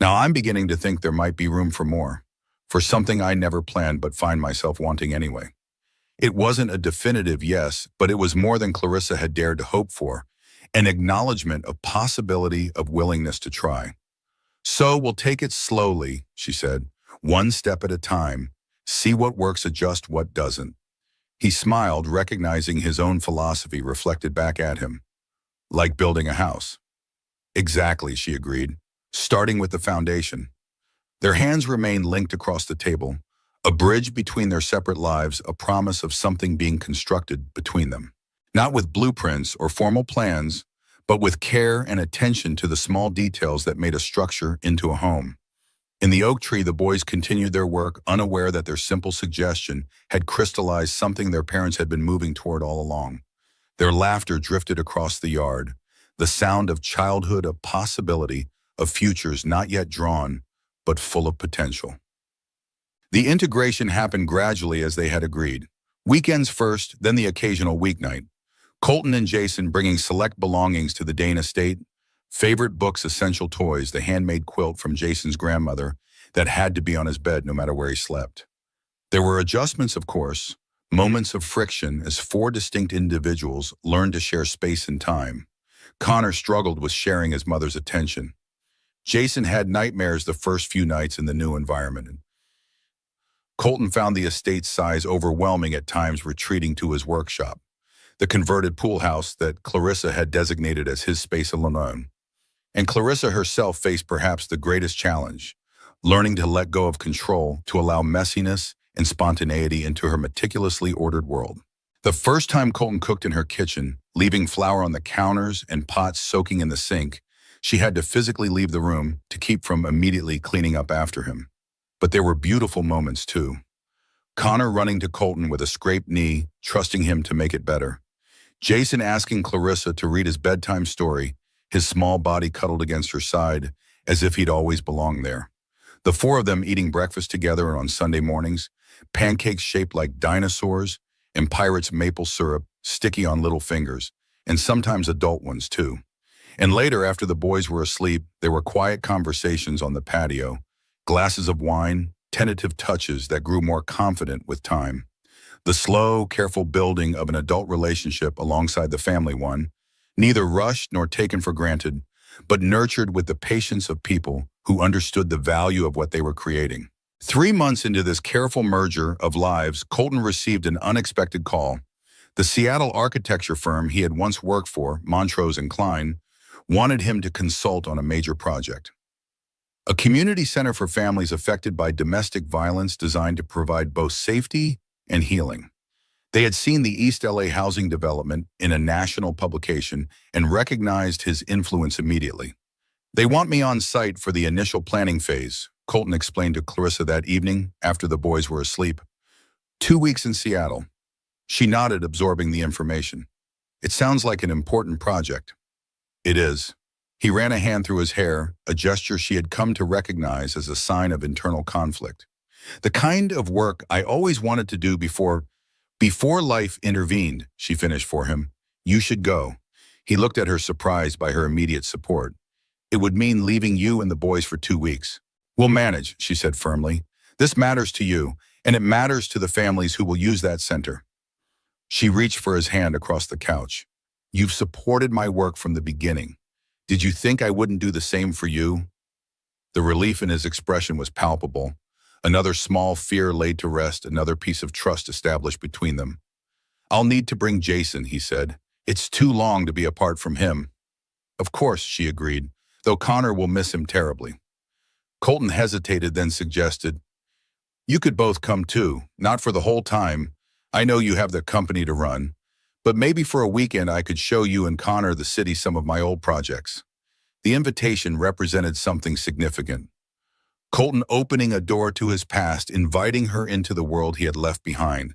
"Now I'm beginning to think there might be room for more, for something I never planned but find myself wanting anyway." It wasn't a definitive yes, but it was more than Clarissa had dared to hope for, an acknowledgement of possibility, of willingness to try. "So we'll take it slowly," she said, "one step at a time, see what works, adjust what doesn't." He smiled, recognizing his own philosophy reflected back at him. Like building a house. Exactly, she agreed, starting with the foundation. Their hands remained linked across the table, a bridge between their separate lives, a promise of something being constructed between them. Not with blueprints or formal plans, but with care and attention to the small details that made a structure into a home. In the oak tree, the boys continued their work, unaware that their simple suggestion had crystallized something their parents had been moving toward all along. Their laughter drifted across the yard, the sound of childhood, of possibility, of futures not yet drawn, but full of potential. The integration happened gradually as they had agreed. Weekends first, then the occasional weeknight. Colton and Jason bringing select belongings to the Dane estate, favorite books, essential toys, the handmade quilt from Jason's grandmother that had to be on his bed no matter where he slept. There were adjustments, of course, moments of friction as four distinct individuals learned to share space and time. Connor struggled with sharing his mother's attention. Jason had nightmares the first few nights in the new environment. Colton found the estate's size overwhelming at times, retreating to his workshop, the converted pool house that Clarissa had designated as his space alone. And Clarissa herself faced perhaps the greatest challenge, learning to let go of control to allow messiness and spontaneity into her meticulously ordered world. The first time Colton cooked in her kitchen, leaving flour on the counters and pots soaking in the sink, she had to physically leave the room to keep from immediately cleaning up after him. But there were beautiful moments too. Connor running to Colton with a scraped knee, trusting him to make it better. Jason asking Clarissa to read his bedtime story, his small body cuddled against her side, as if he'd always belonged there. The four of them eating breakfast together on Sunday mornings, pancakes shaped like dinosaurs, and Pirate's maple syrup sticky on little fingers, and sometimes adult ones too. And later, after the boys were asleep, there were quiet conversations on the patio, glasses of wine, tentative touches that grew more confident with time. The slow, careful building of an adult relationship alongside the family one, neither rushed nor taken for granted, but nurtured with the patience of people who understood the value of what they were creating. 3 months into this careful merger of lives, Colton received an unexpected call. The Seattle architecture firm he had once worked for, Montrose and Klein, wanted him to consult on a major project. A community center for families affected by domestic violence designed to provide both safety and healing. They had seen the East LA housing development in a national publication and recognized his influence immediately. "They want me on site for the initial planning phase," Colton explained to Clarissa that evening after the boys were asleep. 2 weeks in Seattle. She nodded, absorbing the information. "It sounds like an important project." "It is." He ran a hand through his hair, a gesture she had come to recognize as a sign of internal conflict. "The kind of work I always wanted to do before life intervened," she finished for him. "You should go." He looked at her, surprised by her immediate support. "It would mean leaving you and the boys for 2 weeks." "We'll manage," she said firmly. "This matters to you, and it matters to the families who will use that center." She reached for his hand across the couch. "You've supported my work from the beginning. Did you think I wouldn't do the same for you?" The relief in his expression was palpable. Another small fear laid to rest, another piece of trust established between them. "I'll need to bring Jason," he said. "It's too long to be apart from him." "Of course," she agreed, "though Connor will miss him terribly." Colton hesitated, then suggested, "You could both come too, not for the whole time. I know you have the company to run. But maybe for a weekend I could show you and Connor the city some of my old projects." The invitation represented something significant. Colton opening a door to his past, inviting her into the world he had left behind,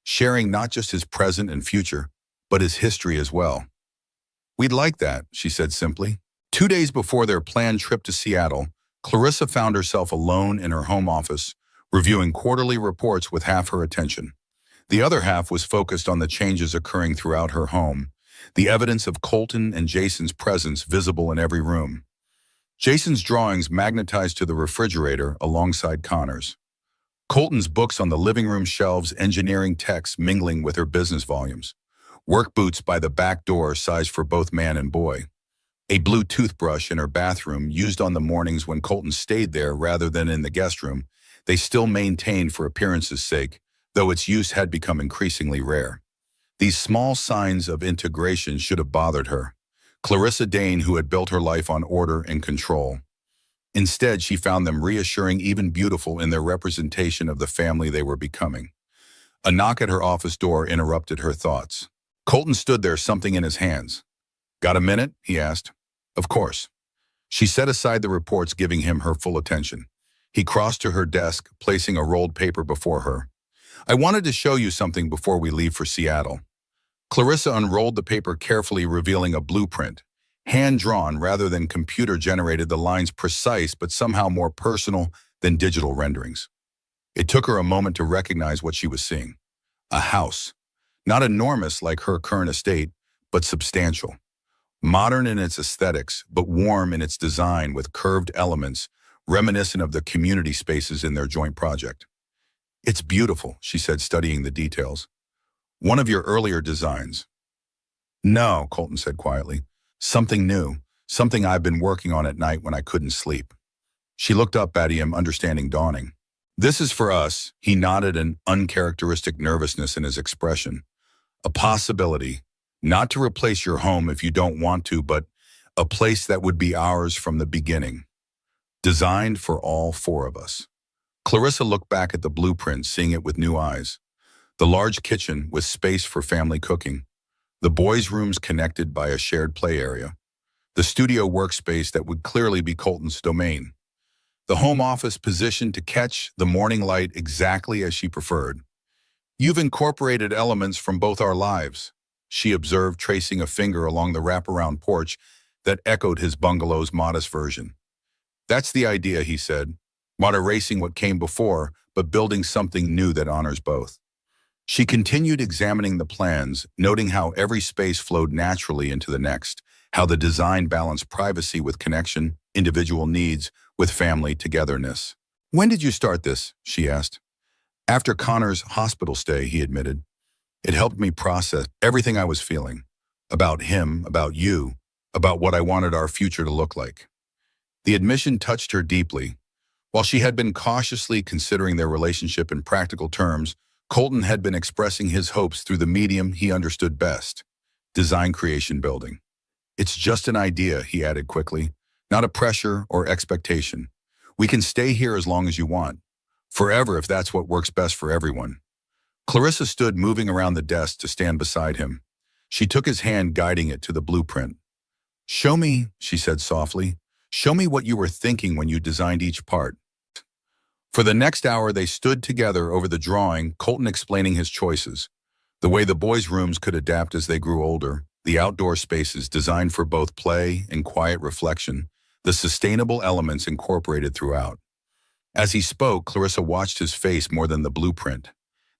sharing not just his present and future, but his history as well. "We'd like that," she said simply. 2 days before their planned trip to Seattle, Clarissa found herself alone in her home office, reviewing quarterly reports with half her attention. The other half was focused on the changes occurring throughout her home, the evidence of Colton and Jason's presence visible in every room. Jason's drawings magnetized to the refrigerator alongside Connor's. Colton's books on the living room shelves, engineering texts mingling with her business volumes. Work boots by the back door sized for both man and boy. A blue toothbrush in her bathroom used on the mornings when Colton stayed there rather than in the guest room. They still maintained for appearance's sake, though its use had become increasingly rare. These small signs of integration should have bothered her. Clarissa Dane, who had built her life on order and control. Instead, she found them reassuring, even beautiful in their representation of the family they were becoming. A knock at her office door interrupted her thoughts. Colton stood there, something in his hands. "Got a minute?" he asked. "Of course." She set aside the reports, giving him her full attention. He crossed to her desk, placing a rolled paper before her. "I wanted to show you something before we leave for Seattle." Clarissa unrolled the paper carefully, revealing a blueprint. Hand-drawn rather than computer-generated, the lines precise but somehow more personal than digital renderings. It took her a moment to recognize what she was seeing. A house. Not enormous like her current estate, but substantial. Modern in its aesthetics, but warm in its design, with curved elements reminiscent of the community spaces in their joint project. "It's beautiful," she said, studying the details. "One of your earlier designs?" "No," Colton said quietly. "Something new, something I've been working on at night when I couldn't sleep." She looked up at him, understanding dawning. "This is for us," he nodded, an uncharacteristic nervousness in his expression. "A possibility, not to replace your home if you don't want to, but a place that would be ours from the beginning. Designed for all four of us." Clarissa looked back at the blueprint, seeing it with new eyes. The large kitchen with space for family cooking. The boys' rooms connected by a shared play area. The studio workspace that would clearly be Colton's domain. The home office positioned to catch the morning light exactly as she preferred. "You've incorporated elements from both our lives," she observed, tracing a finger along the wraparound porch that echoed his bungalow's modest version. "That's the idea," he said, not erasing what came before, but building something new that honors both. She continued examining the plans, noting how every space flowed naturally into the next, how the design balanced privacy with connection, individual needs with family togetherness. "When did you start this?" she asked. "After Connor's hospital stay," he admitted. "It helped me process everything I was feeling. About him, about you, about what I wanted our future to look like." The admission touched her deeply. While she had been cautiously considering their relationship in practical terms, Colton had been expressing his hopes through the medium he understood best, design creation building. "It's just an idea," he added quickly, "not a pressure or expectation. We can stay here as long as you want. Forever if that's what works best for everyone." Clarissa stood, moving around the desk to stand beside him. She took his hand, guiding it to the blueprint. "Show me," she said softly. "Show me what you were thinking when you designed each part." For the next hour, they stood together over the drawing, Colton explaining his choices. The way the boys' rooms could adapt as they grew older, the outdoor spaces designed for both play and quiet reflection, the sustainable elements incorporated throughout. As he spoke, Clarissa watched his face more than the blueprint.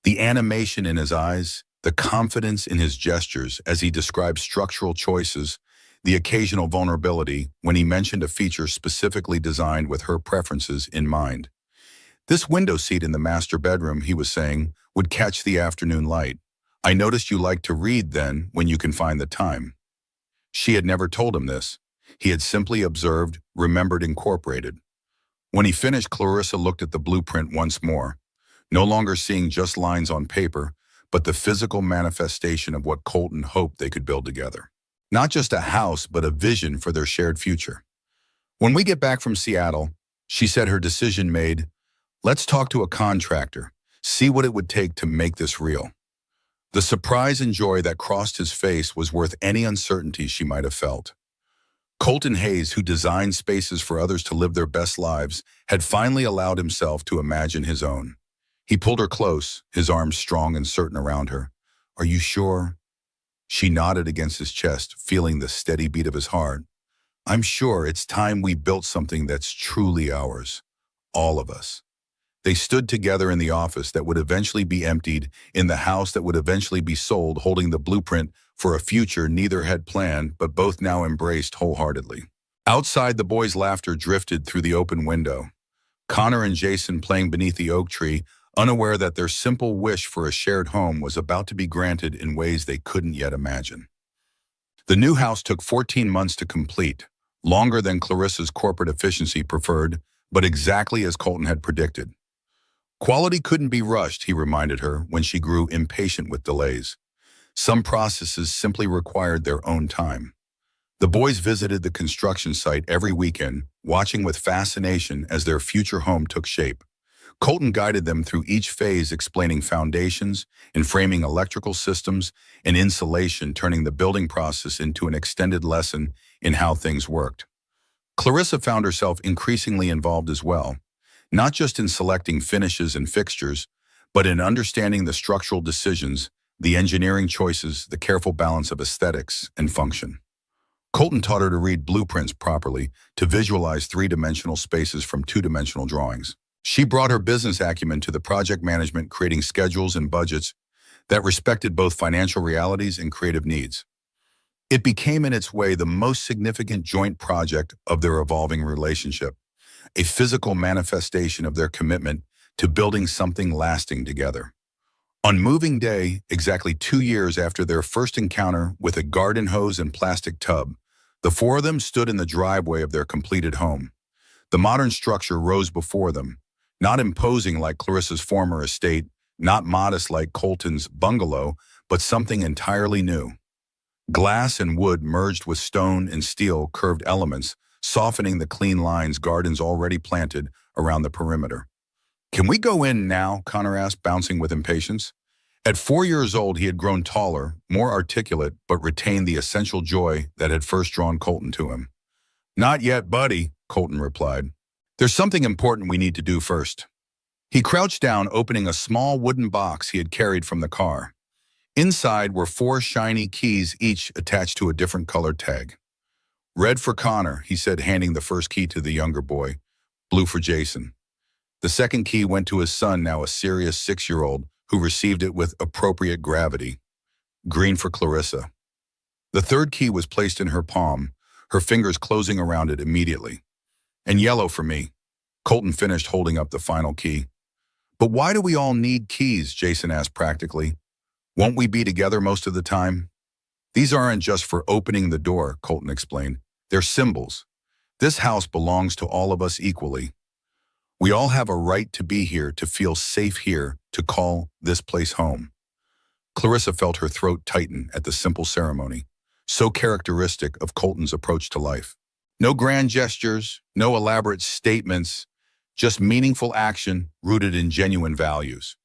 The animation in his eyes, the confidence in his gestures as he described structural choices, the occasional vulnerability when he mentioned a feature specifically designed with her preferences in mind. "This window seat in the master bedroom," he was saying, "would catch the afternoon light. I noticed you like to read then when you can find the time." She had never told him this. He had simply observed, remembered, incorporated. When he finished, Clarissa looked at the blueprint once more, no longer seeing just lines on paper, but the physical manifestation of what Colton hoped they could build together. Not just a house, but a vision for their shared future. "When we get back from Seattle," she said, her decision made, "let's talk to a contractor, see what it would take to make this real." The surprise and joy that crossed his face was worth any uncertainty she might have felt. Colton Hayes, who designed spaces for others to live their best lives, had finally allowed himself to imagine his own. He pulled her close, his arms strong and certain around her. "Are you sure?" She nodded against his chest, feeling the steady beat of his heart. "I'm sure it's time we built something that's truly ours. All of us." They stood together in the office that would eventually be emptied, in the house that would eventually be sold, holding the blueprint for a future neither had planned but both now embraced wholeheartedly. Outside, the boys' laughter drifted through the open window. Connor and Jason playing beneath the oak tree, unaware that their simple wish for a shared home was about to be granted in ways they couldn't yet imagine. The new house took 14 months to complete, longer than Clarissa's corporate efficiency preferred, but exactly as Colton had predicted. Quality couldn't be rushed, he reminded her when she grew impatient with delays. Some processes simply required their own time. The boys visited the construction site every weekend, watching with fascination as their future home took shape. Colton guided them through each phase, explaining foundations and framing electrical systems and insulation, turning the building process into an extended lesson in how things worked. Clarissa found herself increasingly involved as well, not just in selecting finishes and fixtures, but in understanding the structural decisions, the engineering choices, the careful balance of aesthetics and function. Colton taught her to read blueprints properly, to visualize three-dimensional spaces from two-dimensional drawings. She brought her business acumen to the project management, creating schedules and budgets that respected both financial realities and creative needs. It became in its way the most significant joint project of their evolving relationship, a physical manifestation of their commitment to building something lasting together. On moving day, exactly 2 years after their first encounter with a garden hose and plastic tub, the four of them stood in the driveway of their completed home. The modern structure rose before them, not imposing like Clarissa's former estate, not modest like Colton's bungalow, but something entirely new. Glass and wood merged with stone and steel curved elements, softening the clean lines gardens already planted around the perimeter. "Can we go in now?" Connor asked, bouncing with impatience. At 4 years old, he had grown taller, more articulate, but retained the essential joy that had first drawn Colton to him. "Not yet, buddy," Colton replied. "There's something important we need to do first." He crouched down, opening a small wooden box he had carried from the car. Inside were 4 shiny keys, each attached to a different colored tag. "Red for Connor," he said, handing the first key to the younger boy. "Blue for Jason." The second key went to his son, now a serious 6-year-old, who received it with appropriate gravity. "Green for Clarissa." The third key was placed in her palm, her fingers closing around it immediately. "And yellow for me." Colton finished, holding up the final key. "But why do we all need keys?" Jason asked practically. "Won't we be together most of the time?" "These aren't just for opening the door," Colton explained. "They're symbols. This house belongs to all of us equally. We all have a right to be here, to feel safe here, to call this place home." Clarissa felt her throat tighten at the simple ceremony, so characteristic of Colton's approach to life. No grand gestures, no elaborate statements, just meaningful action rooted in genuine values.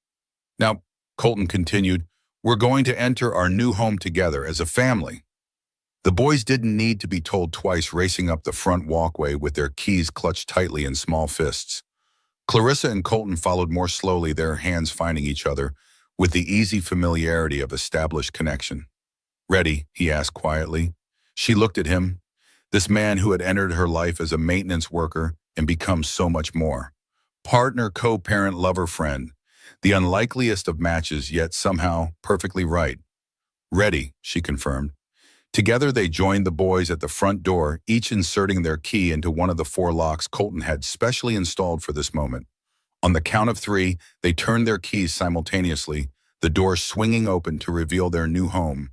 "Now," Colton continued, "we're going to enter our new home together as a family." The boys didn't need to be told twice, racing up the front walkway with their keys clutched tightly in small fists. Clarissa and Colton followed more slowly, their hands finding each other with the easy familiarity of established connection. "Ready?" he asked quietly. She looked at him, this man who had entered her life as a maintenance worker and become so much more. Partner, co-parent, lover, friend. The unlikeliest of matches, yet somehow perfectly right. "Ready," she confirmed. Together they joined the boys at the front door, each inserting their key into one of the 4 locks Colton had specially installed for this moment. On the count of 3, they turned their keys simultaneously, the door swinging open to reveal their new home,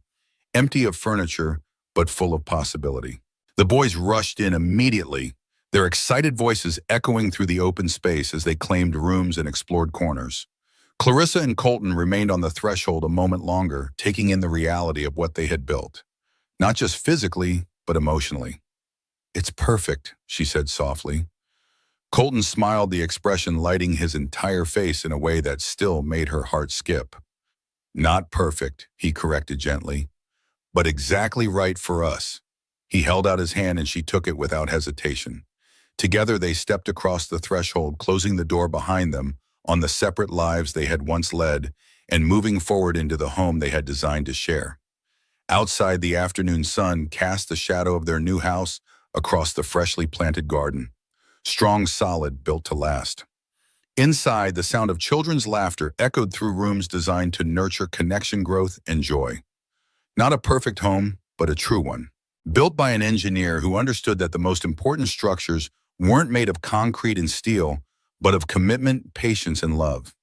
empty of furniture, but full of possibility. The boys rushed in immediately, their excited voices echoing through the open space as they claimed rooms and explored corners. Clarissa and Colton remained on the threshold a moment longer, taking in the reality of what they had built. Not just physically, but emotionally. "It's perfect," she said softly. Colton smiled, the expression lighting his entire face in a way that still made her heart skip. "Not perfect," he corrected gently, "but exactly right for us." He held out his hand and she took it without hesitation. Together they stepped across the threshold, closing the door behind them on the separate lives they had once led and moving forward into the home they had designed to share. Outside, the afternoon sun cast the shadow of their new house across the freshly planted garden. Strong, solid, built to last. Inside, the sound of children's laughter echoed through rooms designed to nurture connection, growth, and joy. Not a perfect home, but a true one. Built by an engineer who understood that the most important structures weren't made of concrete and steel, but of commitment, patience, and love.